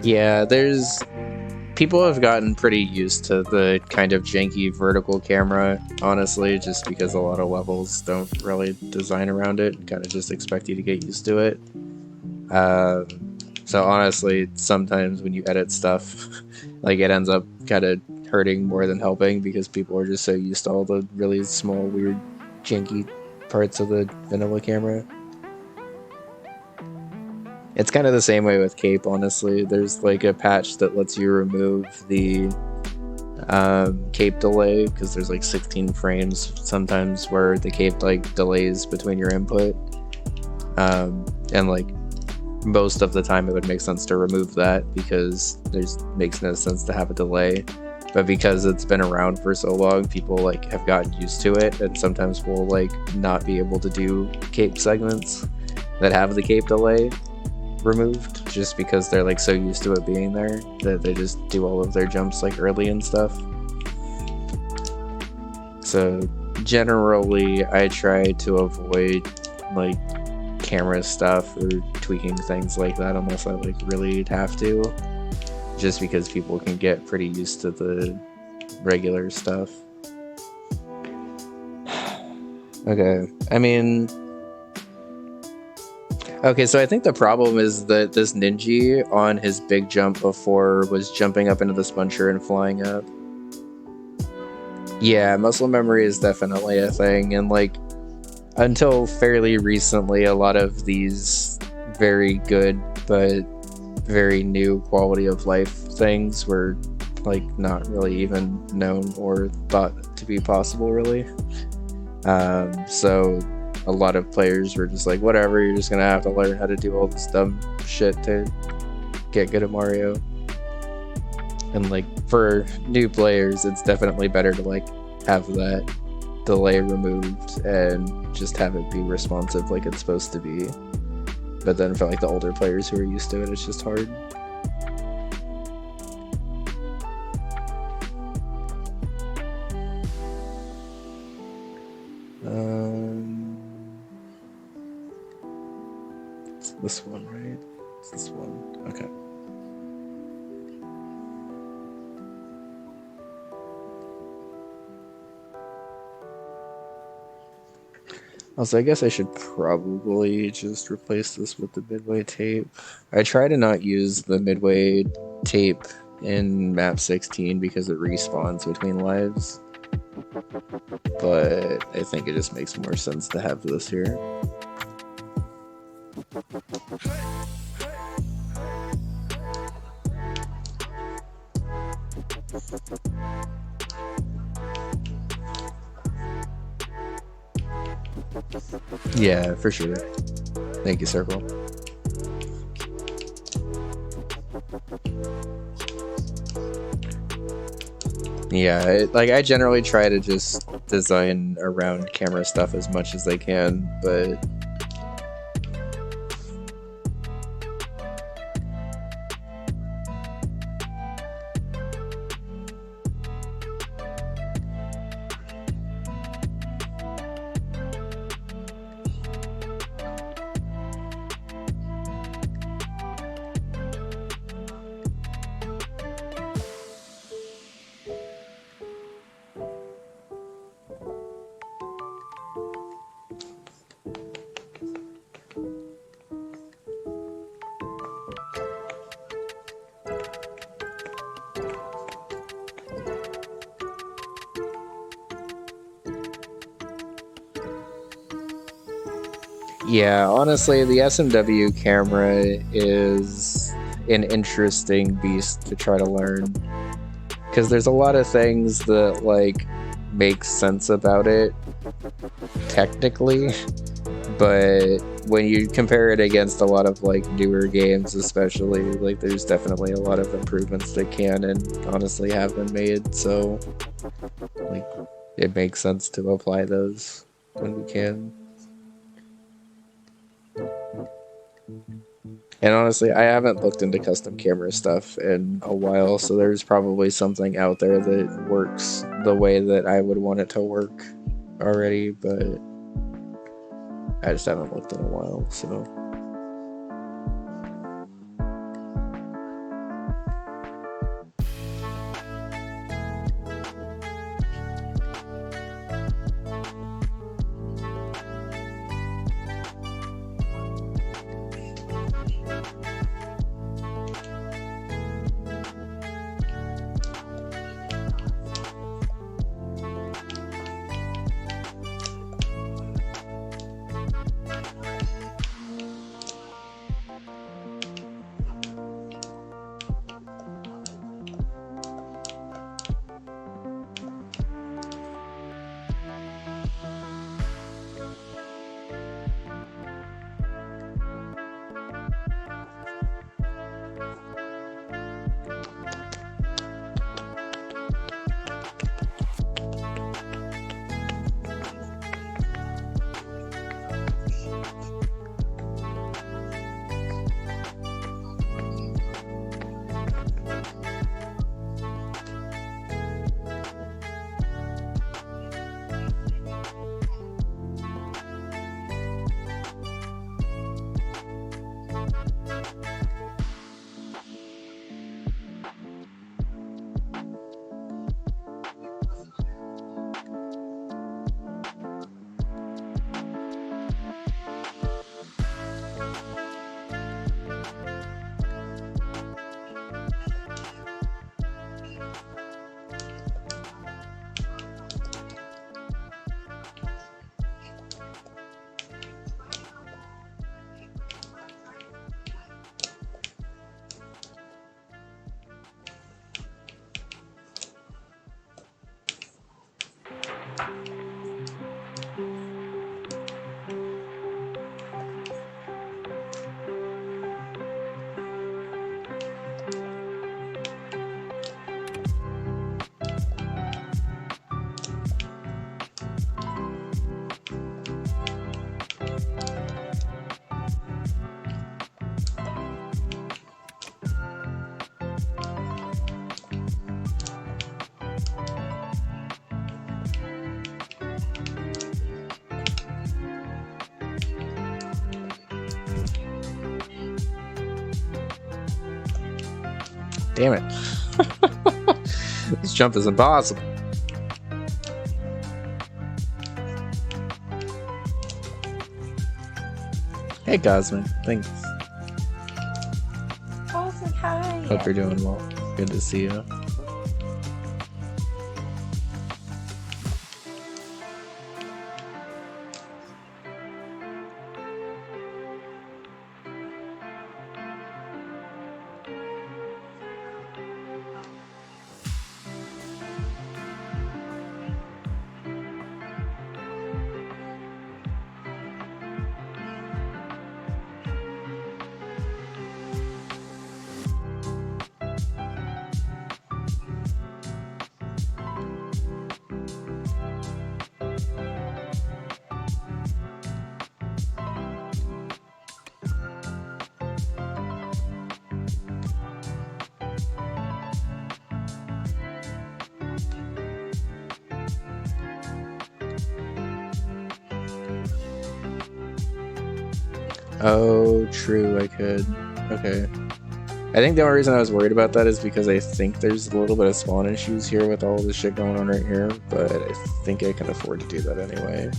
Yeah, people have gotten pretty used to the kind of janky vertical camera, honestly, just because a lot of levels don't really design around it, kind of just expect you to get used to it. So honestly, sometimes when you edit stuff, like it ends up kind of hurting more than helping because people are just so used to all the really small, weird, janky parts of the vanilla camera. It's kind of the same way with Cape, honestly. There's like a patch that lets you remove the Cape delay because there's like 16 frames sometimes where the Cape like delays between your input. And like most of the time it would make sense to remove that because makes no sense to have a delay. But because it's been around for so long, people like have gotten used to it, and sometimes we'll like not be able to do Cape segments that have the Cape delay removed just because they're like so used to it being there that they just do all of their jumps like early and stuff. So generally I try to avoid like camera stuff or tweaking things like that unless I like really have to, just because people can get pretty used to the regular stuff. Okay, I mean, okay, so I think the problem is that this Ninja on his big jump before was jumping up into the sponger and flying up. Yeah, muscle memory is definitely a thing, and like until fairly recently, a lot of these very good but very new quality of life things were like not really even known or thought to be possible, really. So a lot of players were just like, whatever, you're just gonna have to learn how to do all this dumb shit to get good at Mario. And like for new players, it's definitely better to like have that delay removed and just have it be responsive like it's supposed to be. But then for like the older players who are used to it, it's just hard. It's this one, right? It's this one. Okay. Also, I guess I should probably just replace this with the midway tape. I try to not use the midway tape in map 16 because it respawns between lives. But I think it just makes more sense to have this here. Yeah, for sure. Thank you, Circle. Yeah, I generally try to just design around camera stuff as much as I can, but Yeah, honestly, the SMW camera is an interesting beast to try to learn. Because there's a lot of things that, like, make sense about it, technically. But when you compare it against a lot of, like, newer games especially, like, there's definitely a lot of improvements that can and honestly have been made. So, like, it makes sense to apply those when we can. And honestly, I haven't looked into custom camera stuff in a while, so there's probably something out there that works the way that I would want it to work already, but I just haven't looked in a while, so. Damn it. This jump is impossible. Hey, Gosman. Thanks. Cosmic hi. Hope you're doing well. Good to see you. Oh, true, I could. Okay. I think the only reason I was worried about that is because I think there's a little bit of spawn issues here with all this shit going on right here, but I think I can afford to do that anyway.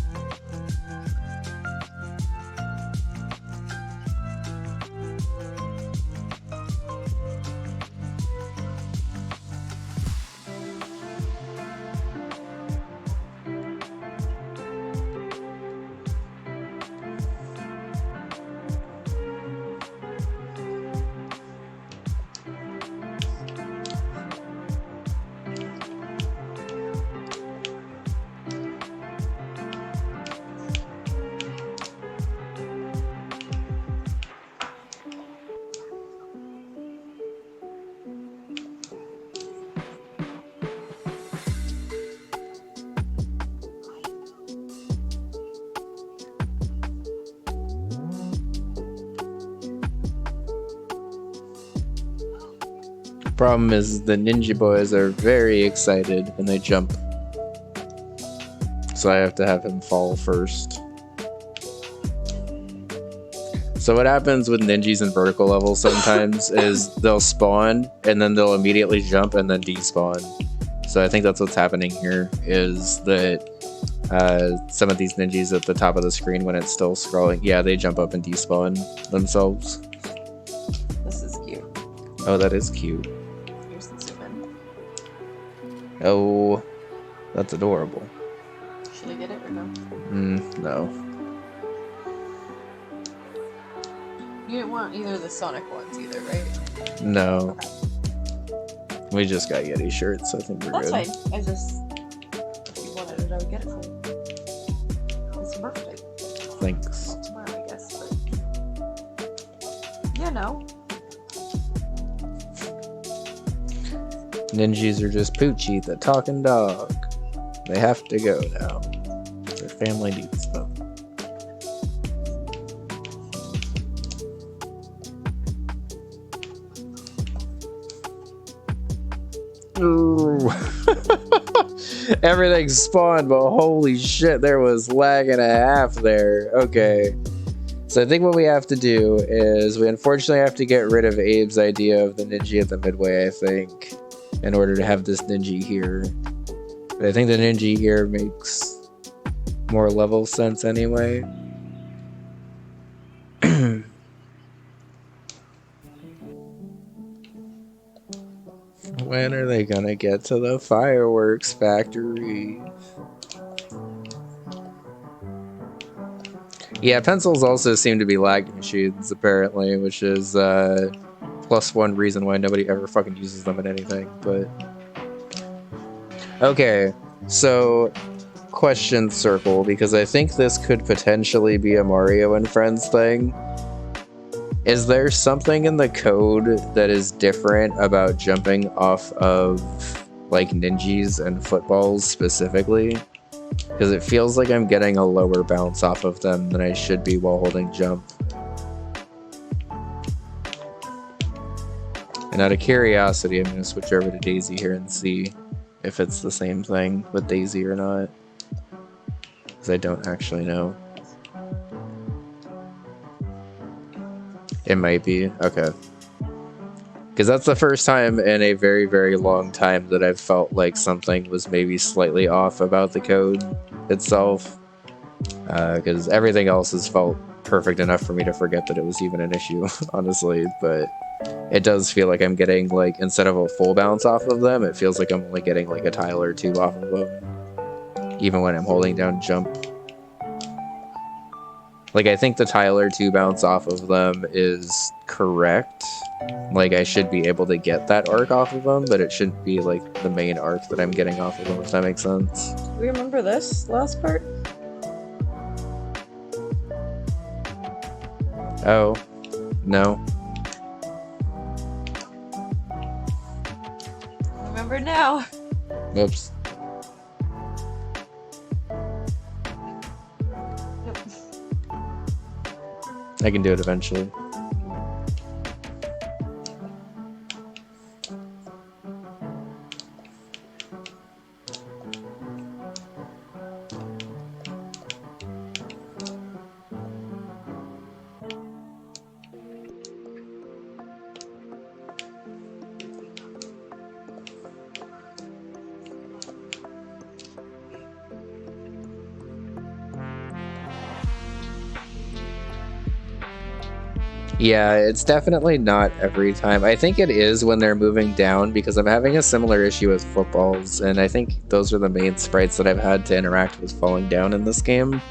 Problem is, the ninja boys are very excited when they jump. So I have to have him fall first. So what happens with ninjas in vertical levels sometimes is they'll spawn and then they'll immediately jump and then despawn. So I think that's what's happening here, is that some of these ninjas at the top of the screen when it's still scrolling, yeah, they jump up and despawn themselves. This is cute. Oh, that is cute. Here's the zoom in. Oh, that's adorable. Should I get it or no? No. You didn't want either of the Sonic ones either, right? No. We just got Yeti shirts, so I think we're That's good. fine. I just, if you wanted it, I would get it for you. It's your birthday. Thanks. Tomorrow, I guess, but... Yeah, no. Ninjas are just Poochie, the talking dog. They have to go now. Their family needs them. Ooh. Everything spawned, but holy shit, there was lag and a half there. Okay. So I think what we have to do is we unfortunately have to get rid of Abe's idea of the ninja at the midway, I think, in order to have this ninja here. But I think the ninja here makes more level sense anyway. When are they gonna get to the fireworks factory? Yeah, pencils also seem to be lag machines, apparently, which is plus one reason why nobody ever fucking uses them in anything, but... Okay, so... Question circle, because I think this could potentially be a Mario and Friends thing. Is there something in the code that is different about jumping off of, like, ninjas and footballs specifically? Because it feels like I'm getting a lower bounce off of them than I should be while holding jump. And out of curiosity, I'm going to switch over to Daisy here and see if it's the same thing with Daisy or not. Because I don't actually know. It might be. Okay. Because that's the first time in a very, very long time that I've felt like something was maybe slightly off about the code itself. Because everything else has felt perfect enough for me to forget that it was even an issue, honestly. But it does feel like I'm getting, like, instead of a full bounce off of them, it feels like I'm only getting, like, a tile or two off of them. Even when I'm holding down jump. Like, I think the tile or two bounce off of them is correct. Like, I should be able to get that arc off of them, but it shouldn't be, like, the main arc that I'm getting off of them, if that makes sense. Do we remember this last part? Oh. No. Remember now. Oops. I can do it eventually. Yeah, it's definitely not every time. I think it is when they're moving down, because I'm having a similar issue with footballs, and I think those are the main sprites that I've had to interact with falling down in this game.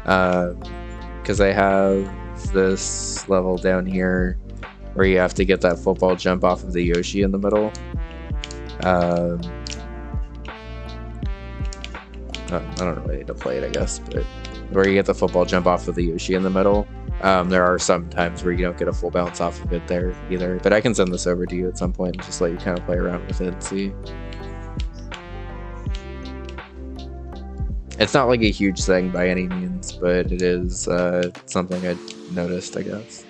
Because I have this level down here where you have to get that football jump off of the Yoshi in the middle. I don't really need to play it, I guess, but where you get the football jump off of the Yoshi in the middle. There are some times where you don't get a full bounce off of it there either, but I can send this over to you at some point and just let you kind of play around with it and see. It's not like a huge thing by any means, but it is something I noticed, I guess.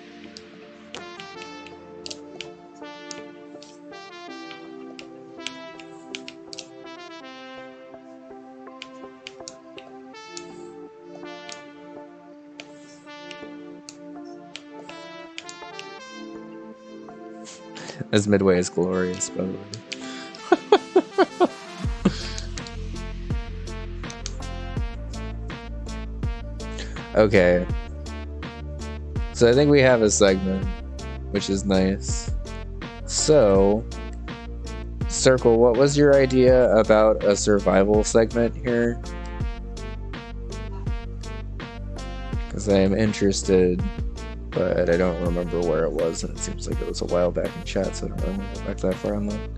As Midway is glorious, by the way. Okay. So I think we have a segment, which is nice. So, Circle, what was your idea about a survival segment here? Because I am interested, but I don't remember where it was, and it seems like it was a while back in chat, so I don't really want to go back that far on that.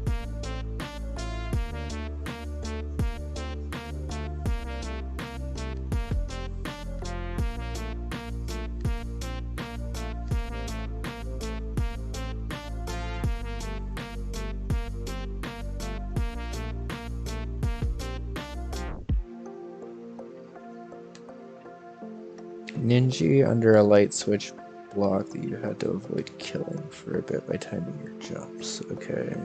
Ninja under a light switch block that you had to avoid killing for a bit by timing your jumps. Okay.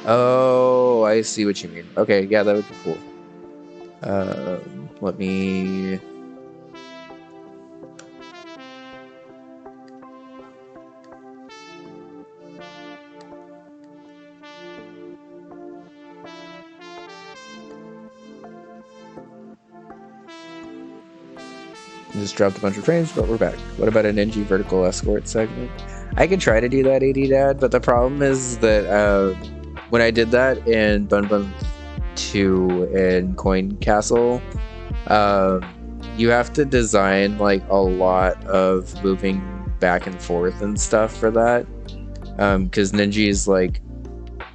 Oh, I see what you mean. Okay, yeah, that would be cool. Let me... Just dropped a bunch of frames, but we're back. What about a Ninja vertical escort segment? I could try to do that, AD Dad, but the problem is that when I did that in Bunbun 2 and Coin Castle, you have to design like a lot of moving back and forth and stuff for that, because Ninjas like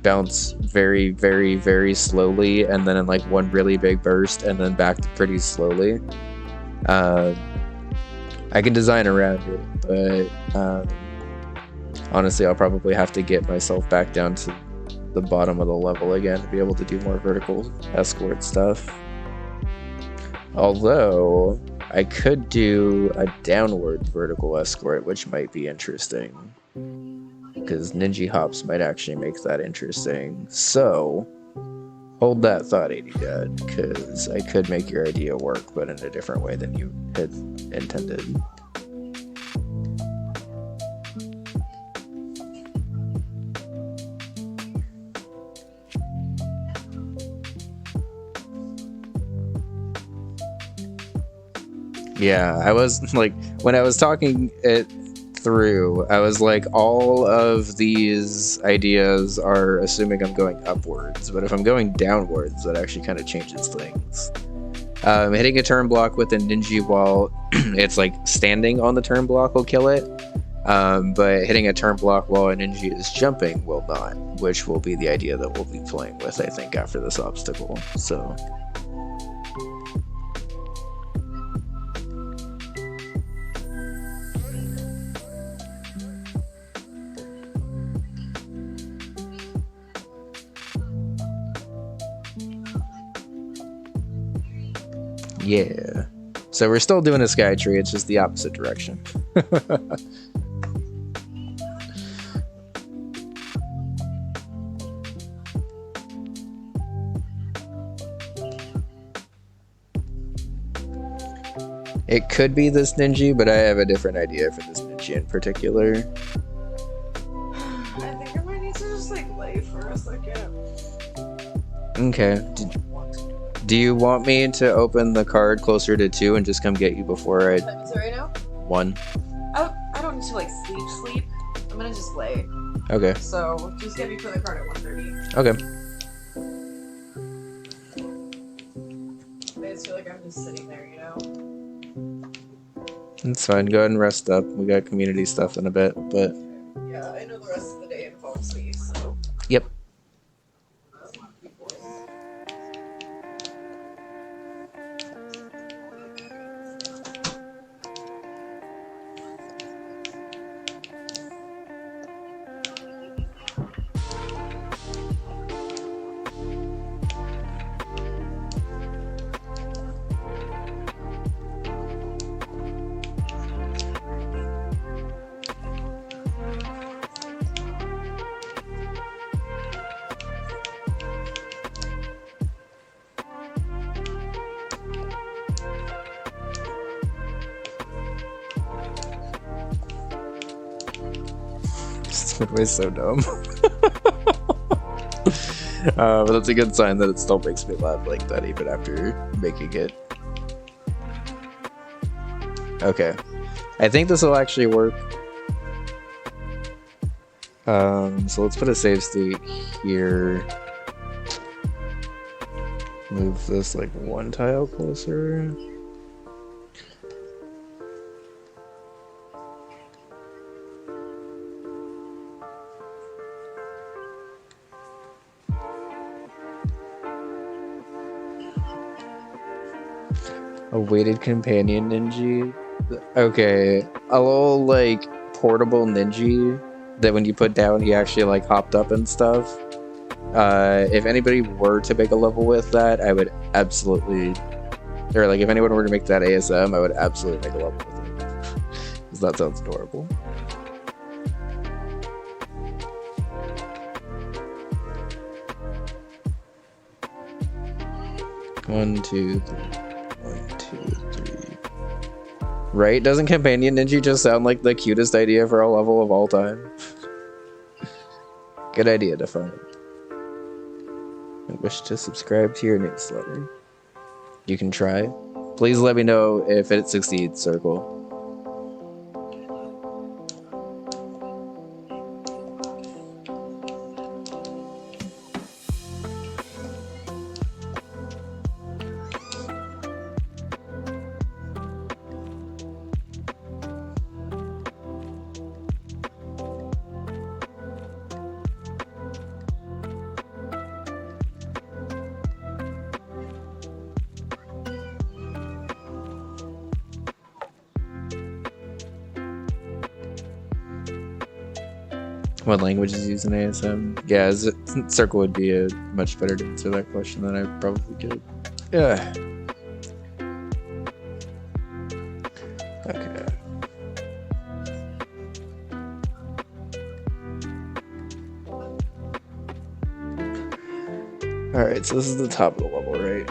bounce very, very, very slowly, and then in like one really big burst, and then back pretty slowly. I can design around it, but honestly, I'll probably have to get myself back down to the bottom of the level again to be able to do more vertical escort stuff. Although, I could do a downward vertical escort, which might be interesting, because Ninja Hops might actually make that interesting. So, hold that thought, AD Dad, because I could make your idea work, but in a different way than you had intended. Yeah, I was like, when I was talking it through, I was like, all of these ideas are assuming I'm going upwards, but if I'm going downwards, that actually kind of changes things. Hitting a turn block with a Ninja while it's like standing on the turn block will kill it, but hitting a turn block while a Ninja is jumping will not, which will be the idea that we'll be playing with, I think, after this obstacle. So yeah. So we're still doing a sky tree, it's just the opposite direction. It could be this Ninja, but I have a different idea for this Ninja in particular. I think I might need to just like lay for a second. Okay. Do you want me to open the card closer to 2 and just come get you before I... What time is it right now? 1. I don't need to like sleep. I'm gonna just lay. Okay. So just get me for the card at 1:30. Okay. I just feel like I'm just sitting there, you know? It's fine. Go ahead and rest up. We got community stuff in a bit, but... Yeah, I know the rest of the day involves me, so... Yep. Midway's so dumb. But that's a good sign that it still makes me laugh like that even after making it. Okay. I think this will actually work. So let's put a save state here. Move this like one tile closer. A weighted companion ninja. Okay, a little like portable ninja that when you put down he actually like hopped up and stuff. If anybody were to make a level with that, I would absolutely, or like if anyone were to make that ASM, I would absolutely make a level with it. Because that sounds adorable. One, two, three. Right? Doesn't Companion Ninja just sound like the cutest idea for a level of all time? Good idea, Define. I wish to subscribe to your newsletter. You can try. Please let me know if it succeeds, Circle. What language is used in ASM? Yeah, Circle would be a much better to answer that question than I probably could. Yeah. Okay. Alright, so this is the top of the level, right?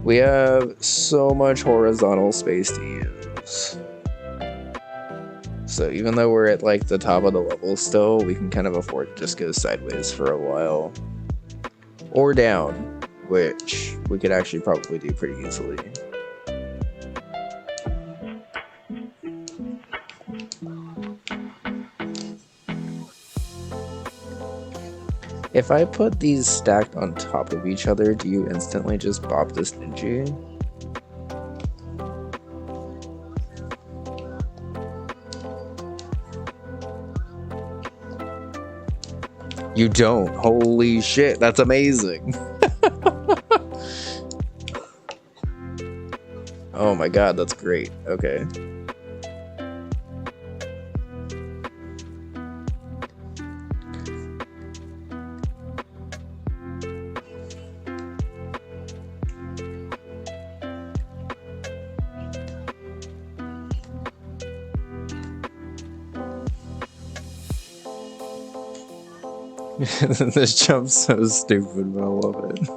We have so much horizontal space to use. So even though we're at like the top of the level still, we can kind of afford to just go sideways for a while. Or down, which we could actually probably do pretty easily. If I put these stacked on top of each other, do you instantly just bop this ninja? You don't. Holy shit, that's amazing. Oh my god, that's great. Okay. This jump's so stupid, but I love it.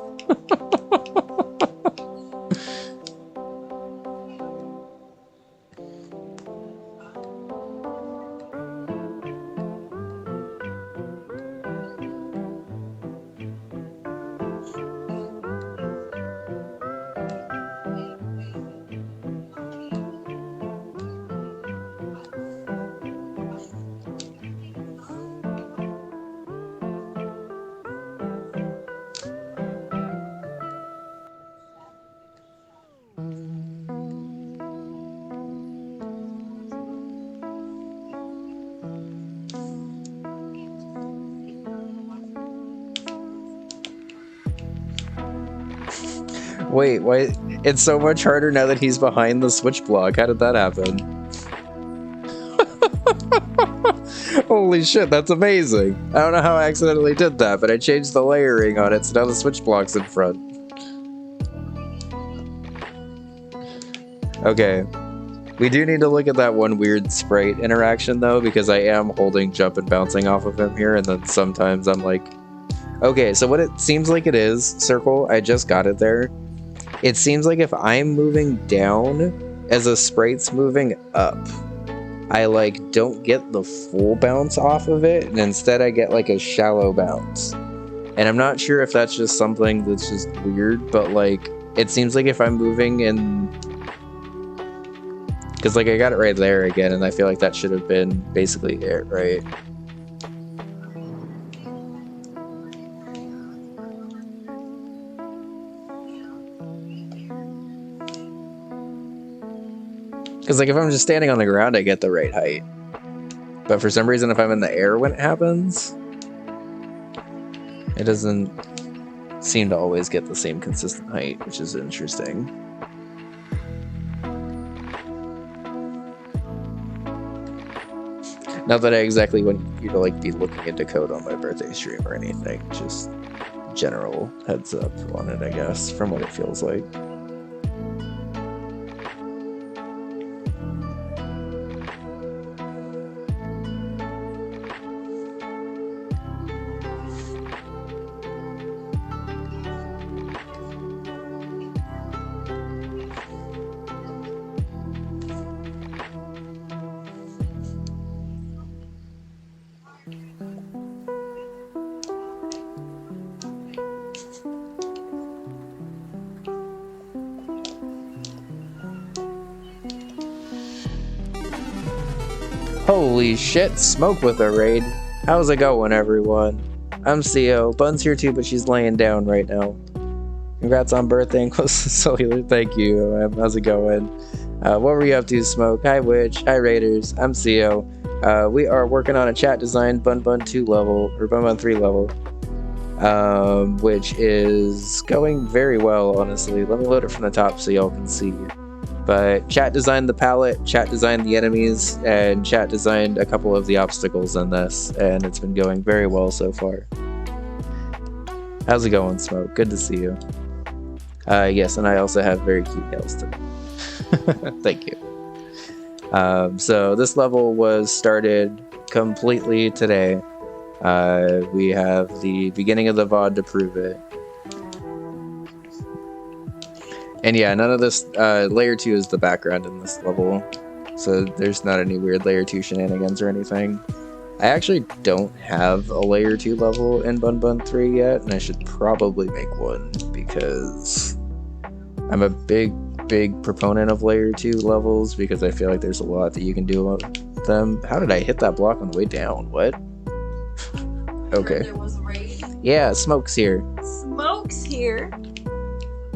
Wait, why? It's so much harder now that he's behind the switch block. How did that happen? Holy shit, that's amazing. I don't know how I accidentally did that, but I changed the layering on it, so now the switch block's in front. Okay. We do need to look at that one weird sprite interaction, though, because I am holding jump and bouncing off of him here, and then sometimes I'm like... Okay, so what it seems like it is, Circle, I just got it there. It seems like if I'm moving down as a sprite's moving up. I like don't get the full bounce off of it, and instead I get like a shallow bounce. And I'm not sure if that's just something that's just weird, but like it seems like if I'm moving in, because like I got it right there again, and I feel like that should have been basically it, right? Because like if I'm just standing on the ground, I get the right height. But for some reason, if I'm in the air when it happens, it doesn't seem to always get the same consistent height, which is interesting. Not that I exactly want you to like be looking into code on my birthday stream or anything, just general heads up on it, I guess, from what it feels like. Holy shit, smoke with a raid. How's it going, everyone? I'm CO. Bun's here too, but she's laying down right now. Congrats on birthday and close to cellular. Thank you. How's it going? What were you up to, Smoke? Hi, Witch. Hi, Raiders. I'm CO. We are working on a chat design Bunbun 2 level, or Bunbun 3 level, which is going very well, honestly. Let me load it from the top so y'all can see. But chat designed the palette, chat designed the enemies, and chat designed a couple of the obstacles in this, and it's been going very well so far. How's it going, Smoke? Good to see you. Yes, and I also have very cute nails too. Thank you. So this level was started completely today. We have the beginning of the VOD to prove it. And yeah, none of this, layer 2 is the background in this level, so there's not any weird layer 2 shenanigans or anything. I actually don't have a layer 2 level in Bunbun 3 yet, and I should probably make one, because I'm a big proponent of layer 2 levels, because I feel like there's a lot that you can do with them. How did I hit that block on the way down? What? Okay. There was a raid. Yeah, Smoke's here. Smoke's here.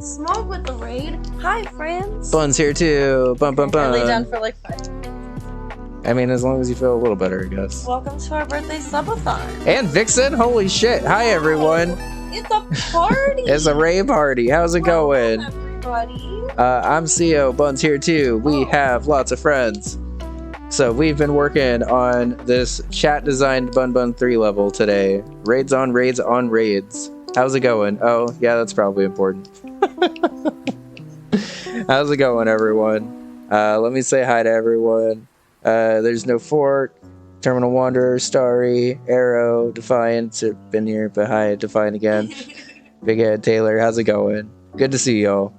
Smoke with the raid. Hi, friends. Bun's here too. Bun. I lay down for like 5. I mean, as long as you feel a little better, I guess. Welcome to our birthday subathon. And Vixen, holy shit. Hi, everyone. It's a party. It's a rave party. How's it going? Everybody. I'm CO. Bun's here too. We have lots of friends. So we've been working on this chat-designed Bunbun 3 level today. Raids on raids on raids. How's it going? Oh, yeah, that's probably important. How's it going, everyone? Let me say hi to everyone. There's no Fork, Terminal Wanderer, Starry, Arrow, Defiant, been here, but hi, Defiant again. Big Head Taylor, how's it going? Good to see y'all.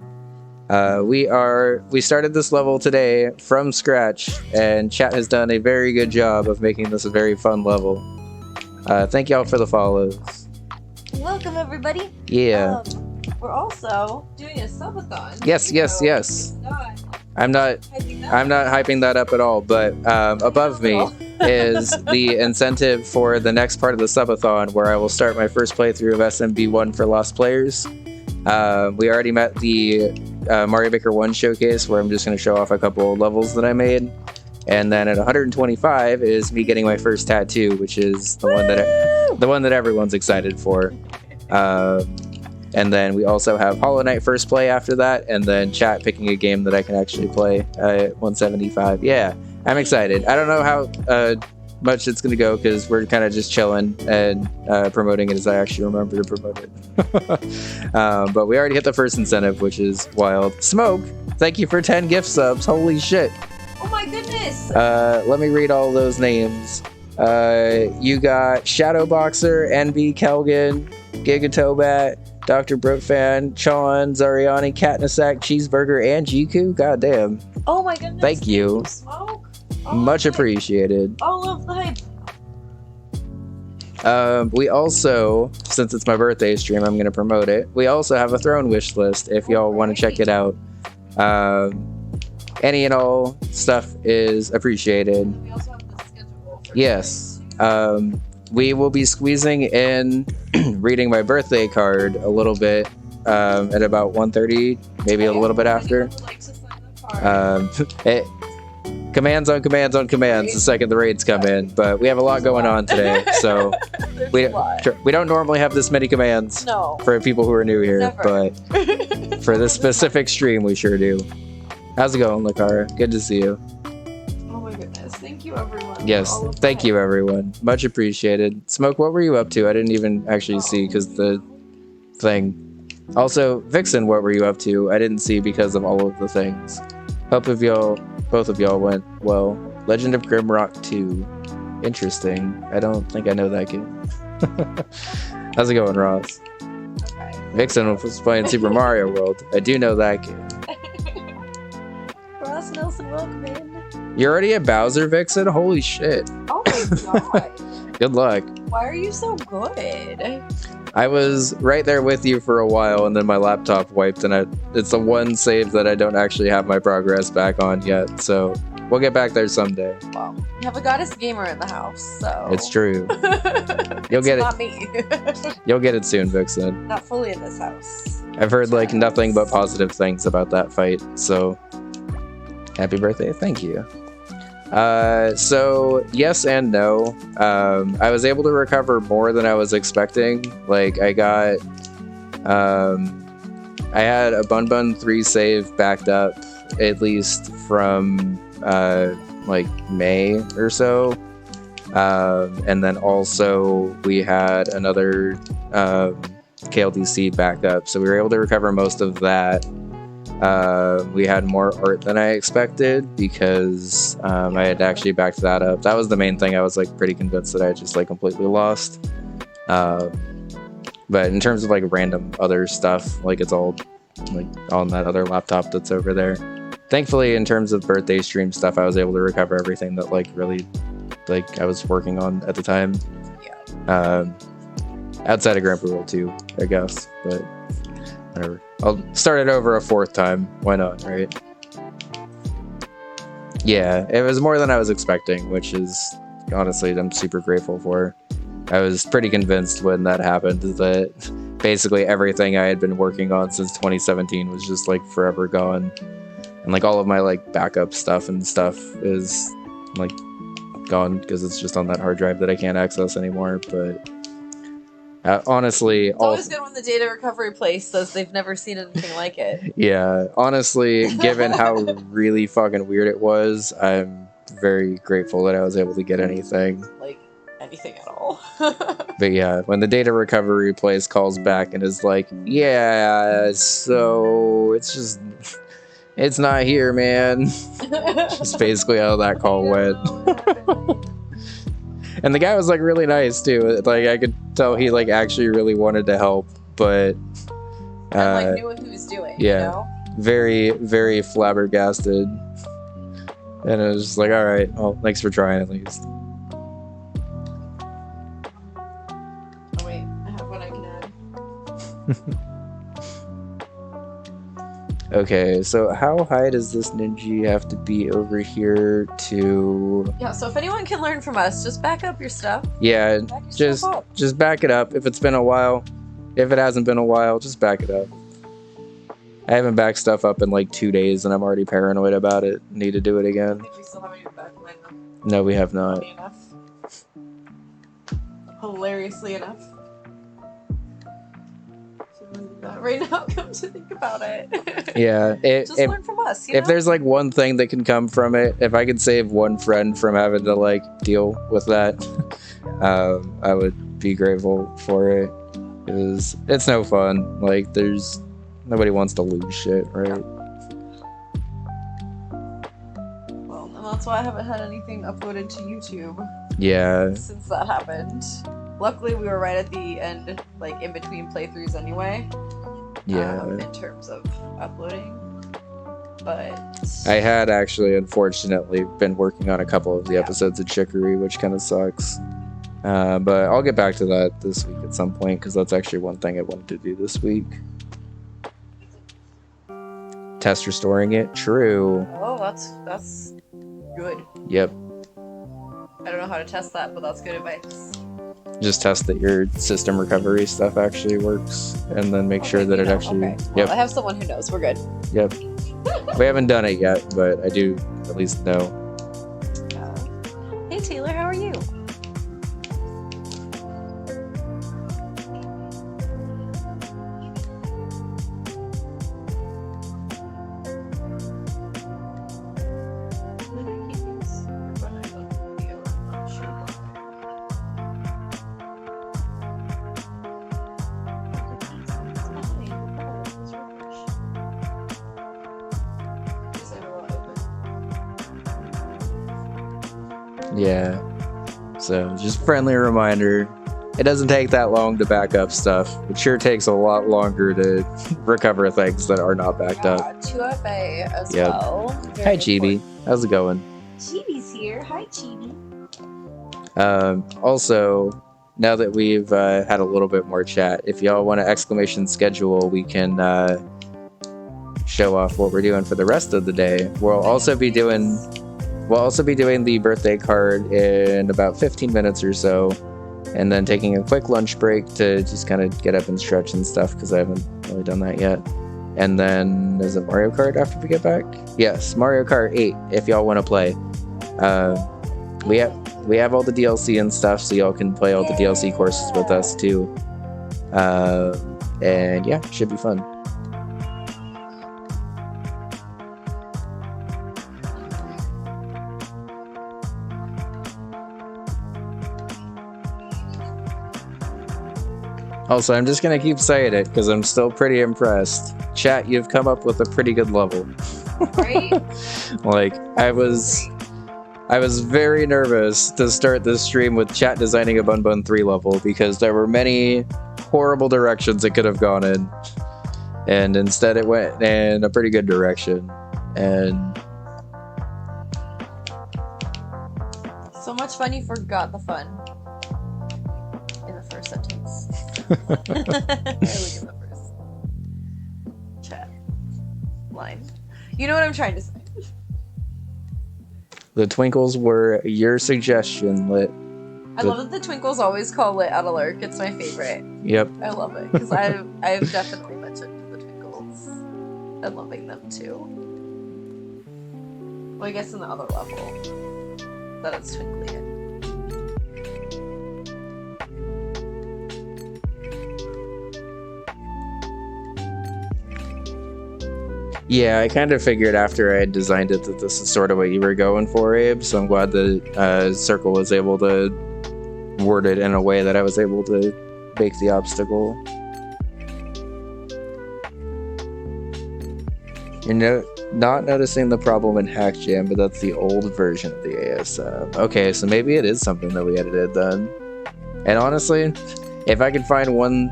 We started this level today from scratch, and chat has done a very good job of making this a very fun level. Thank y'all for the follows. Welcome, everybody. Yeah. We're also doing a subathon. Yes. I'm not hyping that up at all, but above me is the incentive for the next part of the subathon, where I will start my first playthrough of SMB1 for Lost Players. We already met the Mario Maker 1 showcase, where I'm just going to show off a couple of levels that I made. And then at 125 is me getting my first tattoo, which is the one that everyone's excited for. And then we also have Hollow Knight first play after that, and then chat picking a game that I can actually play at 175. Yeah, I'm excited. I don't know how much it's going to go, because we're kind of just chilling and promoting it as I actually remember to promote it. But we already hit the first incentive, which is wild. Smoke, thank you for 10 gift subs. Holy shit. Oh my goodness. Let me read all those names. You got Shadowboxer, NB Kelgan, Gigatobat, Dr. Brotfan, Chon, Zariani, Katnasak, Cheeseburger, and Jiku. Goddamn. Oh my goodness. Thank you. Smoke. Much appreciated. All of the hype. We also, since it's my birthday stream, I'm going to promote it. We also have a throne wish list if y'all want to check it out. Any and all stuff is appreciated. We also have the schedule. Yes. We will be squeezing in reading my birthday card a little bit at about 1:30, maybe a little bit after. Commands on commands on commands the second the raids come in, but we have a lot going on today, so we don't normally have this many commands for people who are new here, but for this specific stream we sure do. How's it going, Lakara? Good to see you. Oh my goodness, thank you everyone. Yes, thank you everyone. Much appreciated. Smoke, what were you up to? I didn't even actually see because the thing. Also, Vixen, what were you up to? I didn't see because of all of the things. Hope of y'all, both of y'all went well. Legend of Grimrock 2. Interesting. I don't think I know that game. How's it going, Ross? Okay. Vixen was playing Super Mario World. I do know that game. Ross Nelson, welcome in. You're already at Bowser, Vixen? Holy shit. Oh my god. Good luck. Why are you so good? I was right there with you for a while, and then my laptop wiped, and it's the one save that I don't actually have my progress back on yet, so we'll get back there someday. Well, you have a goddess gamer in the house, so... It's true. You'll get it. Not me. You'll get it soon, Vixen. Not fully in this house. I've heard, like, nothing but positive things about that fight, so... Happy birthday. Thank you. So yes and no. I was able to recover more than I was expecting. Like I had a Bunbun 3 save backed up at least from like May or so. And then also we had another KLDC backed up. So we were able to recover most of that. We had more art than I expected because I had actually backed that up. That was the main thing. I was like pretty convinced that I just like completely lost. But in terms of like random other stuff, like it's all like on that other laptop that's over there. Thankfully, in terms of birthday stream stuff, I was able to recover everything that like really like I was working on at the time. Yeah. Outside of Grandpa World 2, I guess, but whatever. I'll start it over a 4th time. Why not, right? Yeah, it was more than I was expecting, which is honestly I'm super grateful for. I was pretty convinced when that happened that basically everything I had been working on since 2017 was just like forever gone. And like all of my like backup stuff and stuff is like gone because it's just on that hard drive that I can't access anymore, but honestly, it's always good when the data recovery place says they've never seen anything like it. Yeah, honestly, given how really fucking weird it was, I'm very grateful that I was able to get anything. Like, anything at all. But yeah, when the data recovery place calls back and is like, yeah, so it's not here, man. Just basically how that call went. And the guy was like really nice too. Like I could tell he like actually really wanted to help, but and like knew what he was doing. Yeah, you know? very, very flabbergasted. And it was just like, all right, well, thanks for trying at least. Oh wait, I have what I can add. Okay, so how high does this ninja have to be over here to... Yeah, so if anyone can learn from us, just back up your stuff. Yeah, Back your stuff up. just back it up. If it's been a while, if it hasn't been a while, just back it up. I haven't backed stuff up in like 2 days and I'm already paranoid about it. Need to do it again. I think we still haven't even back line them. No, we have not. Funny enough. Hilariously enough. Right now, come to think about it. Yeah, just learn from us. You know? If there's like one thing that can come from it, if I could save one friend from having to like deal with that, I would be grateful for it. Because it's no fun. Like, nobody wants to lose shit, right? Well, and that's why I haven't had anything uploaded to YouTube. Yeah. Since that happened. Luckily, we were right at the end, like in between playthroughs anyway. Yeah. In terms of uploading. but I had actually, unfortunately, been working on a couple of the episodes of Chicory, which kind of sucks. But I'll get back to that this week at some point, because that's actually one thing I wanted to do this week. Test restoring it. True. Oh, that's good. Yep. I don't know how to test that, but that's good advice. Just test that your system recovery stuff actually works, and then make sure that it actually. Okay. Well, Yep. I have someone who knows. We're good. Yep. We haven't done it yet, but I do at least know. Hey Taylor, how are you? Yeah. So just friendly reminder. It doesn't take that long to back up stuff. It sure takes a lot longer to recover things that are not backed up. 2FA as well. Hi, Chibi. How's it going? Chibi's here. Hi, Chibi. Also, now that we've had a little bit more chat, if y'all want to exclamation schedule, we can show off what we're doing for the rest of the day. We'll also be doing the birthday card in about 15 minutes or so, and then taking a quick lunch break to just kind of get up and stretch and stuff, because I haven't really done that yet. And then, is it Mario Kart after we get back? Yes, Mario Kart 8, if y'all want to play. We have all the DLC and stuff, so y'all can play all the DLC courses with us too. And yeah, should be fun. Also, I'm just gonna keep saying it because I'm still pretty impressed. Chat, you've come up with a pretty good level. Right? Like, I was very nervous to start this stream with chat designing a Bunbun 3 level, because there were many horrible directions it could have gone in. And instead it went in a pretty good direction. And So much fun you forgot the fun. In the first sentence. I look in the first chat line. You know what I'm trying to say. the twinkles were your suggestion, Lit. I love that the twinkles always call Lit out of Lurk. It's my favorite. Yep. I love it because I've definitely mentioned the twinkles and loving them too. Well, I guess in the other level that it's twinkly in. Yeah, I kind of figured after I had designed it that this is sort of what you were going for, Abe, so I'm glad that Circle was able to word it in a way that I was able to make the obstacle. You're not noticing the problem in Hack Jam, but that's the old version of the ASM. Okay, so maybe it is something that we edited then. And honestly, if I could find one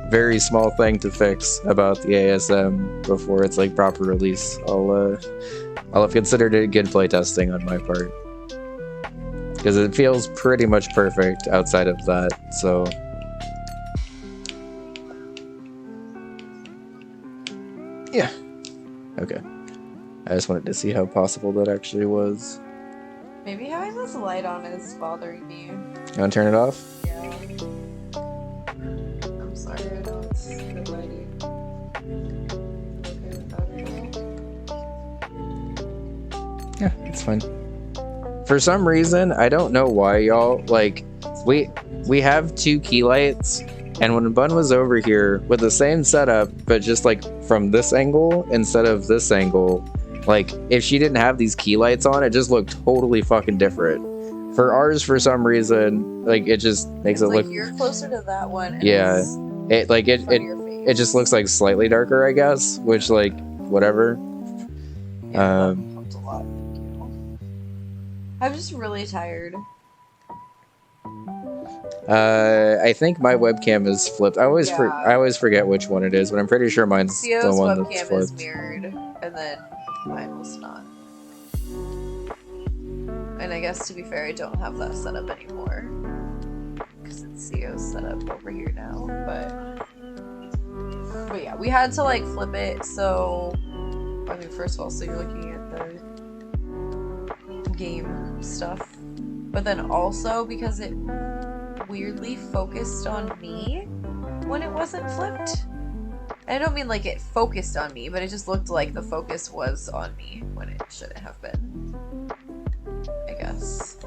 very small thing to fix about the ASM before it's like proper release, I'll have considered it good playtesting on my part, because it feels pretty much perfect outside of that. So yeah, okay. I just wanted to see how possible that actually was. Maybe having this light on is bothering me. You want to turn it off? Yeah. I'm sorry, I know it's good lighting. Okay with that at all? Yeah, it's fine. For some reason, I don't know why, y'all, like, we have two key lights, and when Bun was over here with the same setup, but just like from this angle instead of this angle, like, if she didn't have these key lights on, it just looked totally fucking different. For ours, for some reason, like, it just makes it like look... you're closer to that one. And Yeah. it's It just looks like slightly darker, I guess, which, like, whatever. Yeah, that helped a lot. I'm just really tired. I think my webcam is flipped. I always forget which one it is, but I'm pretty sure mine's Theo's the one that's webcam flipped. is mirrored. and then mine was not. And I guess, to be fair, I don't have that set up anymore. Because it's CO's set up over here now. But yeah, we had to like flip it, so... I mean, first of all, so you're looking at the game stuff. But then also, because it weirdly focused on me when it wasn't flipped. I don't mean like it focused on me, but it just looked like the focus was on me when it shouldn't have been. I guess.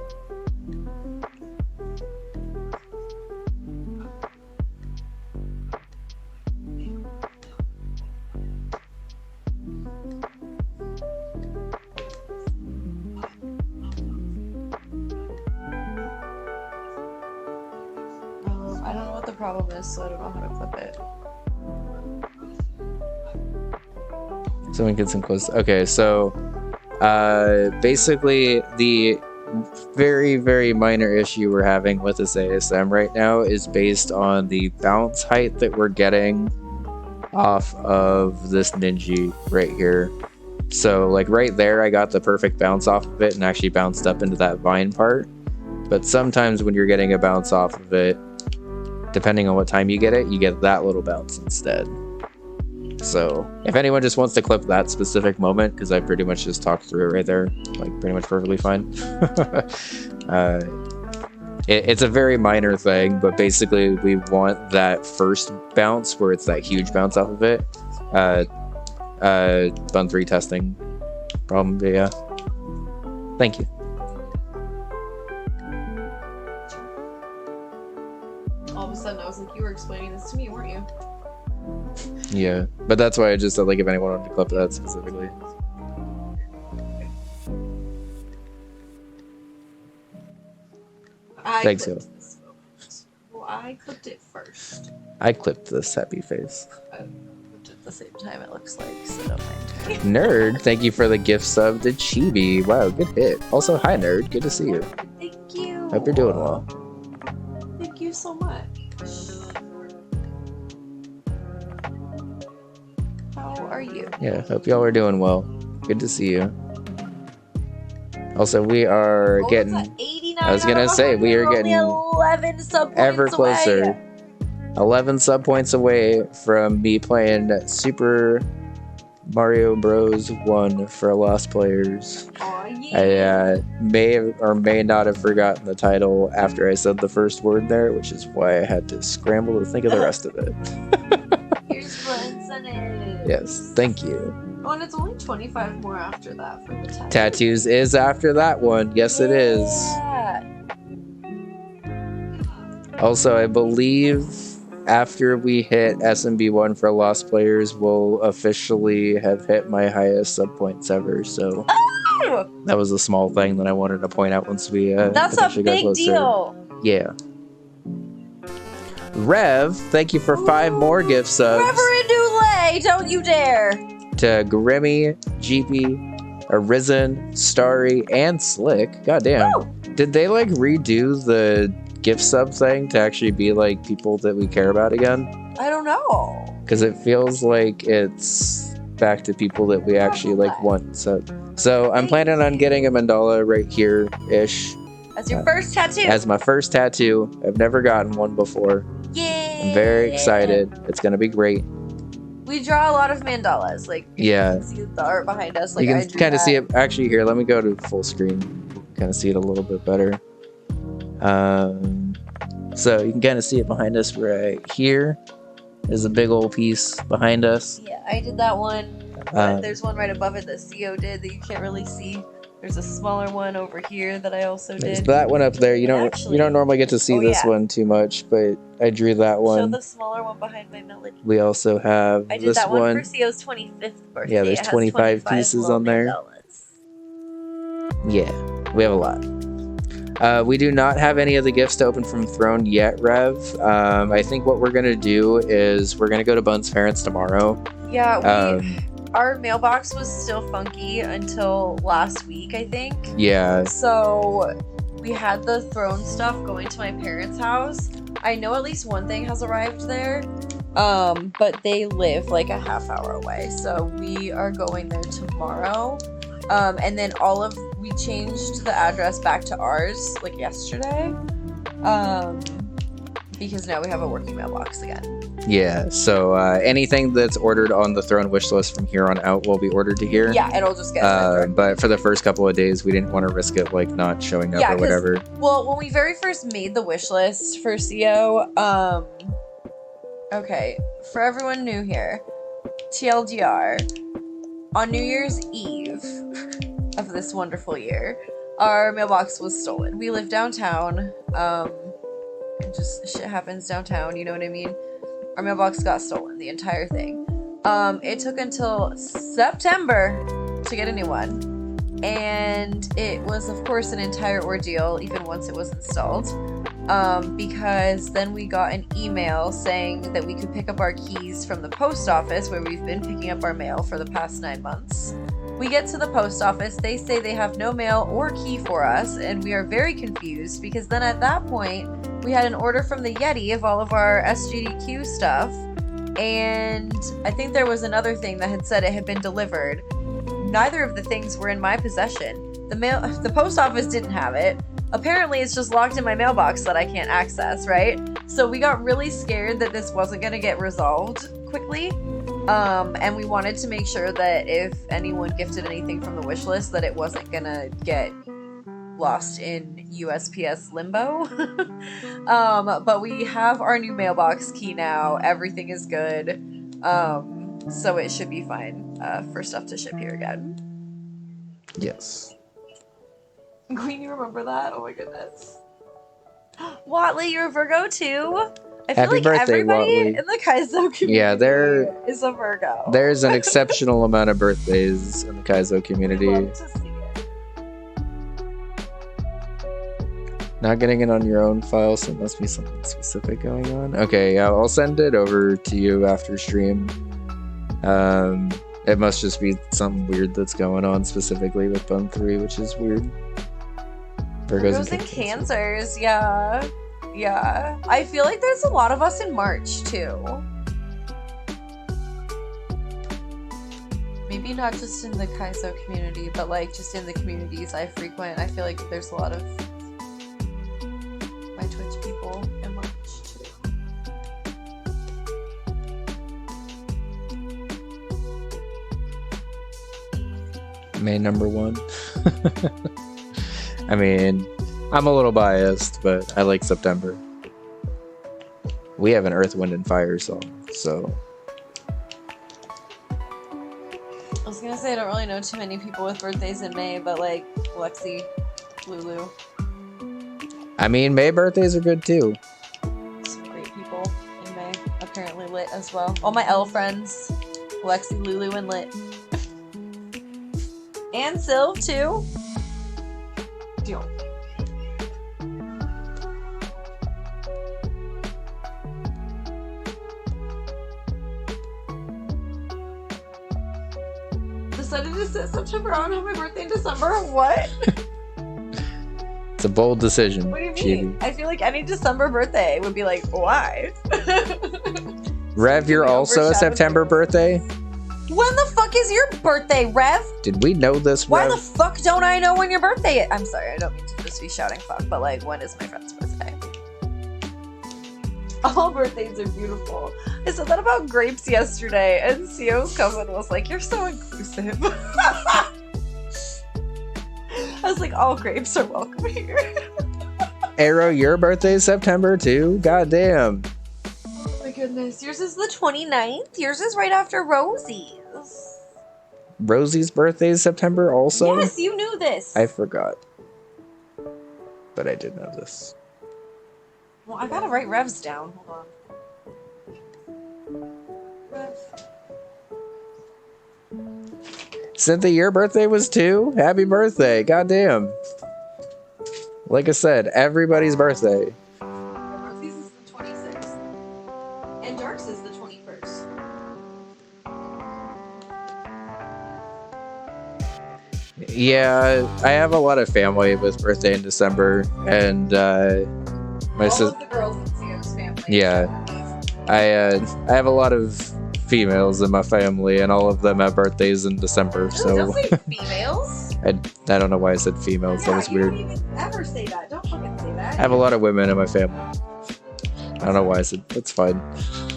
I don't know what the problem is, so I don't know how to clip it. Someone get some close. Okay, so basically the very, very minor issue we're having with this ASM right now is based on the bounce height that we're getting off of this Ninja right here. So like right there, I got the perfect bounce off of it and actually bounced up into that vine part. But sometimes when you're getting a bounce off of it, depending on what time you get it, you get that little bounce instead. So if anyone just wants to clip that specific moment, because I pretty much just talked through it right there, like pretty much perfectly fine. It's a very minor thing, but basically we want that first bounce where it's that huge bounce off of it. Bun 3 testing problem, but yeah. Thank you. All of a sudden I was like, you were explaining this to me, weren't you? Yeah, but that's why I just said like if anyone wanted to clip that specifically. Thanks, yo. Well, I clipped it first. I clipped this happy face. I clipped it at the same time, it looks like, so don't mind me. Nerd, thank you for the gift sub to Chibi. Wow, good hit. Also, hi Nerd, good to see you. Thank you. Hope you're doing well. Thank you so much. How are you? Yeah, hope y'all are doing well. Good to see you. Also, we are getting... It's at 89 I was gonna say, we are getting 11 sub points ever closer. away. 11 sub points away from me playing Super Mario Bros. 1 for Lost Players. Aw, yeah. I may or may not have forgotten the title after I said the first word there, which is why I had to scramble to think of the rest of it. Here's buttons on it. Yes, thank you. Oh, and it's only 25 more after that for the tattoo. Tattoos is after that one. Yes, it is. Yeah. Also, I believe after we hit SMB1 for Lost Players, we'll officially have hit my highest sub points ever. So Oh! that was a small thing that I wanted to point out once we That's a eventually got big closer. deal. Yeah. Rev, thank you for 5 more gift subs. Reverend Ulay, don't you dare. To Grimmy, GP, Arisen, Starry, and Slick. Goddamn. Woo! Did they like redo the gift sub thing to actually be like people that we care about again? I don't know. Because it feels like it's back to people that we actually like want. So I'm planning on getting a mandala right here ish. That's your first tattoo. As my first tattoo. I've never gotten one before. Yay! I'm very excited. It's gonna be great. We draw a lot of mandalas. Like, Yeah. you can see the art behind us. Like, You I can drew kind of that. see it. Actually, here, let me go to full screen. Kind of see it a little bit better. So you can kind of see it behind us right here. There's a big old piece behind us. Yeah, I did that one. But there's one right above it that CO did that you can't really see. There's a smaller one over here that I also There's did. that one up there. You don't Actually- normally get to see Oh, this yeah. one too much, but I drew that Show one. the smaller one behind my melody. We also have I did this that one one. for CO's 25th birthday. Yeah, there's It has 25 pieces little on there. mandalas. Yeah, we have a lot. We do not have any of the gifts to open from Throne yet, Rev. I think what we're gonna do is we're gonna go to Bun's parents tomorrow. Yeah, our mailbox was still funky until last week, I think. Yeah, So we had the throne stuff going to my parents' house. I know at least one thing has arrived there. But they live like a half hour away, so we are going there tomorrow. And then we changed the address back to ours like yesterday. Because now we have a working mailbox again. Yeah, so anything that's ordered on the Throne wish list from here on out will be ordered to here. Yeah, it'll just get sent but for the first couple of days, we didn't want to risk it like not showing up or whatever. Well, when we very first made the wish list for CO, okay, for everyone new here, TLDR, on New Year's Eve of this wonderful year, our mailbox was stolen. We live downtown, just shit happens downtown, you know what I mean? Our mailbox got stolen, the entire thing. It took until September to get a new one, and it was, of course, an entire ordeal, even once it was installed. Because then we got an email saying that we could pick up our keys from the post office where we've been picking up our mail for the past 9 months. We get to the post office, they say they have no mail or key for us, and we are very confused because then at that point, we had an order from the Yeti of all of our SGDQ stuff, and I think there was another thing that had said it had been delivered. Neither of the things were in my possession. The post office didn't have it. Apparently it's just locked in my mailbox that I can't access, right? So we got really scared that this wasn't going to get resolved quickly. And we wanted to make sure that if anyone gifted anything from the wish list that it wasn't going to get lost in USPS limbo. But we have our new mailbox key now. Everything is good. So it should be fine for stuff to ship here again. Yes. Queen, you remember that? Oh my goodness. Watley, you're a Virgo too? I feel Happy like birthday, everybody Watley. in the Kaizo community is a Virgo. There's an exceptional amount of birthdays in the Kaizo community. Love to see it. Not getting it on your own file, so it must be something specific going on. Okay, yeah, I'll send it over to you after stream. It must just be something weird that's going on specifically with Bun 3, which is weird. Virgos and Cancers, yeah. Yeah. I feel like there's a lot of us in March, too. Maybe not just in the Kaizo community, but like just in the communities I frequent. I feel like there's a lot of my Twitch people in March, too. May number 1. I mean, I'm a little biased, but I like September. We have an Earth, Wind, and Fire song, so. I was gonna say I don't really know too many people with birthdays in May, but like Lexi, Lulu. I mean, May birthdays are good too. Some great people in May. Apparently lit as well. All my L friends. Lexi, Lulu, and lit. And Sylv too. Deal. Decided to sit September on my birthday in December. What? It's a bold decision. What do you mean? I feel like any December birthday would be like, why? Rev, you're also a September birthday? When the fuck is your birthday, Rev? Did we know this, Rev? Why the fuck don't I know when your birthday is? I'm sorry, I don't mean to just be shouting fuck, but like, when is my friend's birthday? All birthdays are beautiful. I said that about grapes yesterday, and Sio's cousin was like, you're so inclusive. I was like, all grapes are welcome here. Arrow, your birthday is September too? Goddamn. Oh my goodness. Yours is the 29th? Yours is right after Rosie's. Rosie's birthday is September also? Yes, you knew this. I forgot. But I did know this. Well, I gotta write Revs down. Hold on. Rev. Cynthia, your birthday was too? Happy birthday. Goddamn. Like I said, everybody's birthday. Rosie's is the 26th. And Dark's is the 21st. Yeah, I have a lot of family with birthday in December, and my All sister. of the girls in Sio's family Yeah, I have a lot of females in my family, and all of them have birthdays in December. So Don't say females. I don't know why I said females. Yeah, That was you weird. don't even ever say that. Don't fucking say that. I have a lot of women in my family. I don't know why I said that's fine.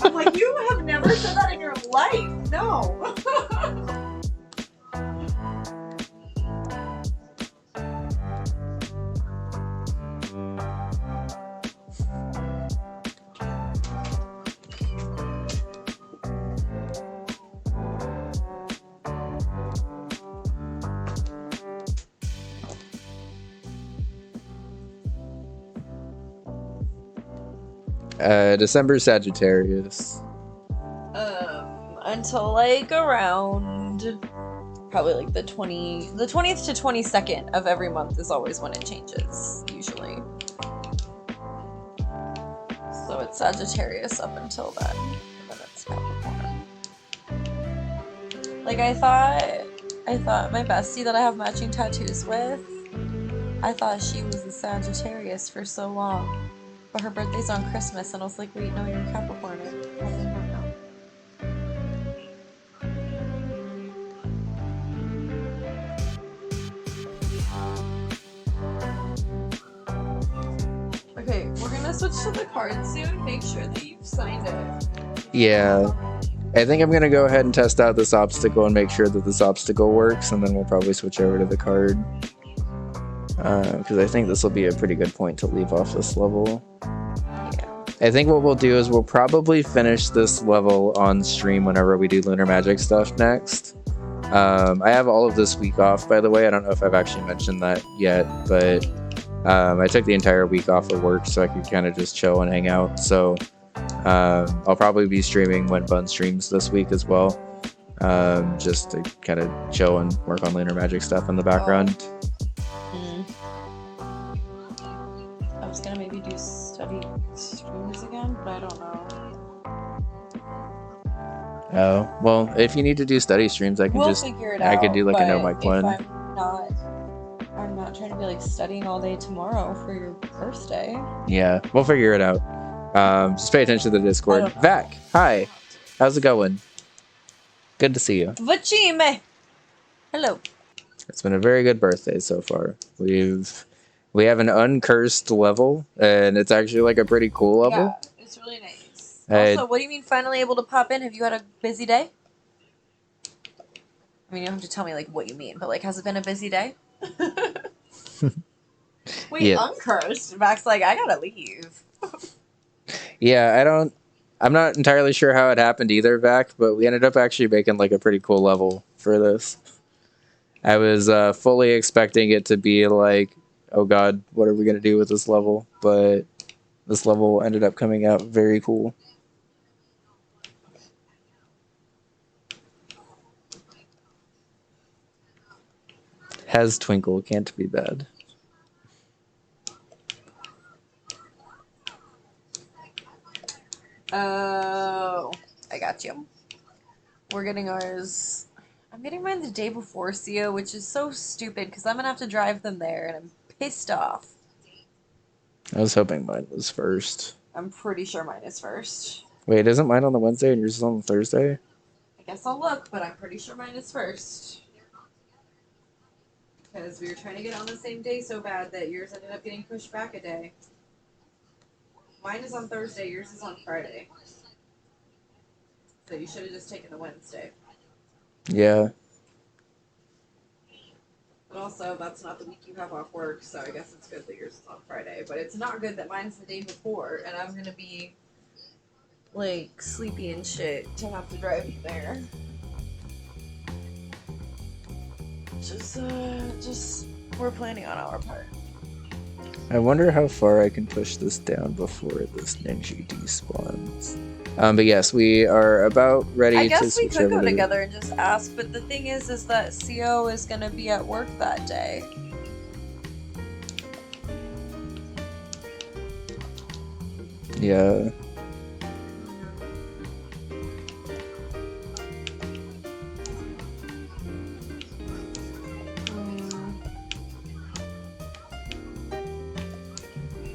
I'm like, you have never said that in your life. No. December Sagittarius. Until like around probably like the 20th to 22nd of every month is always when it changes, usually. So it's Sagittarius up until then. And then it's Capricorn. Like I thought my bestie that I have matching tattoos with, I thought she was a Sagittarius for so long. But her birthday's on Christmas, and I was like, wait, no, you're a Capricorn. I did not know. Okay, we're gonna switch to the card soon. Make sure that you've signed it. Yeah. I think I'm gonna go ahead and test out this obstacle and make sure that this obstacle works, and then we'll probably switch over to the card. Because I think this will be a pretty good point to leave off this level. Yeah. I think what we'll do is we'll probably finish this level on stream whenever we do Lunar Magic stuff next. I have all of this week off, by the way. I don't know if I've actually mentioned that yet, but I took the entire week off of work so I could kind of just chill and hang out. So I'll probably be streaming when Bun streams this week as well, just to kind of chill and work on Lunar Magic stuff in the background. I was gonna maybe do study streams again, but I don't know. Oh, well, if you need to do study streams, I can We'll just figure it out. I could do like a no but mic one. if I'm not trying to be like studying all day tomorrow for your birthday. Yeah, we'll figure it out. Just pay attention to the Discord. I don't know. Vac, hi. How's it going? Good to see you. Vachime! Hello. It's been a very good birthday so far. We have an uncursed level, and it's actually like a pretty cool level. Yeah, it's really nice. Also, what do you mean finally able to pop in? Have you had a busy day? I mean, you don't have to tell me like what you mean, but like, has it been a busy day? Wait, Yeah. uncursed? Mac's like, I gotta leave. Yeah, I'm not entirely sure how it happened either, Vac, but we ended up actually making like a pretty cool level for this. I was fully expecting it to be like, oh god, what are we gonna do with this level? But this level ended up coming out very cool. Has Twinkle, can't be bad. Oh, I got you. We're getting ours. I'm getting mine the day before CO, which is so stupid because I'm gonna have to drive them there, and I'm pissed off. I was hoping mine was first. I'm pretty sure mine is first. Wait, isn't mine on the Wednesday and yours is on the Thursday? I guess I'll look, but I'm pretty sure mine is first. Because we were trying to get on the same day so bad that yours ended up getting pushed back a day. Mine is on Thursday, yours is on Friday. So you should have just taken the Wednesday. Yeah. But also, that's not the week you have off work, so I guess it's good that yours is on Friday. But it's not good that mine's the day before, and I'm gonna be, like, sleepy and shit to have to drive you there. Just, we're planning on our part. I wonder how far I can push this down before this ninja despawns. But yes, we are about ready to I guess we switch could over go to together and just ask, but the thing is that CO is gonna be at work that day. Yeah.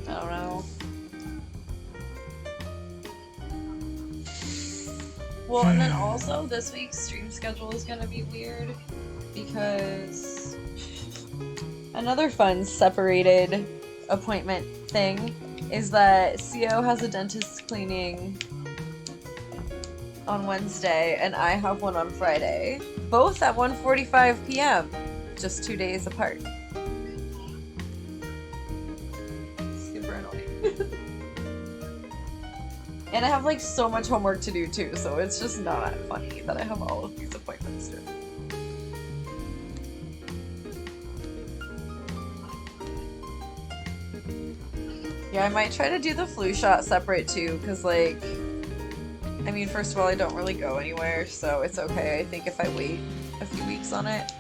I don't know. Well, and then also this week's stream schedule is gonna be weird because another fun separated appointment thing is that CO has a dentist cleaning on Wednesday and I have one on Friday. Both at 1:45 p.m. Just 2 days apart. Super annoying. And I have like so much homework to do too, so it's just not funny that I have all of these appointments too. Yeah, I might try to do the flu shot separate too, because like, I mean, first of all, I don't really go anywhere, so it's okay. I think if I wait a few weeks on it.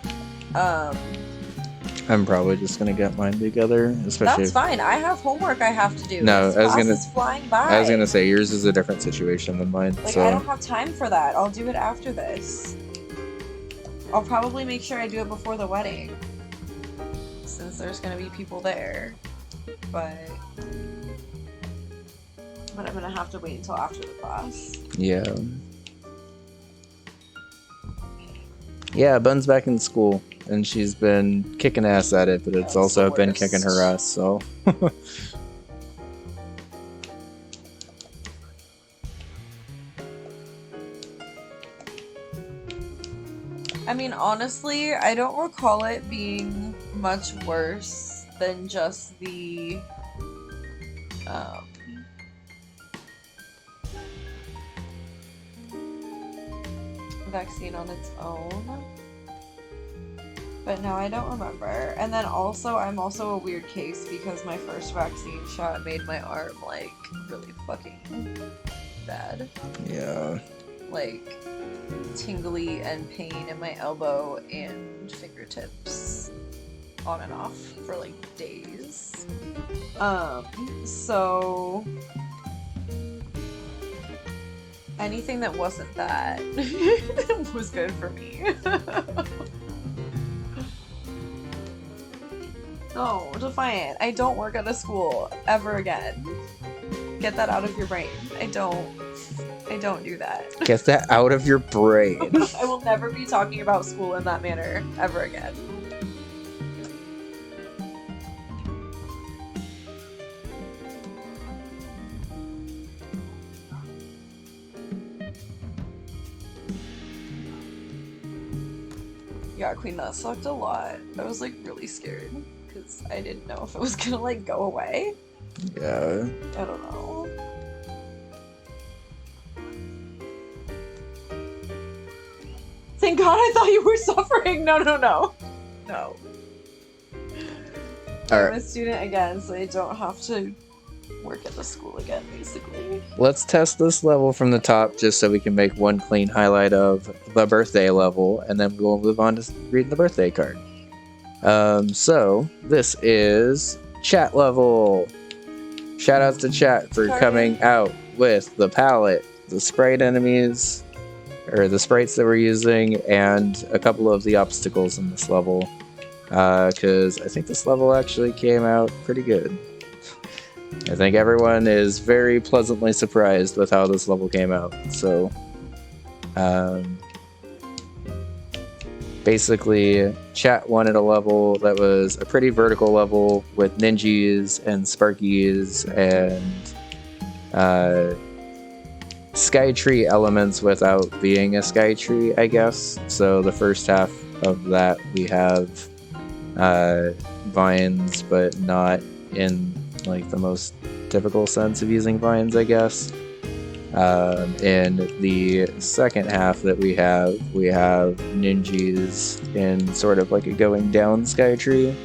I'm probably just gonna get mine together, especially. That's fine. I have homework I have to do. No, this I was class gonna. is flying by. I was gonna say yours is a different situation than mine. Like, so I don't have time for that. I'll do it after this. I'll probably make sure I do it before the wedding, since there's gonna be people there. But I'm gonna have to wait until after the class. yeah. Yeah, Bun's back in school, and she's been kicking ass at it, but it's That's also the been worst. kicking her ass, so. I mean, honestly, I don't recall it being much worse than just the vaccine on its own. But no, I don't remember. And then also, I'm also a weird case because my first vaccine shot made my arm, like, really fucking bad. Yeah. Like, tingly and pain in my elbow and fingertips on and off for, like, days. So... anything that wasn't that was good for me. No, Defiant, I don't work at a school ever again. Get that out of your brain. I don't do that. Get that out of your brain. I will never be talking about school in that manner ever again. Yeah, Queen, that sucked a lot. I was like really scared because I didn't know if it was gonna like go away. Yeah. I don't know. Thank God, I thought you were suffering. No. All I'm right. a student again, so I don't have to work at the school again, basically. Let's test this level from the top just so we can make one clean highlight of the birthday level, and then we'll move on to reading the birthday card. So this is chat level. Shout outs to chat for coming out with the palette, the sprite enemies, or the sprites that we're using, and a couple of the obstacles in this level. Because I think this level actually came out pretty good. I think everyone is very pleasantly surprised with how this level came out. So, basically, chat wanted a level that was a pretty vertical level with ninjas and sparkies and Skytree elements without being a Skytree, I guess. So the first half of that we have vines, but not in like the most typical sense of using vines, I guess. In the second half that we have ninjas in sort of like a going down Skytree.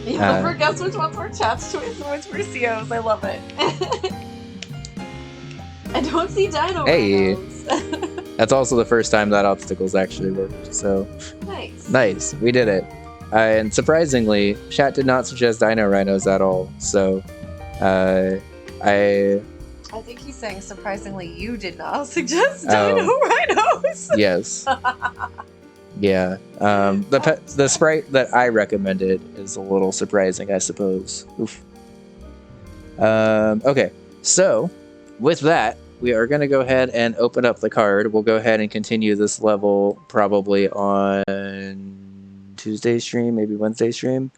You never guess which ones were chat's choice and which were CO's. I love it. I don't see dino Hey. rhinos. That's also the first time that obstacles actually worked, so nice, we did it. And surprisingly, chat did not suggest dino rhinos at all, so I think he's saying surprisingly you did not suggest dino rhinos. yes. Yeah. The sprite that I recommended is a little surprising, I suppose. Oof. Okay, so with that, we are going to go ahead and open up the card. We'll go ahead and continue this level probably on Tuesday stream, maybe Wednesday stream.